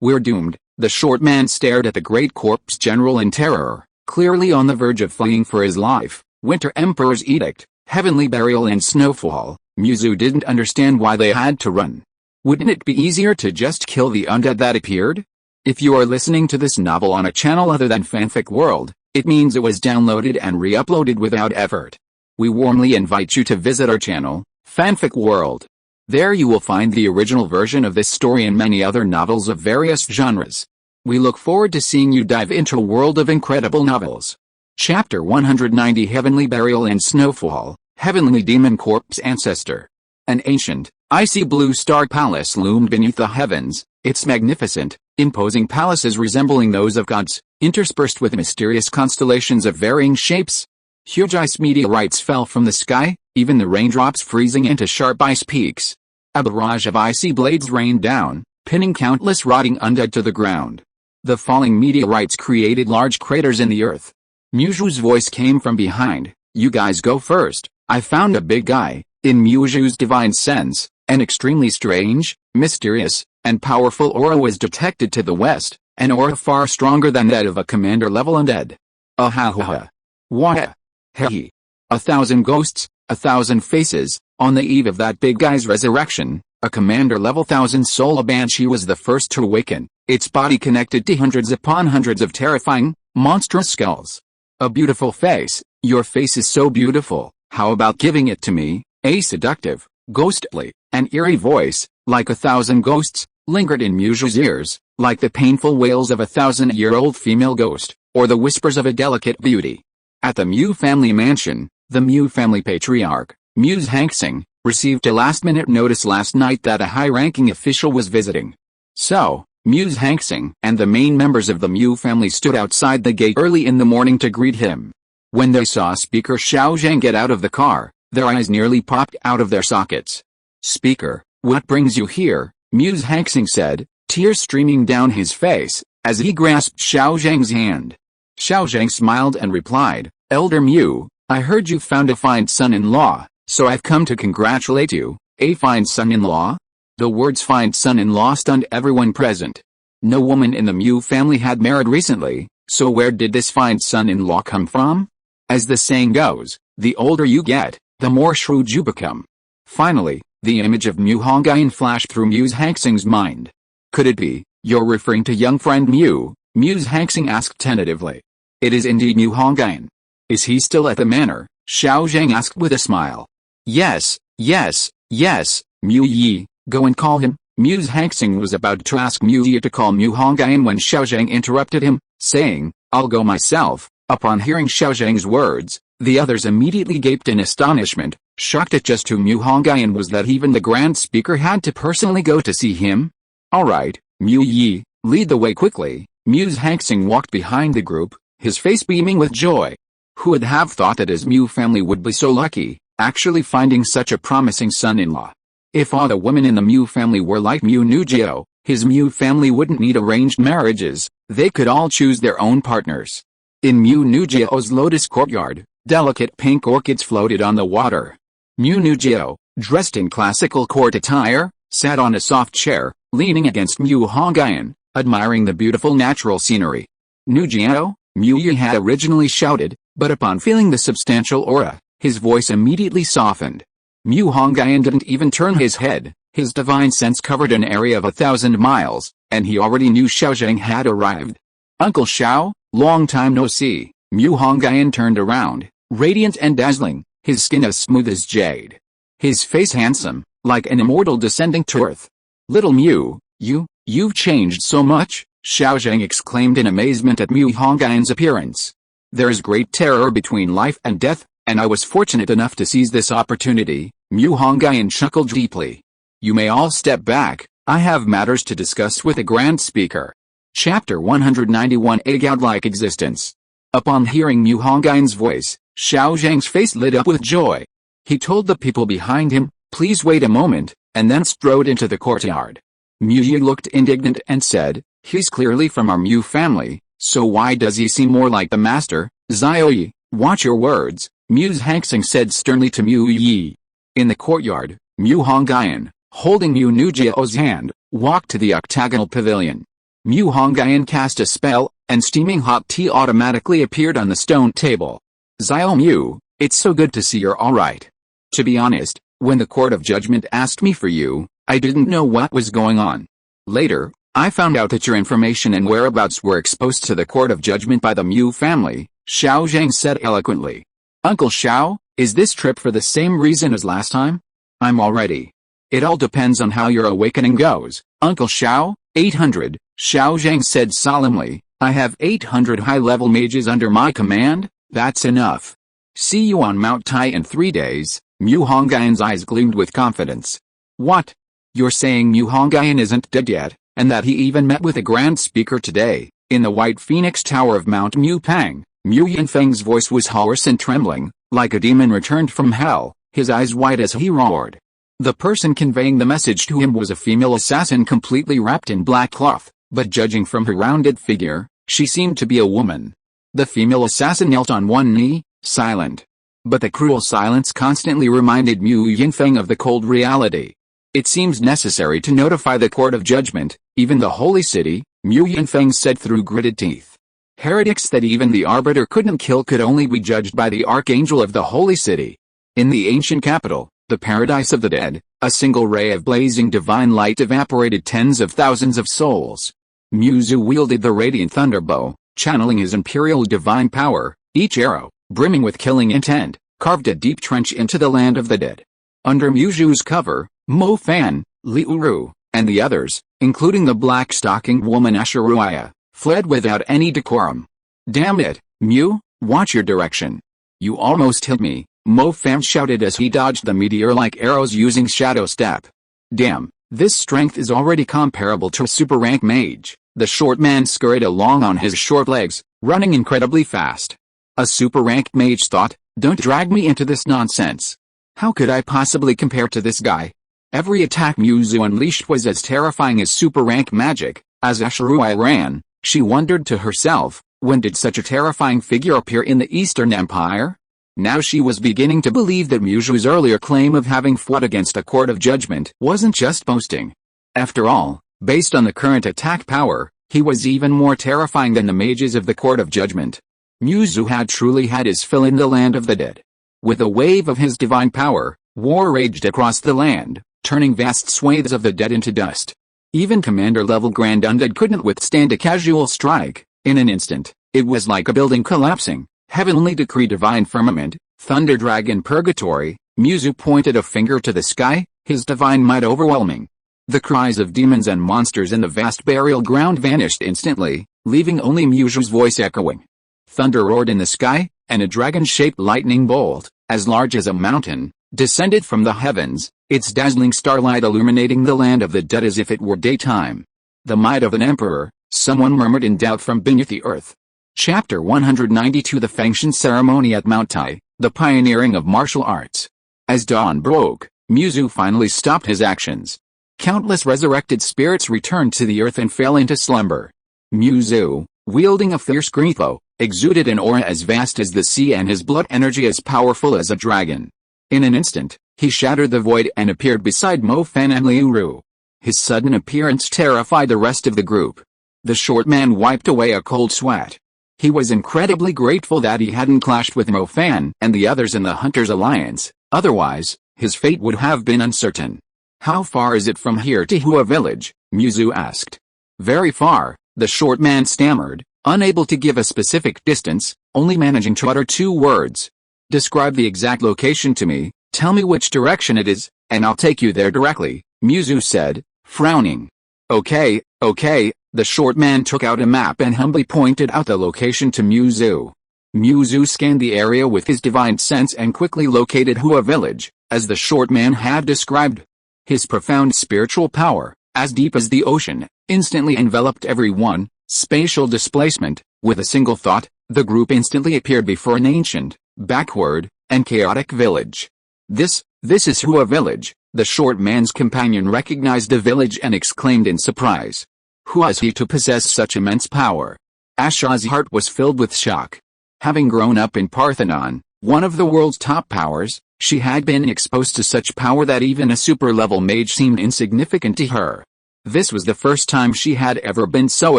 we're doomed." The short man stared at the Great Corpse General in terror, clearly on the verge of fleeing for his life. Winter Emperor's Edict, Heavenly Burial and Snowfall. Muzu didn't understand why they had to run. Wouldn't it be easier to just kill the undead that appeared? If you are listening to this novel on a channel other than Fanfic World, it means it was downloaded and re-uploaded without effort. We warmly invite you to visit our channel, Fanfic World. There you will find the original version of this story and many other novels of various genres. We look forward to seeing you dive into a world of incredible novels. Chapter 190 Heavenly Burial and Snowfall, Heavenly Demon Corpse Ancestor. An ancient, icy blue star palace loomed beneath the heavens, its magnificent, imposing palaces resembling those of gods, interspersed with mysterious constellations of varying shapes. Huge ice meteorites fell from the sky, even the raindrops freezing into sharp ice peaks. A barrage of icy blades rained down, pinning countless rotting undead to the ground. The falling meteorites created large craters in the earth. Muju's voice came from behind. You guys go first. I found a big guy. In Muju's divine sense, an extremely strange, mysterious, and powerful aura was detected to the west, an aura far stronger than that of a commander-level undead. Ahaha. Wah. Hei. 1,000 ghosts, 1,000 faces. On the eve of that big guy's resurrection, a commander-level 1,000-soul banshee was the first to awaken, its body connected to hundreds upon hundreds of terrifying, monstrous skulls. A beautiful face. Your face is so beautiful, how about giving it to me? A seductive, ghostly, and eerie voice, like 1,000 ghosts, lingered in Muju's ears, like the painful wails of a 1,000-year-old female ghost, or the whispers of a delicate beauty. At the Mu family mansion, the Mu family patriarch, Muse Hanxing, received a last-minute notice last night that a high-ranking official was visiting. So, Muse Hanxing and the main members of the Mu family stood outside the gate early in the morning to greet him. When they saw Speaker Xiao Zhang get out of the car, their eyes nearly popped out of their sockets. Speaker, what brings you here? Muse Hanxing said, tears streaming down his face, as he grasped Xiao Zhang's hand. Xiao Zhang smiled and replied, Elder Mu, I heard you found a fine son-in-law, so I've come to congratulate you. A fine son-in-law? The words fine son-in-law stunned everyone present. No woman in the Mu family had married recently, so where did this fine son-in-law come from? As the saying goes, the older you get, the more shrewd you become. Finally, the image of Mu Hongyun flashed through Muse Hanxing's mind. Could it be, you're referring to young friend Mu? Muse Hanxing asked tentatively. It is indeed Mu Hongyun. Is he still at the manor? Xiao Zhang asked with a smile. Yes, Mu Yi. Go and call him. Muse Hanxing was about to ask Mu Yi to call Mu Hongyun when Xiao Zhang interrupted him, saying, I'll go myself. Upon hearing Xiao Zhang's words, the others immediately gaped in astonishment, shocked at just who Mu Hongyun was that even the Grand Speaker had to personally go to see him. Alright, Mu Yi, lead the way quickly. Muse Hanxing walked behind the group, his face beaming with joy. Who would have thought that his Mu family would be so lucky, actually finding such a promising son-in-law? If all the women in the Mu family were like Mu Nujio, his Mu family wouldn't need arranged marriages, they could all choose their own partners. In Mu Nujio's lotus courtyard, delicate pink orchids floated on the water. Mu Nujio, dressed in classical court attire, sat on a soft chair, leaning against Mu Hongyun, admiring the beautiful natural scenery. Nujio, Mu Yi had originally shouted, but upon feeling the substantial aura, his voice immediately softened. Mu Hongyun didn't even turn his head, his divine sense covered an area of 1,000 miles, and he already knew Xiao Zhang had arrived. Uncle Xiao, long time no see. Mu Hongyun turned around, radiant and dazzling, his skin as smooth as jade. His face handsome, like an immortal descending to earth. Little Mu, you've changed so much, Xiao Zhang exclaimed in amazement at Mu Hongyun's appearance. There is great terror between life and death, and I was fortunate enough to seize this opportunity. Mu Hongyun chuckled deeply. You may all step back, I have matters to discuss with the Grand Speaker. Chapter 191 A Godlike Existence. Upon hearing Mu Hongyun's voice, Xiao Zhang's face lit up with joy. He told the people behind him, please wait a moment, and then strode into the courtyard. Mu Yi looked indignant and said, he's clearly from our Mu family, so why does he seem more like the master? Xiaoyi, watch your words, Muse Hanxing said sternly to Mu Yi. In the courtyard, Mu Hongyun, holding Mu Nujio's hand, walked to the octagonal pavilion. Mu Hongyun cast a spell, and steaming hot tea automatically appeared on the stone table. Xiao Mu, it's so good to see you're alright. To be honest, when the Court of Judgment asked me for you, I didn't know what was going on. Later, I found out that your information and whereabouts were exposed to the Court of Judgment by the Mu family, Xiao Zhang said eloquently. Uncle Xiao, is this trip for the same reason as last time? I'm all ready. It all depends on how your awakening goes, Uncle Xiao. 800, Xiao Zhang said solemnly. I have 800 high-level mages under my command, that's enough. See you on Mount Tai in 3 days. Mu Hongyun's eyes gleamed with confidence. What? You're saying Mu Hongyun isn't dead yet, and that he even met with a Grand Speaker today, in the White Phoenix Tower of Mount Mu Pang? Mu Yinfeng's voice was hoarse and trembling, like a demon returned from hell, his eyes wide as he roared. The person conveying the message to him was a female assassin completely wrapped in black cloth, but judging from her rounded figure, she seemed to be a woman. The female assassin knelt on one knee, silent. But the cruel silence constantly reminded Mu Yinfeng of the cold reality. It seems necessary to notify the court of judgment, even the holy city, Mu Yinfeng said through gritted teeth. Heretics that even the arbiter couldn't kill could only be judged by the archangel of the holy city. In the ancient capital, the paradise of the dead, a single ray of blazing divine light evaporated tens of thousands of souls. Muzu wielded the radiant thunderbow, channeling his imperial divine power. Each arrow, brimming with killing intent, carved a deep trench into the land of the dead. Under Muzu's cover, Mo Fan, Liu Ru, and the others, including the black-stockinged woman Asheruaya, fled without any decorum. Damn it, Mu, watch your direction. You almost hit me, Mo Fan shouted as he dodged the meteor-like arrows using Shadow Step. Damn, this strength is already comparable to a super-rank mage. The short man scurried along on his short legs, running incredibly fast. A super-ranked mage thought, don't drag me into this nonsense. How could I possibly compare to this guy? Every attack Muzu unleashed was as terrifying as super-rank magic. As Asheruai ran, she wondered to herself, when did such a terrifying figure appear in the Eastern Empire? Now she was beginning to believe that Muzu's earlier claim of having fought against a court of judgment wasn't just boasting. After all, based on the current attack power, he was even more terrifying than the mages of the court of judgment. Muzu had truly had his fill in the land of the dead. With a wave of his divine power, war raged across the land, turning vast swathes of the dead into dust. Even commander-level Grand Undead couldn't withstand a casual strike. In an instant, it was like a building collapsing. Heavenly decree, divine firmament, thunder dragon purgatory. Muzu pointed a finger to the sky, his divine might overwhelming. The cries of demons and monsters in the vast burial ground vanished instantly, leaving only Muzu's voice echoing. Thunder roared in the sky, and a dragon-shaped lightning bolt, as large as a mountain, descended from the heavens, its dazzling starlight illuminating the land of the dead as if it were daytime. The might of an emperor, someone murmured in doubt from beneath the earth. Chapter 192 The Fengshan Ceremony at Mount Tai, the pioneering of martial arts. As dawn broke, Muzu finally stopped his actions. Countless resurrected spirits returned to the earth and fell into slumber. Muzu, wielding a fierce green bow, exuded an aura as vast as the sea and his blood energy as powerful as a dragon. In an instant, he shattered the void and appeared beside Mo Fan and Liu Ru. His sudden appearance terrified the rest of the group. The short man wiped away a cold sweat. He was incredibly grateful that he hadn't clashed with Mo Fan and the others in the Hunters Alliance, otherwise, his fate would have been uncertain. How far is it from here to Hua village? Muzu asked. Very far, the short man stammered, unable to give a specific distance, only managing to utter 2 words. Describe the exact location to me, tell me which direction it is, and I'll take you there directly, Muzu said, frowning. Okay, the short man took out a map and humbly pointed out the location to Muzu. Muzu scanned the area with his divine sense and quickly located Hua village, as the short man had described. His profound spiritual power, as deep as the ocean, instantly enveloped everyone. Spatial displacement. With a single thought, the group instantly appeared before an ancient, backward, and chaotic village. This is Hua village. The short man's companion recognized the village and exclaimed in surprise. Who is he to possess such immense power? Asha's heart was filled with shock. Having grown up in Parthenon, one of the world's top powers, she had been exposed to such power that even a super-level mage seemed insignificant to her. This was the first time she had ever been so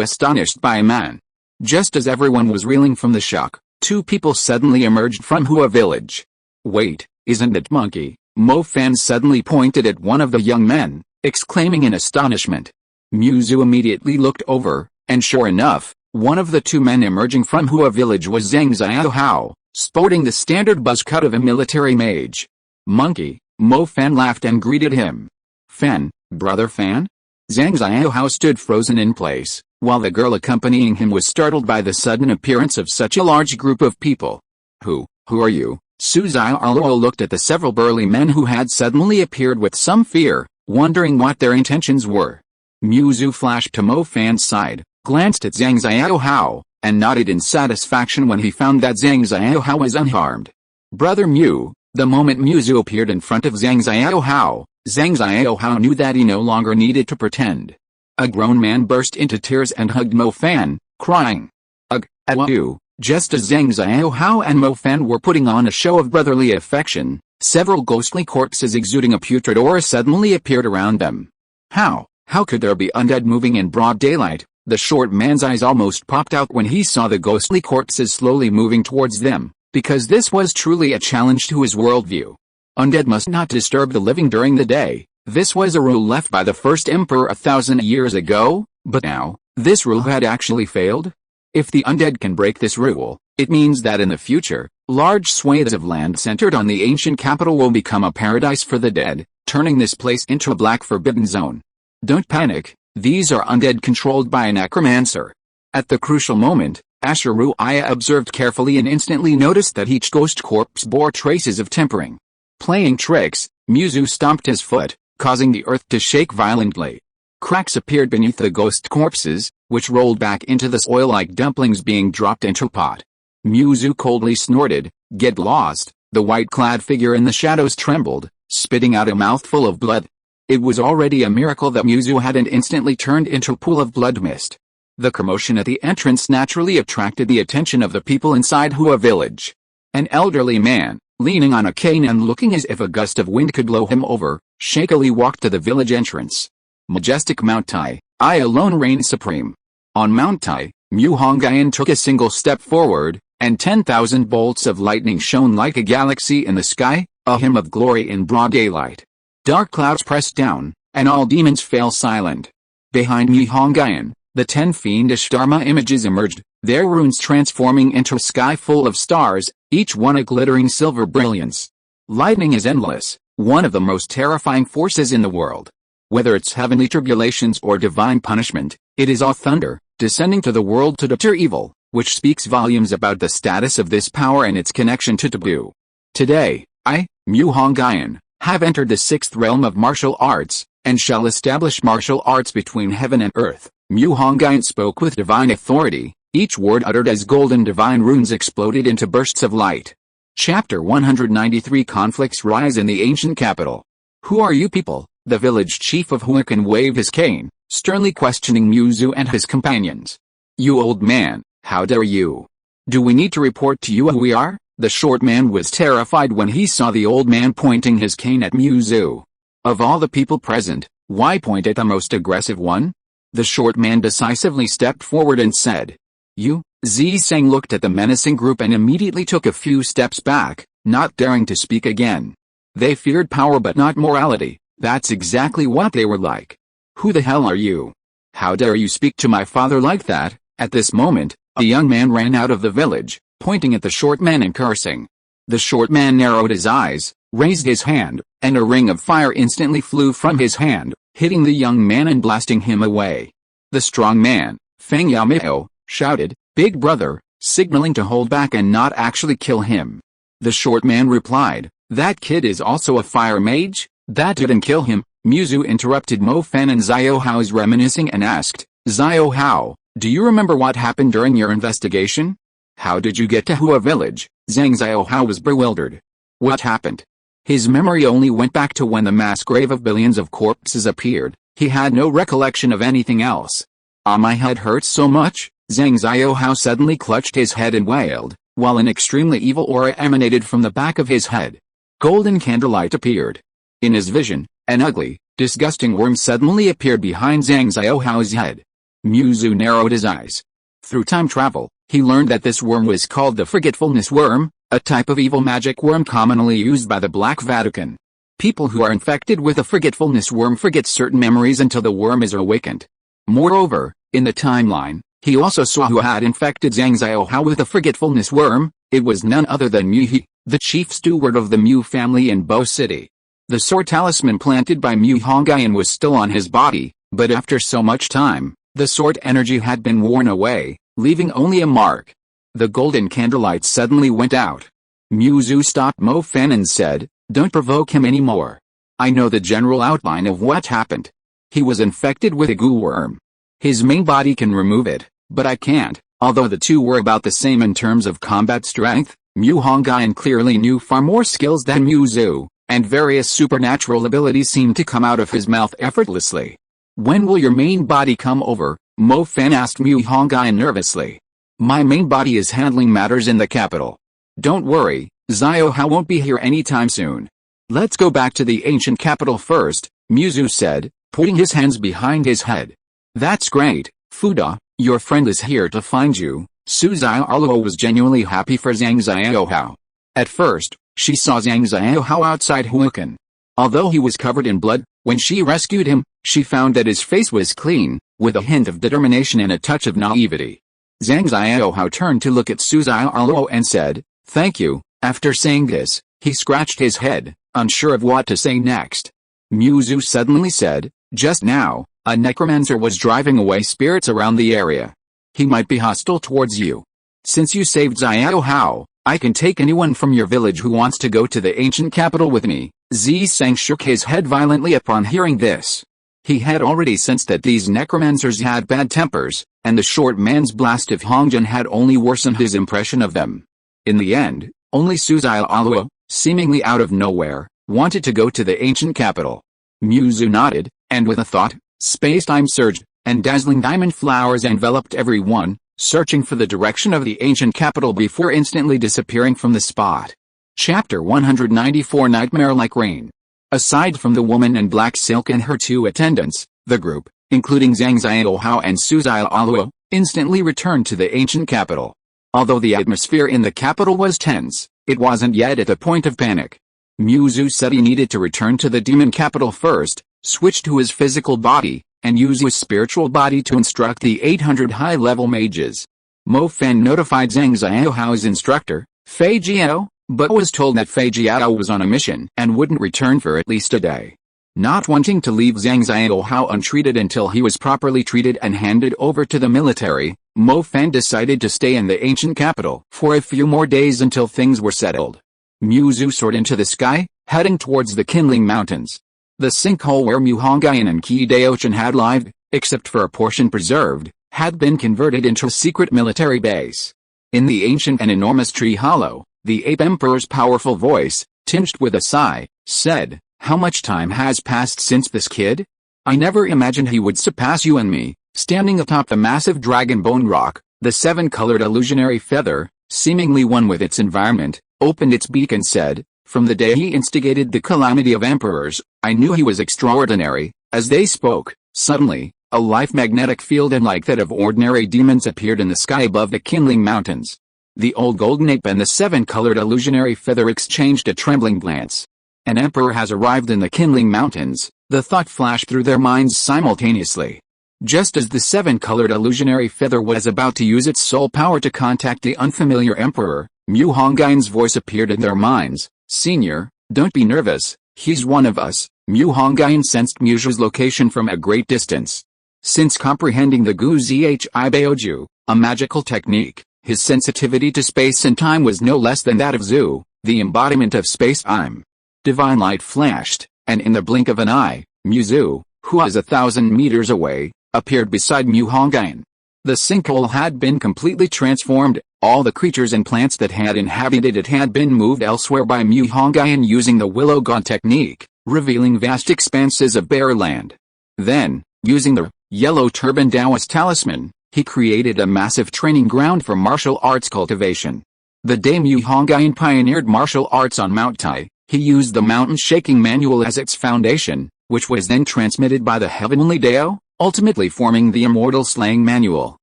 astonished by a man. Just as everyone was reeling from the shock, 2 people suddenly emerged from Hua village. Wait, isn't it Monkey? Mo Fan suddenly pointed at one of the young men, exclaiming in astonishment. Muzu immediately looked over, and sure enough, one of the 2 men emerging from Hua village was Zhang Xiaohao, sporting the standard buzz cut of a military mage. Monkey, Mo Fan laughed and greeted him. Fan, brother Fan? Zhang Xiaohao stood frozen in place, while the girl accompanying him was startled by the sudden appearance of such a large group of people. Who are you? Su Xiaoluo looked at the several burly men who had suddenly appeared with some fear, wondering what their intentions were. Mu Zu flashed to Mo Fan's side, glanced at Zhang Xiaohao, and nodded in satisfaction when he found that Zhang Xiaohao was unharmed. Brother Mu, the moment Mu Zu appeared in front of Zhang Xiaohao knew that he no longer needed to pretend. A grown man burst into tears and hugged Mo Fan, crying, "Ugh, Awu." Just as Zhang Xiaohao and Mo Fan were putting on a show of brotherly affection, several ghostly corpses exuding a putrid aura suddenly appeared around them. How could there be undead moving in broad daylight? The short man's eyes almost popped out when he saw the ghostly corpses slowly moving towards them, because this was truly a challenge to his worldview. Undead must not disturb the living during the day. This was a rule left by the first emperor 1,000 years ago, but now, this rule had actually failed? If the undead can break this rule, it means that in the future, large swathes of land centered on the ancient capital will become a paradise for the dead, turning this place into a black forbidden zone. Don't panic, these are undead controlled by a necromancer. At the crucial moment, Ruyi observed carefully and instantly noticed that each ghost corpse bore traces of tempering. Playing tricks, Mu Zu stomped his foot, causing the earth to shake violently. Cracks appeared beneath the ghost corpses, which rolled back into the soil like dumplings being dropped into a pot. Mu Zu coldly snorted, "Get lost." The white-clad figure in the shadows trembled, spitting out a mouthful of blood. It was already a miracle that Mu Zu hadn't instantly turned into a pool of blood mist. The commotion at the entrance naturally attracted the attention of the people inside Hua village. An elderly man, leaning on a cane and looking as if a gust of wind could blow him over, shakily walked to the village entrance. Majestic Mount Tai, I alone reign supreme. On Mount Tai, Mu Hongyun took a single step forward, and 10,000 bolts of lightning shone like a galaxy in the sky, a hymn of glory in broad daylight. Dark clouds pressed down, and all demons fell silent. Behind Mu Hongyun, the 10 fiendish Dharma images emerged, their runes transforming into a sky full of stars, each one a glittering silver brilliance. Lightning is endless, one of the most terrifying forces in the world. Whether it's heavenly tribulations or divine punishment, it is all thunder, descending to the world to deter evil, which speaks volumes about the status of this power and its connection to taboo. Today, I, Mu Hongyun, have entered the 6th realm of martial arts, and shall establish martial arts between heaven and earth. Mu Hongyun spoke with divine authority, each word uttered as golden divine runes exploded into bursts of light. Chapter 193 Conflicts rise in the ancient capital. Who are you people? The village chief of Hongyun waved his cane, sternly questioning Mu Zu and his companions. You old man, how dare you? Do we need to report to you who we are? The short man was terrified when he saw the old man pointing his cane at Mu Zu. Of all the people present, why point at the most aggressive one? The short man decisively stepped forward and said. You? Zhang looked at the menacing group and immediately took a few steps back, not daring to speak again. They feared power but not morality. That's exactly what they were like. Who the hell are you? How dare you speak to my father like that? At this moment, a young man ran out of the village, pointing at the short man and cursing. The short man narrowed his eyes, raised his hand, and a ring of fire instantly flew from his hand, hitting the young man and blasting him away. The strong man, Feng Yaomeo, shouted, "Big brother," signaling to hold back and not actually kill him. The short man replied, "That kid is also a fire mage? That didn't kill him." Mu Zu interrupted Mo Fan and Xiaohao's reminiscing and asked, "Xiaohao, do you remember what happened during your investigation? How did you get to Hua village?" Zhang Xiaohao was bewildered. What happened? His memory only went back to when the mass grave of billions of corpses appeared. He had no recollection of anything else. My head hurts so much." Zhang Xiaohao suddenly clutched his head and wailed, while an extremely evil aura emanated from the back of his head. Golden candlelight appeared. In his vision, an ugly, disgusting worm suddenly appeared behind Zhang Xiaohao's head. Mu Zu narrowed his eyes. Through time travel, he learned that this worm was called the Forgetfulness Worm, a type of evil magic worm commonly used by the Black Vatican. People who are infected with a Forgetfulness Worm forget certain memories until the worm is awakened. Moreover, in the timeline, he also saw who had infected Zhang Xiaohao with the Forgetfulness Worm. It was none other than Mu He, the chief steward of the Mu family in Bo City. The sword talisman planted by Mu Hongyun was still on his body, but after so much time, the sword energy had been worn away, leaving only a mark. The golden candlelight suddenly went out. Mu Zu stopped Mo Fan and said, "Don't provoke him anymore. I know the general outline of what happened. He was infected with a goo worm. His main body can remove it, but I can't." Although the two were about the same in terms of combat strength, Mu Hongyun clearly knew far more skills than Mu Zu, and various supernatural abilities seemed to come out of his mouth effortlessly. "When will your main body come over?" Mo Fan asked Mu Hongyun nervously. "My main body is handling matters in the capital. Don't worry, Xiao Hao won't be here anytime soon. Let's go back to the ancient capital first," Mu Zu said, putting his hands behind his head. "That's great, Fuda, your friend is here to find you." Su Xiaoluo was genuinely happy for Zhang Xiaohao. At first, she saw Zhang Xiaohao outside Huacan. Although he was covered in blood, when she rescued him, she found that his face was clean, with a hint of determination and a touch of naivety. Zhang Xiaohao turned to look at Su Xiaoluo and said, "Thank you." After saying this, he scratched his head, unsure of what to say next. Mu Zu suddenly said, "Just now, a necromancer was driving away spirits around the area. He might be hostile towards you. Since you saved Xiao Hao, I can take anyone from your village who wants to go to the ancient capital with me." Zi Sang shook his head violently upon hearing this. He had already sensed that these necromancers had bad tempers, and the short man's blast of Hongyun had only worsened his impression of them. In the end, only Su Xiaoluo, seemingly out of nowhere, wanted to go to the ancient capital. Mu Zu nodded, and with a thought, space-time surged, and dazzling diamond flowers enveloped everyone, searching for the direction of the ancient capital before instantly disappearing from the spot. Chapter 194 Nightmare Like Rain. Aside from the woman in black silk and her two attendants, the group, including Zhang Xiaohao and Su Xiaoluo, instantly returned to the ancient capital. Although the atmosphere in the capital was tense, it wasn't yet at the point of panic. Mu Zu said he needed to return to the demon capital first, switch to his physical body, and use his spiritual body to instruct the 800 high-level mages. Mo Fan notified Zhang Xiaohao's instructor, Fei Jiao, but was told that Fei Jiao was on a mission and wouldn't return for at least a day. Not wanting to leave Zhang Xiaohao untreated until he was properly treated and handed over to the military, Mo Fan decided to stay in the ancient capital for a few more days until things were settled. Mu Zu soared into the sky, heading towards the Qinling Mountains. The sinkhole where Mu Hongyun and Qi Daochan had lived, except for a portion preserved, had been converted into a secret military base. In the ancient and enormous tree hollow, the ape emperor's powerful voice, tinged with a sigh, said, "How much time has passed since this kid? I never imagined he would surpass you and me." Standing atop the massive dragon bone rock, the seven-colored illusionary feather, seemingly one with its environment, opened its beak and said, "From the day he instigated the calamity of emperors, I knew he was extraordinary." As they spoke, suddenly, a life magnetic field unlike that of ordinary demons appeared in the sky above the Qinling Mountains. The old golden ape and the seven-colored illusionary feather exchanged a trembling glance. An emperor has arrived in the Qinling Mountains, the thought flashed through their minds simultaneously. Just as the seven-colored illusionary feather was about to use its soul power to contact the unfamiliar emperor, Mu Hongyun's voice appeared in their minds. "Senior, don't be nervous, he's one of us." Mu Hongyun sensed Muju's location from a great distance. Since comprehending the Gu Zhi Baoju, a magical technique, his sensitivity to space and time was no less than that of Zhu, the embodiment of space-time. Divine light flashed, and in the blink of an eye, Mu Zu, who was 1,000 meters away, appeared beside Mu Hongyun. The sinkhole had been completely transformed, all the creatures and plants that had inhabited it had been moved elsewhere by Mu Hongyun using the Willow God technique, revealing vast expanses of bare land. Then, using the yellow turban Taoist talisman, he created a massive training ground for martial arts cultivation. The day Mu Hongyun pioneered martial arts on Mount Tai, he used the mountain shaking manual as its foundation, which was then transmitted by the heavenly Dao, ultimately forming the immortal slaying manual.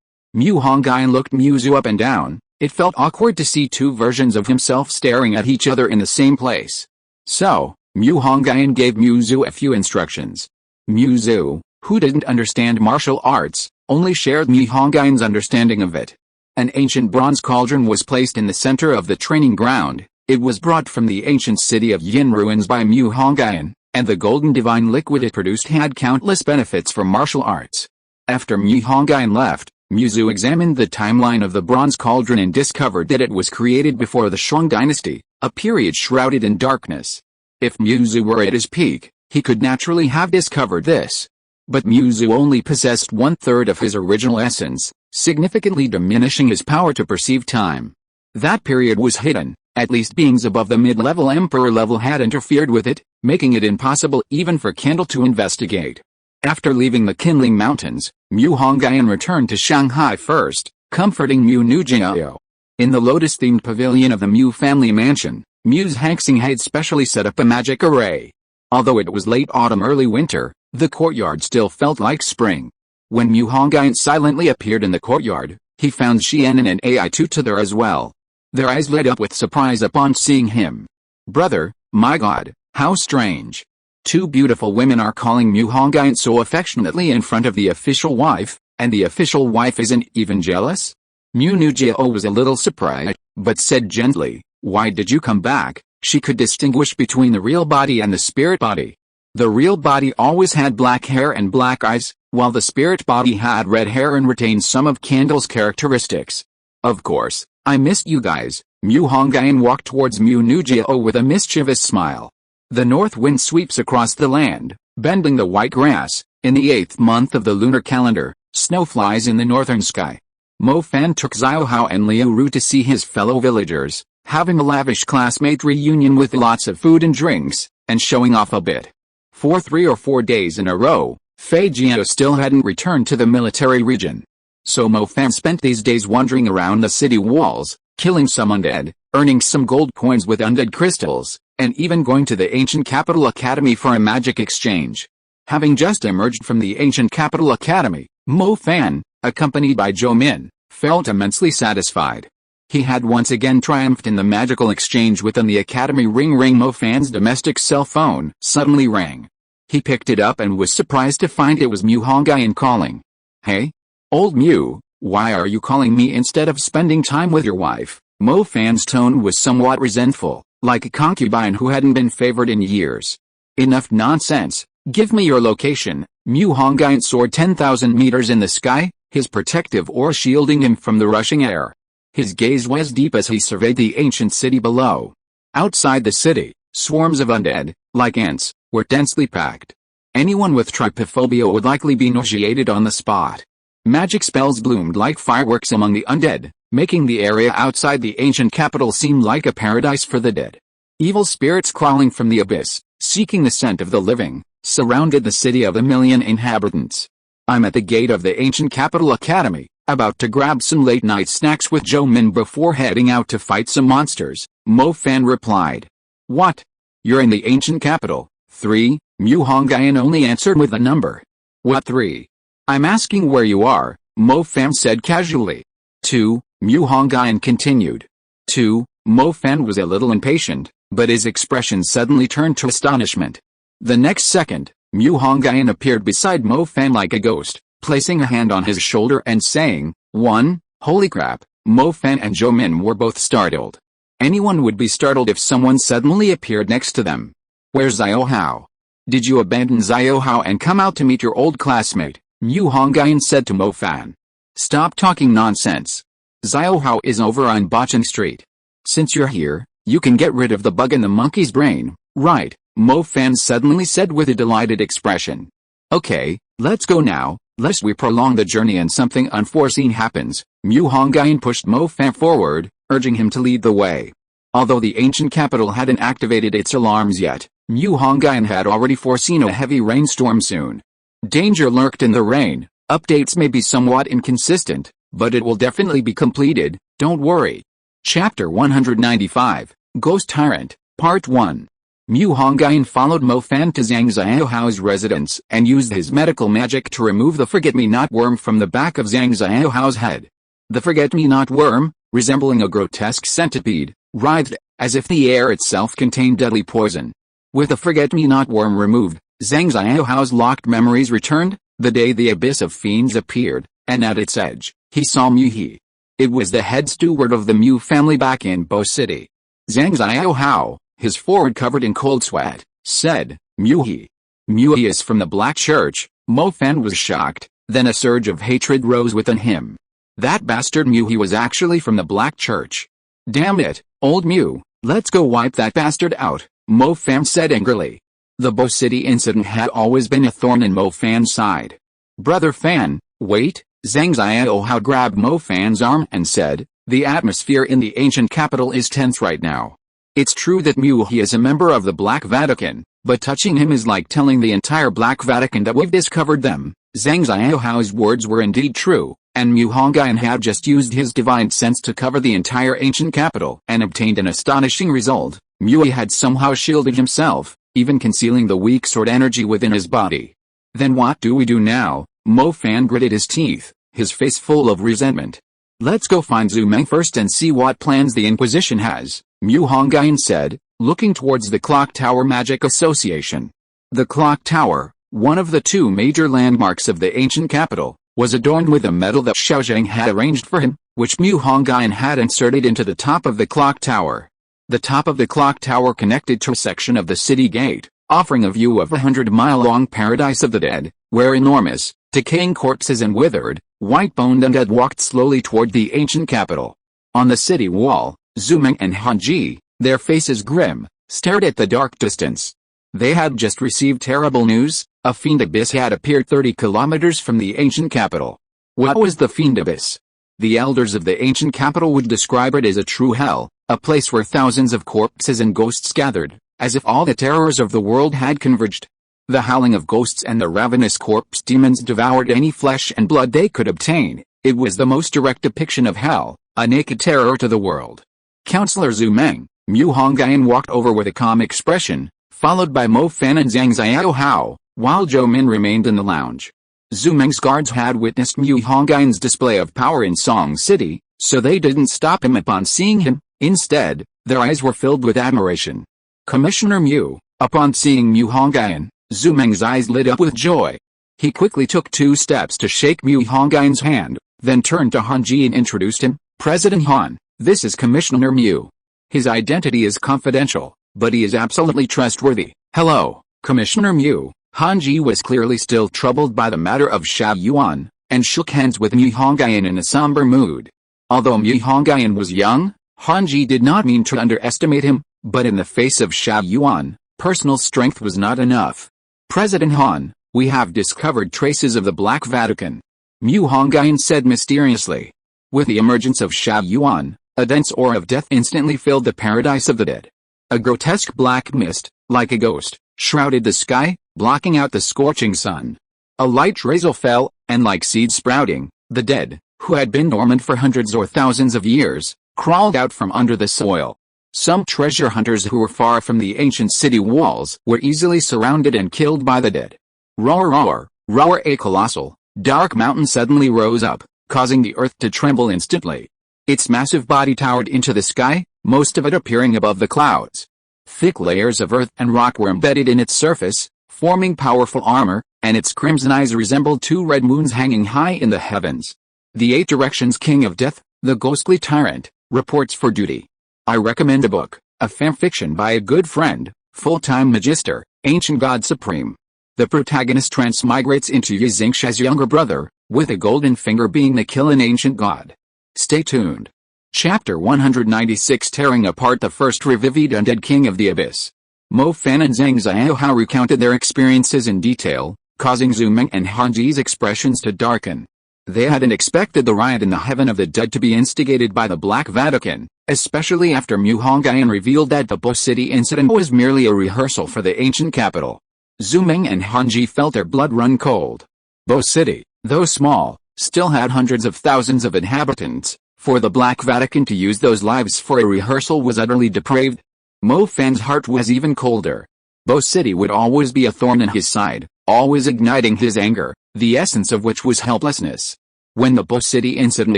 Mu Hongyun looked Mu Zu up and down. It felt awkward to see two versions of himself staring at each other in the same place. So, Mu Hongyun gave Mu Zu a few instructions. Mu Zu, who didn't understand martial arts, only shared Mu Hongyun's understanding of it. An ancient bronze cauldron was placed in the center of the training ground, It was brought from the ancient city of Yin ruins by Mu Hongyun, and the golden divine liquid it produced had countless benefits for martial arts. After Mu Hongyun left, Muzu examined the timeline of the Bronze Cauldron and discovered that it was created before the Shang dynasty, a period shrouded in darkness. If Muzu were at his peak, he could naturally have discovered this. But Muzu only possessed 1/3 of his original essence, significantly diminishing his power to perceive time. That period was hidden, at least beings above the mid-level emperor level had interfered with it, making it impossible even for Kendall to investigate. After leaving the Qinling Mountains, Mu Hongyun returned to Shanghai first, comforting Mu Nujiao. In the lotus-themed pavilion of the Mu family mansion, Mu's Haxing had specially set up a magic array. Although it was late autumn early winter, the courtyard still felt like spring. When Mu Hongyun silently appeared in the courtyard, he found Xianan and Ai2 there as well. Their eyes lit up with surprise upon seeing him. "Brother, my god, how strange. Two beautiful women are calling Mu Hongyun so affectionately in front of the official wife, and the official wife isn't even jealous?" Mu Nujiao was a little surprised, but said gently, "Why did you come back?" She could distinguish between the real body and the spirit body. The real body always had black hair and black eyes, while the spirit body had red hair and retained some of Candle's characteristics. "Of course, I missed you guys." Mu Hongyun walked towards Mu Nujiao with a mischievous smile. The north wind sweeps across the land, bending the white grass. In the 8th month of the lunar calendar, snow flies in the northern sky. Mo Fan took Xiao Hao and Liu Ru to see his fellow villagers, having a lavish classmate reunion with lots of food and drinks, and showing off a bit. For 3 or 4 days in a row, Fei Jiao still hadn't returned to the military region. So Mo Fan spent these days wandering around the city walls, killing some undead, earning some gold coins with undead crystals, and even going to the ancient capital academy for a magic exchange. Having just emerged from the ancient capital academy, Mo Fan, accompanied by Zhou Min, felt immensely satisfied. He had once again triumphed in the magical exchange within the academy. Ring. Mo Fan's domestic cell phone suddenly rang. He picked it up and was surprised to find it was Mu Hongyun calling. "Hey? Old Mu, why are you calling me instead of spending time with your wife?" Mo Fan's tone was somewhat resentful, like a concubine who hadn't been favored in years. "Enough nonsense, give me your location." Mu Hongyun soared 10,000 meters in the sky, his protective aura shielding him from the rushing air. His gaze was deep as he surveyed the ancient city below. Outside the city, swarms of undead, like ants, were densely packed. Anyone with trypophobia would likely be nauseated on the spot. Magic spells bloomed like fireworks among the undead, making the area outside the ancient capital seem like a paradise for the dead. Evil spirits crawling from the abyss, seeking the scent of the living, surrounded the city of 1,000,000 inhabitants. "I'm at the gate of the ancient capital academy, about to grab some late-night snacks with Zhou Min before heading out to fight some monsters," Mo Fan replied. "What? You're in the ancient capital?" 3. Mu Hongyun only answered with a number. "What 3? I'm asking where you are," Mo Fan said casually. 2. Mu Hongyun continued. 2. Mo Fan was a little impatient, but his expression suddenly turned to astonishment. The next second, Mu Hongyun appeared beside Mo Fan like a ghost, placing a hand on his shoulder and saying, 1. Holy crap, Mo Fan and Zhou Min were both startled. Anyone would be startled if someone suddenly appeared next to them. "Where's Xiao Hao? Did you abandon Xiao Hao and come out to meet your old classmate?" Mu Hongyun said to Mo Fan. "Stop talking nonsense. Xiao Hao is over on Bachan Street. Since you're here, you can get rid of the bug in the monkey's brain, right?" Mo Fan suddenly said with a delighted expression. "Okay, let's go now, lest we prolong the journey and something unforeseen happens." Mu Hongyun pushed Mo Fan forward, urging him to lead the way. Although the ancient capital hadn't activated its alarms yet, Mu Hongyun had already foreseen a heavy rainstorm soon. Danger lurked in the rain. Updates may be somewhat inconsistent, but it will definitely be completed, don't worry. Chapter 195, Ghost Tyrant, Part 1. Mu Hongyun followed Mo Fan to Zhang Xiaohao's residence and used his medical magic to remove the forget-me-not worm from the back of Zhang Xiaohao's head. The forget-me-not worm, resembling a grotesque centipede, writhed, as if the air itself contained deadly poison. With the forget-me-not worm removed, Zhang Xiaohao's locked memories returned. The day the abyss of fiends appeared, and at its edge, he saw Mu He. It was the head steward of the Mu family back in Bo City. Zhang Xiaohao, his forehead covered in cold sweat, said, Muhi. Muhi is from the Black Church. Mo Fan was shocked, then a surge of hatred rose within him. That bastard Muhi was actually from the Black Church. Damn it, old Mu, let's go wipe that bastard out, Mo Fan said angrily. The Bo City incident had always been a thorn in Mo Fan's side. Brother Fan, wait, Zhang Xiaohao grabbed Mo Fan's arm and said, the atmosphere in the ancient capital is tense right now. It's true that Muhi is a member of the Black Vatican, but touching him is like telling the entire Black Vatican that we've discovered them. Zhang Xiaohao's words were indeed true, and Mu Hongyun had just used his divine sense to cover the entire ancient capital and obtained an astonishing result. Muhi had somehow shielded himself, even concealing the weak sword energy within his body. Then what do we do now? Mo Fan gritted his teeth, his face full of resentment. Let's go find Zhu Meng first and see what plans the Inquisition has, Mu Hongyun said, looking towards the Clock Tower Magic Association. The Clock Tower, one of the two major landmarks of the ancient capital, was adorned with a medal that Xiaozheng had arranged for him, which Mu Hongyun had inserted into the top of the clock tower. The top of the clock tower connected to a section of the city gate, offering a view of a 100-mile-long paradise of the dead, where enormous, decaying corpses and withered, white-boned undead walked slowly toward the ancient capital. On the city wall, Zhu Meng and Han Ji, their faces grim, stared at the dark distance. They had just received terrible news. A fiend abyss had appeared 30 kilometers from the ancient capital. What was the fiend abyss? The elders of the ancient capital would describe it as a true hell, a place where thousands of corpses and ghosts gathered, as if all the terrors of the world had converged. The howling of ghosts and the ravenous corpse demons devoured any flesh and blood they could obtain. It was the most direct depiction of hell, a naked terror to the world. Counselor Zhu Meng, Mu Hongyun walked over with a calm expression, followed by Mo Fan and Zhang Xiaohao, while Zhou Min remained in the lounge. Zhu Meng's guards had witnessed Mu Hongyun's display of power in Song City, so they didn't stop him upon seeing him. Instead, their eyes were filled with admiration. Commissioner Mu, upon seeing Mu Hongyun, Zhu Meng's eyes lit up with joy. He quickly took 2 steps to shake Mu Hongyun's hand, then turned to Han Ji and introduced him. President Han, this is Commissioner Mu. His identity is confidential, but he is absolutely trustworthy. Hello, Commissioner Mu. Han Ji was clearly still troubled by the matter of Xiao Yuan, and shook hands with Mu Hongyun in a somber mood. Although Mu Hongyun was young, Han Ji did not mean to underestimate him, but in the face of Xiao Yuan, personal strength was not enough. President Han, we have discovered traces of the Black Vatican, Mu Hongyun said mysteriously. With the emergence of Xiao Yuan, a dense aura of death instantly filled the paradise of the dead. A grotesque black mist, like a ghost, shrouded the sky, blocking out the scorching sun. A light drizzle fell, and like seeds sprouting, the dead, who had been dormant for hundreds or thousands of years, crawled out from under the soil. Some treasure hunters who were far from the ancient city walls were easily surrounded and killed by the dead. Roar roar, roar! A colossal, dark mountain suddenly rose up, causing the earth to tremble instantly. Its massive body towered into the sky, most of it appearing above the clouds. Thick layers of earth and rock were embedded in its surface, forming powerful armor, and its crimson eyes resembled 2 red moons hanging high in the heavens. The 8 Directions King of Death, the ghostly tyrant, reports for duty. I recommend a book, a fanfiction by a good friend, full-time magister, ancient god supreme. The protagonist transmigrates into Yi Xingxia's younger brother, with a golden finger being the kill an ancient god. Stay tuned. Chapter 196, Tearing Apart the First Revived Undead King of the Abyss. Mo Fan and Zhang Xiaohao recounted their experiences in detail, causing Zhu Meng and Han Ji's expressions to darken. They hadn't expected the riot in the Heaven of the Dead to be instigated by the Black Vatican, especially after Mu Hongyun revealed that the Bo City incident was merely a rehearsal for the ancient capital. Zhu Meng and Han Ji felt their blood run cold. Bo City, though small, still had hundreds of thousands of inhabitants. For the Black Vatican to use those lives for a rehearsal was utterly depraved. Mo Fan's heart was even colder. Bo City would always be a thorn in his side, always igniting his anger, the essence of which was helplessness. When the Bo City incident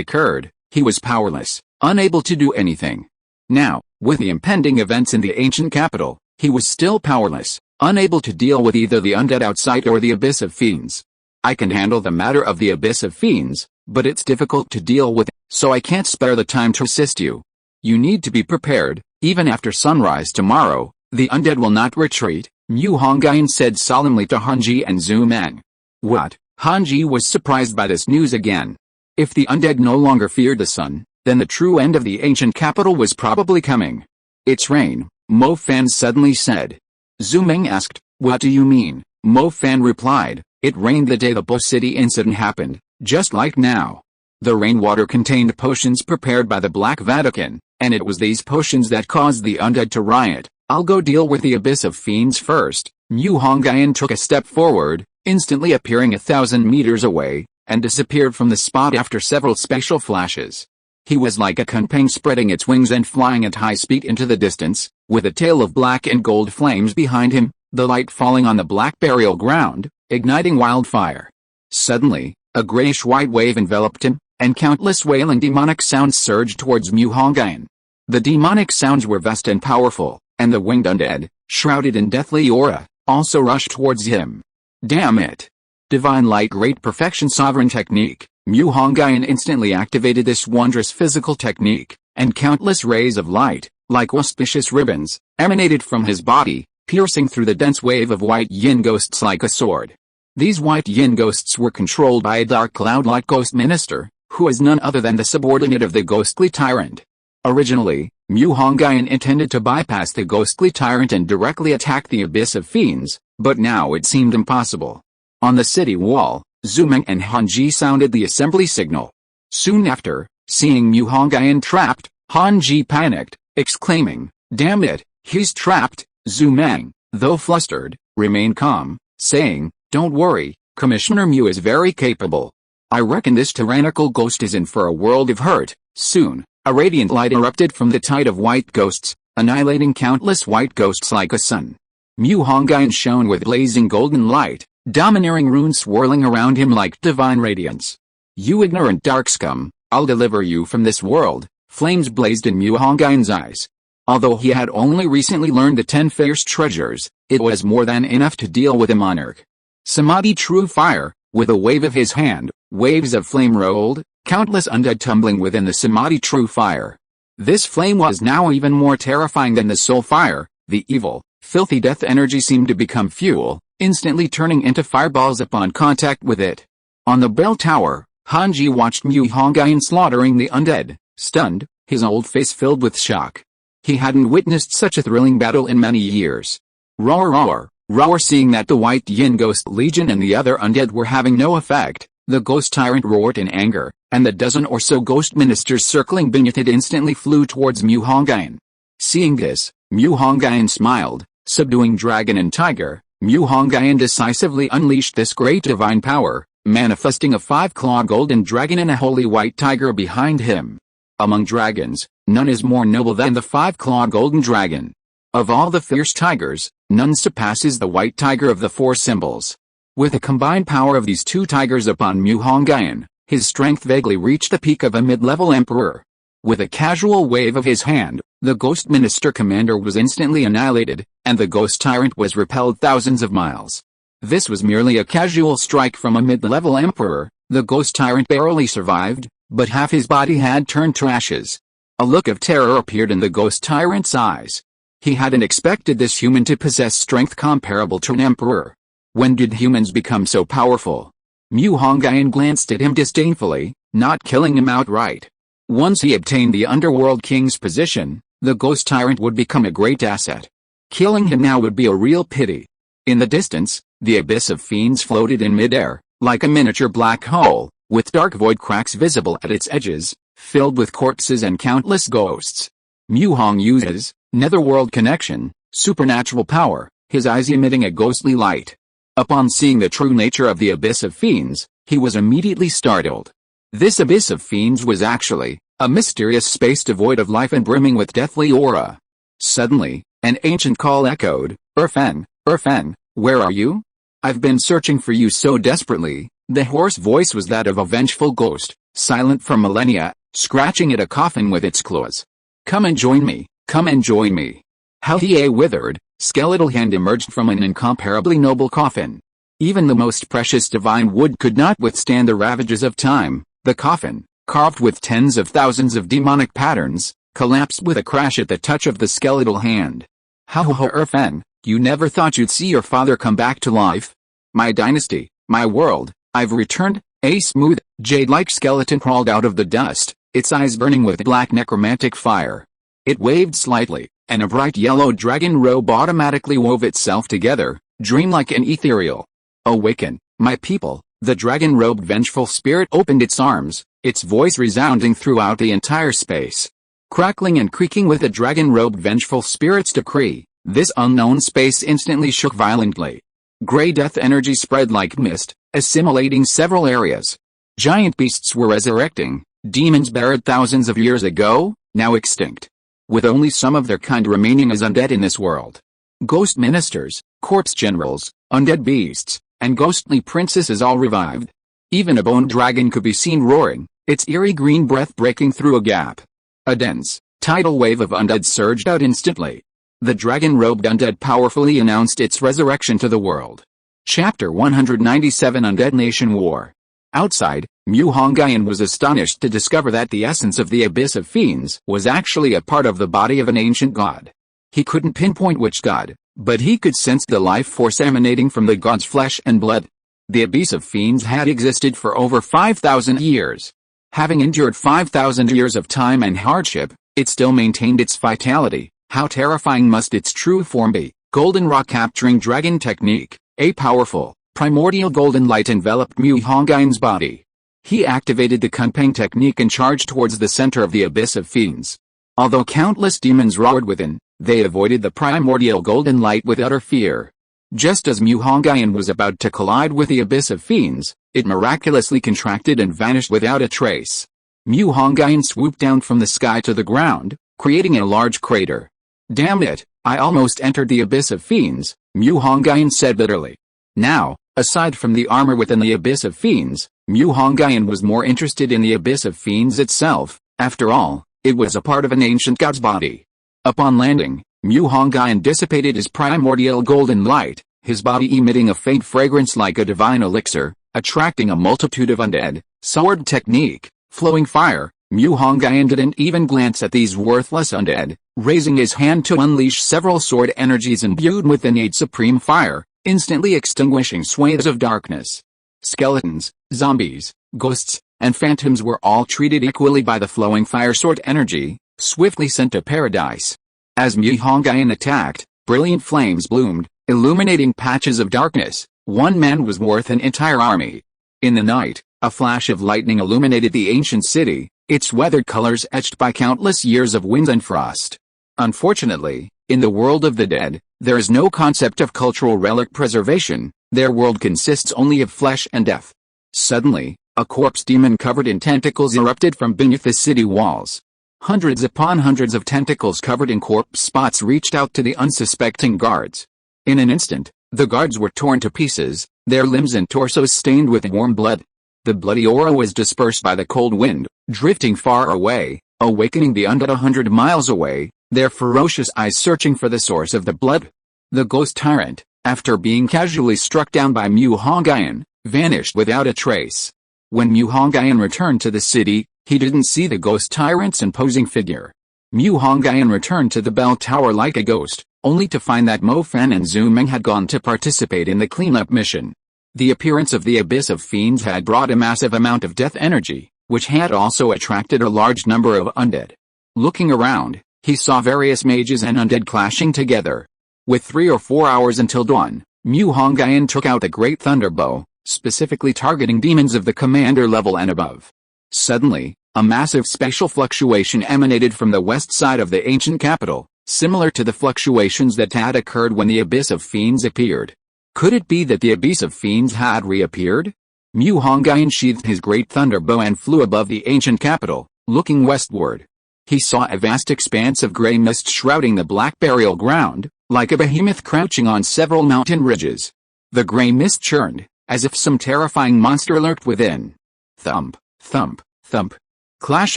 occurred, he was powerless, unable to do anything. Now, with the impending events in the ancient capital, he was still powerless, unable to deal with either the undead outside or the abyss of fiends. I can handle the matter of the abyss of fiends, but it's difficult to deal with, so I can't spare the time to assist you. You need to be prepared, Even after sunrise tomorrow, the undead will not retreat, Mu Hongyun said solemnly to Hanji and Zhu Meng. What? Hanji was surprised by this news again. If the undead no longer feared the sun, then the true end of the ancient capital was probably coming. It's rain, Mo Fan suddenly said. Zhu Meng asked, what do you mean? Mo Fan replied, it rained the day the Bo City incident happened, just like now. The rainwater contained potions prepared by the Black Vatican, and it was these potions that caused the undead to riot. I'll go deal with the abyss of fiends first. Mu Hongyun took a step forward, instantly appearing 1,000 meters away, and disappeared from the spot after several spatial flashes. He was like a kunpeng spreading its wings and flying at high speed into the distance, with a tail of black and gold flames behind him, the light falling on the black burial ground, igniting wildfire. Suddenly, a grayish-white wave enveloped him, and countless wailing demonic sounds surged towards Mu Hongyun. The demonic sounds were vast and powerful, and the winged undead, shrouded in deathly aura, also rushed towards him. Damn it! Divine Light Great Perfection Sovereign Technique. Mu Hongyun instantly activated this wondrous physical technique, and countless rays of light, like auspicious ribbons, emanated from his body, piercing through the dense wave of white yin ghosts like a sword. These white yin ghosts were controlled by a dark cloud-like ghost minister, who is none other than the subordinate of the ghostly tyrant. Originally, Mu Hongyun intended to bypass the ghostly tyrant and directly attack the abyss of fiends, but now it seemed impossible. On the city wall, Zhu Meng and Hanji sounded the assembly signal. Soon after, seeing Mu Hongyun trapped, Hanji panicked, exclaiming, damn it, he's trapped. Zhu Meng, though flustered, remained calm, saying, don't worry, Commissioner Mu is very capable. I reckon this tyrannical ghost is in for a world of hurt. Soon, a radiant light erupted from the tide of white ghosts, annihilating countless white ghosts like a sun. Mu Hongyun shone with blazing golden light, domineering runes swirling around him like divine radiance. You ignorant dark scum, I'll deliver you from this world. Flames blazed in Mu Hongyun's eyes. Although he had only recently learned the 10 fierce treasures, it was more than enough to deal with a monarch. Samadhi True Fire, with a wave of his hand, waves of flame rolled, countless undead tumbling within the Samadhi True Fire. This flame was now even more terrifying than the soul fire. The evil, filthy death energy seemed to become fuel, instantly turning into fireballs upon contact with it. On the bell tower, Hanji watched Mu Hongyun slaughtering the undead, stunned, his old face filled with shock. He hadn't witnessed such a thrilling battle in many years. Roar roar, roar. Seeing that the White Yin Ghost Legion and the other undead were having no effect, the ghost tyrant roared in anger, and the dozen or so ghost ministers circling beneath it instantly flew towards Mu Hongyun. Seeing this, Mu Hongyun smiled, subduing dragon and tiger. Mu Hongyun decisively unleashed this great divine power, manifesting a 5-claw golden dragon and a holy white tiger behind him. Among dragons, none is more noble than the 5-claw golden dragon. Of all the fierce tigers, none surpasses the white tiger of the 4 symbols. With the combined power of these 2 tigers upon Mu Hongyun, his strength vaguely reached the peak of a mid-level emperor. With a casual wave of his hand, the ghost minister commander was instantly annihilated, and the ghost tyrant was repelled thousands of miles. This was merely a casual strike from a mid-level emperor. The ghost tyrant barely survived, but half his body had turned to ashes. A look of terror appeared in the ghost tyrant's eyes. He hadn't expected this human to possess strength comparable to an emperor. When did humans become so powerful? Mu Hongyun glanced at him disdainfully, not killing him outright. Once he obtained the underworld king's position, the ghost tyrant would become a great asset. Killing him now would be a real pity. In the distance, the abyss of fiends floated in midair, like a miniature black hole, with dark void cracks visible at its edges, filled with corpses and countless ghosts. Mu Hongyun's netherworld connection, supernatural power, his eyes emitting a ghostly light. Upon seeing the true nature of the abyss of fiends, he was immediately startled. This abyss of fiends was actually a mysterious space devoid of life and brimming with deathly aura. Suddenly, an ancient call echoed, Urfen, Urfen, where are you? I've been searching for you so desperately. The hoarse voice was that of a vengeful ghost, silent for millennia, scratching at a coffin with its claws. Come and join me, come and join me. How a withered, skeletal hand emerged from an incomparably noble coffin. Even the most precious divine wood could not withstand the ravages of time. The coffin, carved with tens of thousands of demonic patterns, collapsed with a crash at the touch of the skeletal hand. How ho Erfen, you never thought you'd see your father come back to life? My dynasty, my world, I've returned. A smooth, jade-like skeleton crawled out of the dust, its eyes burning with black necromantic fire. It waved slightly, and a bright yellow dragon robe automatically wove itself together, dreamlike and ethereal. Awaken, my people, the dragon-robed vengeful spirit opened its arms, its voice resounding throughout the entire space. Crackling and creaking with the dragon-robed vengeful spirit's decree, this unknown space instantly shook violently. Grey death energy spread like mist, assimilating several areas. Giant beasts were resurrecting, demons buried thousands of years ago, now extinct, with only some of their kind remaining as undead in this world. Ghost ministers, corpse generals, undead beasts, and ghostly princesses all revived. Even a bone dragon could be seen roaring, its eerie green breath breaking through a gap. A dense, tidal wave of undead surged out instantly. The dragon-robed undead powerfully announced its resurrection to the world. Chapter 197 Undead Nation War. Outside, Hongyun was astonished to discover that the essence of the Abyss of Fiends was actually a part of the body of an ancient god. He couldn't pinpoint which god, but he could sense the life force emanating from the god's flesh and blood. The Abyss of Fiends had existed for over 5,000 years. Having endured 5,000 years of time and hardship, it still maintained its vitality. How terrifying must its true form be? Golden Rock Capturing Dragon Technique. A powerful, primordial golden light enveloped Hongyun's body. He activated the Kunpeng technique and charged towards the center of the Abyss of Fiends. Although countless demons roared within, they avoided the primordial golden light with utter fear. Just as Hongyun was about to collide with the Abyss of Fiends, it miraculously contracted and vanished without a trace. Hongyun swooped down from the sky to the ground, creating a large crater. Damn it, I almost entered the Abyss of Fiends, Hongyun said bitterly. Now, aside from the armor within the Abyss of Fiends, Hongyun was more interested in the Abyss of Fiends itself. After all, it was a part of an ancient god's body. Upon landing, Hongyun dissipated his primordial golden light, his body emitting a faint fragrance like a divine elixir, attracting a multitude of undead. Sword technique, flowing fire. Hongyun didn't even glance at these worthless undead, raising his hand to unleash several sword energies imbued with innate supreme fire, instantly extinguishing swathes of darkness. Skeletons, zombies, ghosts, and phantoms were all treated equally by the flowing fire sword energy, swiftly sent to paradise. As Hongyun attacked, brilliant flames bloomed, illuminating patches of darkness. One man was worth an entire army. In the night, a flash of lightning illuminated the ancient city, its weathered colors etched by countless years of wind and frost. Unfortunately, in the world of the dead, there is no concept of cultural relic preservation. Their world consists only of flesh and death. Suddenly, a corpse demon covered in tentacles erupted from beneath the city walls. Hundreds upon hundreds of tentacles covered in corpse spots reached out to the unsuspecting guards. In an instant, the guards were torn to pieces, their limbs and torsos stained with warm blood. The bloody aura was dispersed by the cold wind, drifting far away, awakening the undead 100 miles away, their ferocious eyes searching for the source of the blood. The ghost tyrant, after being casually struck down by Hongyun, vanished without a trace. When Hongyun returned to the city, he didn't see the ghost tyrant's imposing figure. Hongyun returned to the bell tower like a ghost, only to find that Mo Fan and Zhu Meng had gone to participate in the cleanup mission. The appearance of the Abyss of Fiends had brought a massive amount of death energy, which had also attracted a large number of undead. Looking around, he saw various mages and undead clashing together. With 3 or 4 hours until dawn, Hongyun took out the Great Thunderbow, specifically targeting demons of the commander level and above. Suddenly, a massive spatial fluctuation emanated from the west side of the ancient capital, similar to the fluctuations that had occurred when the Abyss of Fiends appeared. Could it be that the Abyss of Fiends had reappeared? Hongyun sheathed his Great Thunderbow and flew above the ancient capital, looking westward. He saw a vast expanse of grey mist shrouding the black burial ground, like a behemoth crouching on several mountain ridges. The grey mist churned, as if some terrifying monster lurked within. Thump, thump, thump. Clash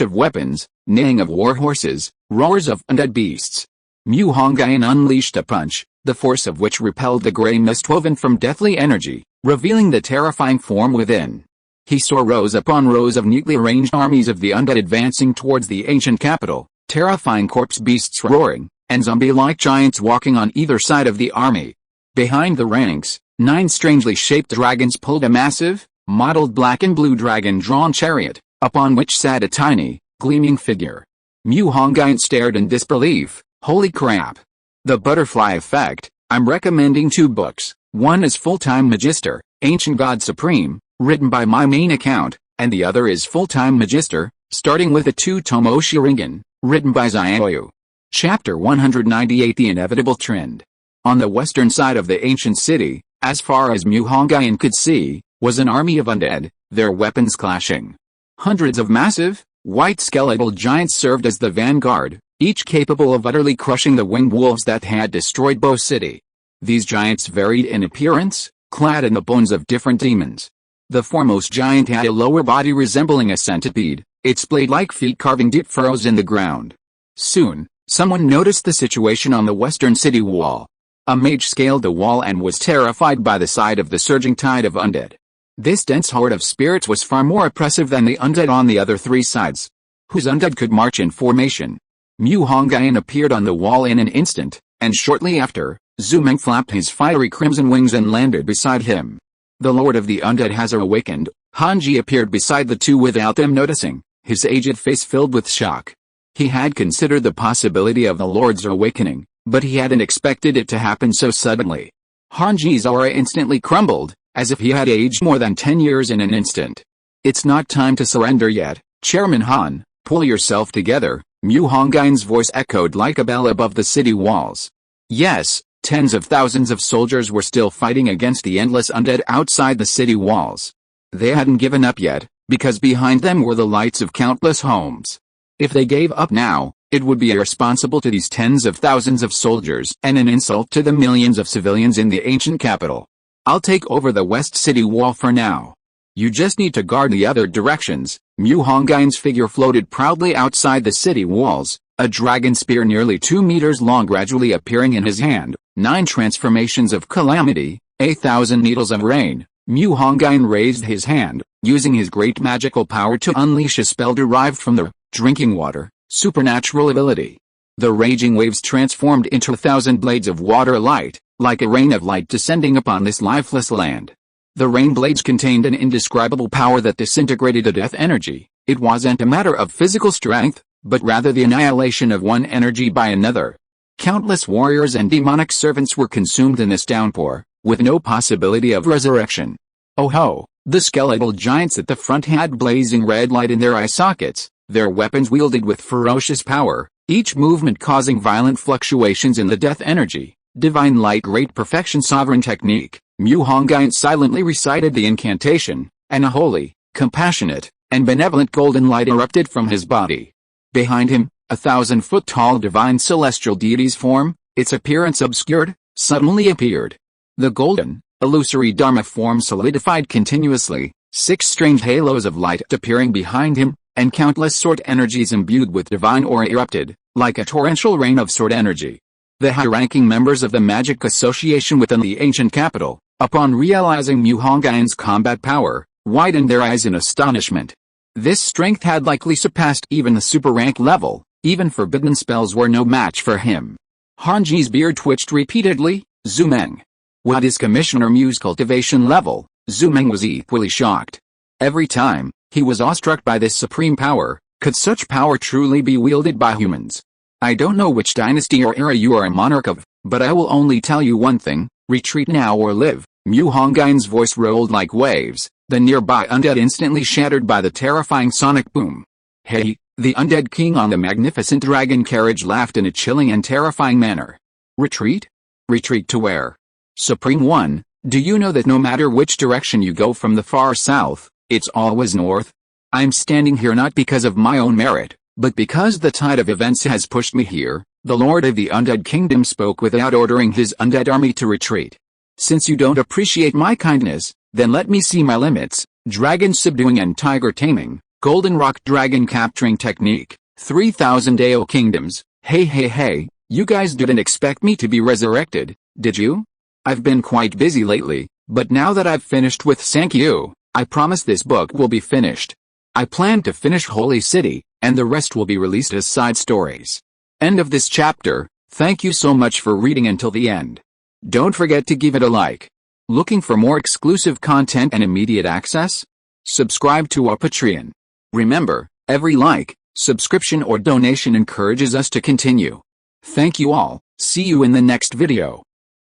of weapons, neighing of war horses, roars of undead beasts. Hongyun unleashed a punch, the force of which repelled the grey mist woven from deathly energy, revealing the terrifying form within. He saw rows upon rows of neatly arranged armies of the undead advancing towards the ancient capital, terrifying corpse beasts roaring, and zombie-like giants walking on either side of the army. Behind the ranks, 9 strangely shaped dragons pulled a massive, mottled black and blue dragon-drawn chariot, upon which sat a tiny, gleaming figure. Hongyun stared in disbelief. Holy crap! The Butterfly Effect. I'm recommending 2 books. One is Full-Time Magister, Ancient God Supreme, written by my main account, and the other is Full-Time Magister, starting with a 2-tome Sharingan, written by Zhan. Chapter 198 The Inevitable Trend. On the western side of the ancient city, as far as Hongyun could see, was an army of undead, their weapons clashing. Hundreds of massive, white skeletal giants served as the vanguard, each capable of utterly crushing the winged wolves that had destroyed Bo City. These giants varied in appearance, clad in the bones of different demons. The foremost giant had a lower body resembling a centipede, its blade-like feet carving deep furrows in the ground. Soon, someone noticed the situation on the western city wall. A mage scaled the wall and was terrified by the sight of the surging tide of undead. This dense horde of spirits was far more oppressive than the undead on the other 3 sides, whose undead could march in formation. Hongyun appeared on the wall in an instant, and shortly after, Zumeng flapped his fiery crimson wings and landed beside him. The Lord of the Undead has awakened. Hanji appeared beside the 2 without them noticing, his aged face filled with shock. He had considered the possibility of the Lord's awakening, but he hadn't expected it to happen so suddenly. Hanji's aura instantly crumbled, as if he had aged more than 10 years in an instant. It's not time to surrender yet, Chairman Han, pull yourself together, Hongyun's voice echoed like a bell above the city walls. Yes, tens of thousands of soldiers were still fighting against the endless undead outside the city walls. They hadn't given up yet, because behind them were the lights of countless homes. If they gave up now, it would be irresponsible to these tens of thousands of soldiers and an insult to the millions of civilians in the ancient capital. I'll take over the west city wall for now. You just need to guard the other directions. Hongyun's figure floated proudly outside the city walls, a dragon spear nearly 2 meters long gradually appearing in his hand, 9 transformations of calamity, 1,000 needles of rain. Hongyun raised his hand, using his great magical power to unleash a spell derived from the drinking water, supernatural ability. The raging waves transformed into 1,000 blades of water light, like a rain of light descending upon this lifeless land. The rain blades contained an indescribable power that disintegrated the death energy. It wasn't a matter of physical strength, but rather the annihilation of one energy by another. Countless warriors and demonic servants were consumed in this downpour, with no possibility of resurrection. Oh ho! The skeletal giants at the front had blazing red light in their eye sockets, their weapons wielded with ferocious power, each movement causing violent fluctuations in the death energy. Divine Light Great Perfection Sovereign Technique. Hongyun silently recited the incantation, and a holy, compassionate, and benevolent golden light erupted from his body. Behind him, 1,000-foot-tall divine celestial deity's form, its appearance obscured, suddenly appeared. The golden, illusory Dharma form solidified continuously, 6 strange halos of light appearing behind him, and countless sword energies imbued with divine aura erupted, like a torrential rain of sword energy. The high-ranking members of the Magic Association within the ancient capital, upon realizing Hongyun's combat power, widened their eyes in astonishment. This strength had likely surpassed even the super rank level, even forbidden spells were no match for him. Hanji's beard twitched repeatedly. Zumeng. What is Commissioner Mu's cultivation level? Zumeng was equally shocked. Every time, he was awestruck by this supreme power. Could such power truly be wielded by humans? I don't know which dynasty or era you are a monarch of, but I will only tell you one thing, retreat now or live. Hongyun's voice rolled like waves, the nearby undead instantly shattered by the terrifying sonic boom. Hey, the undead king on the magnificent dragon carriage laughed in a chilling and terrifying manner. Retreat? Retreat to where? Supreme One, do you know that no matter which direction you go from the far south, it's always north? I'm standing here not because of my own merit, but because the tide of events has pushed me here. The Lord of the Undead Kingdom spoke without ordering his undead army to retreat. Since you don't appreciate my kindness, then let me see my limits. Dragon subduing and tiger taming, golden rock dragon capturing technique, 3,000 AO kingdoms. Hey, you guys didn't expect me to be resurrected, did you? I've been quite busy lately, but now that I've finished with Sankyu, I promise this book will be finished. I plan to finish Holy City, and the rest will be released as side stories. End of this chapter. Thank you so much for reading until the end. Don't forget to give it a like. Looking for more exclusive content and immediate access? Subscribe to our Patreon. Remember, every like, subscription or donation encourages us to continue. Thank you all. See you in the next video.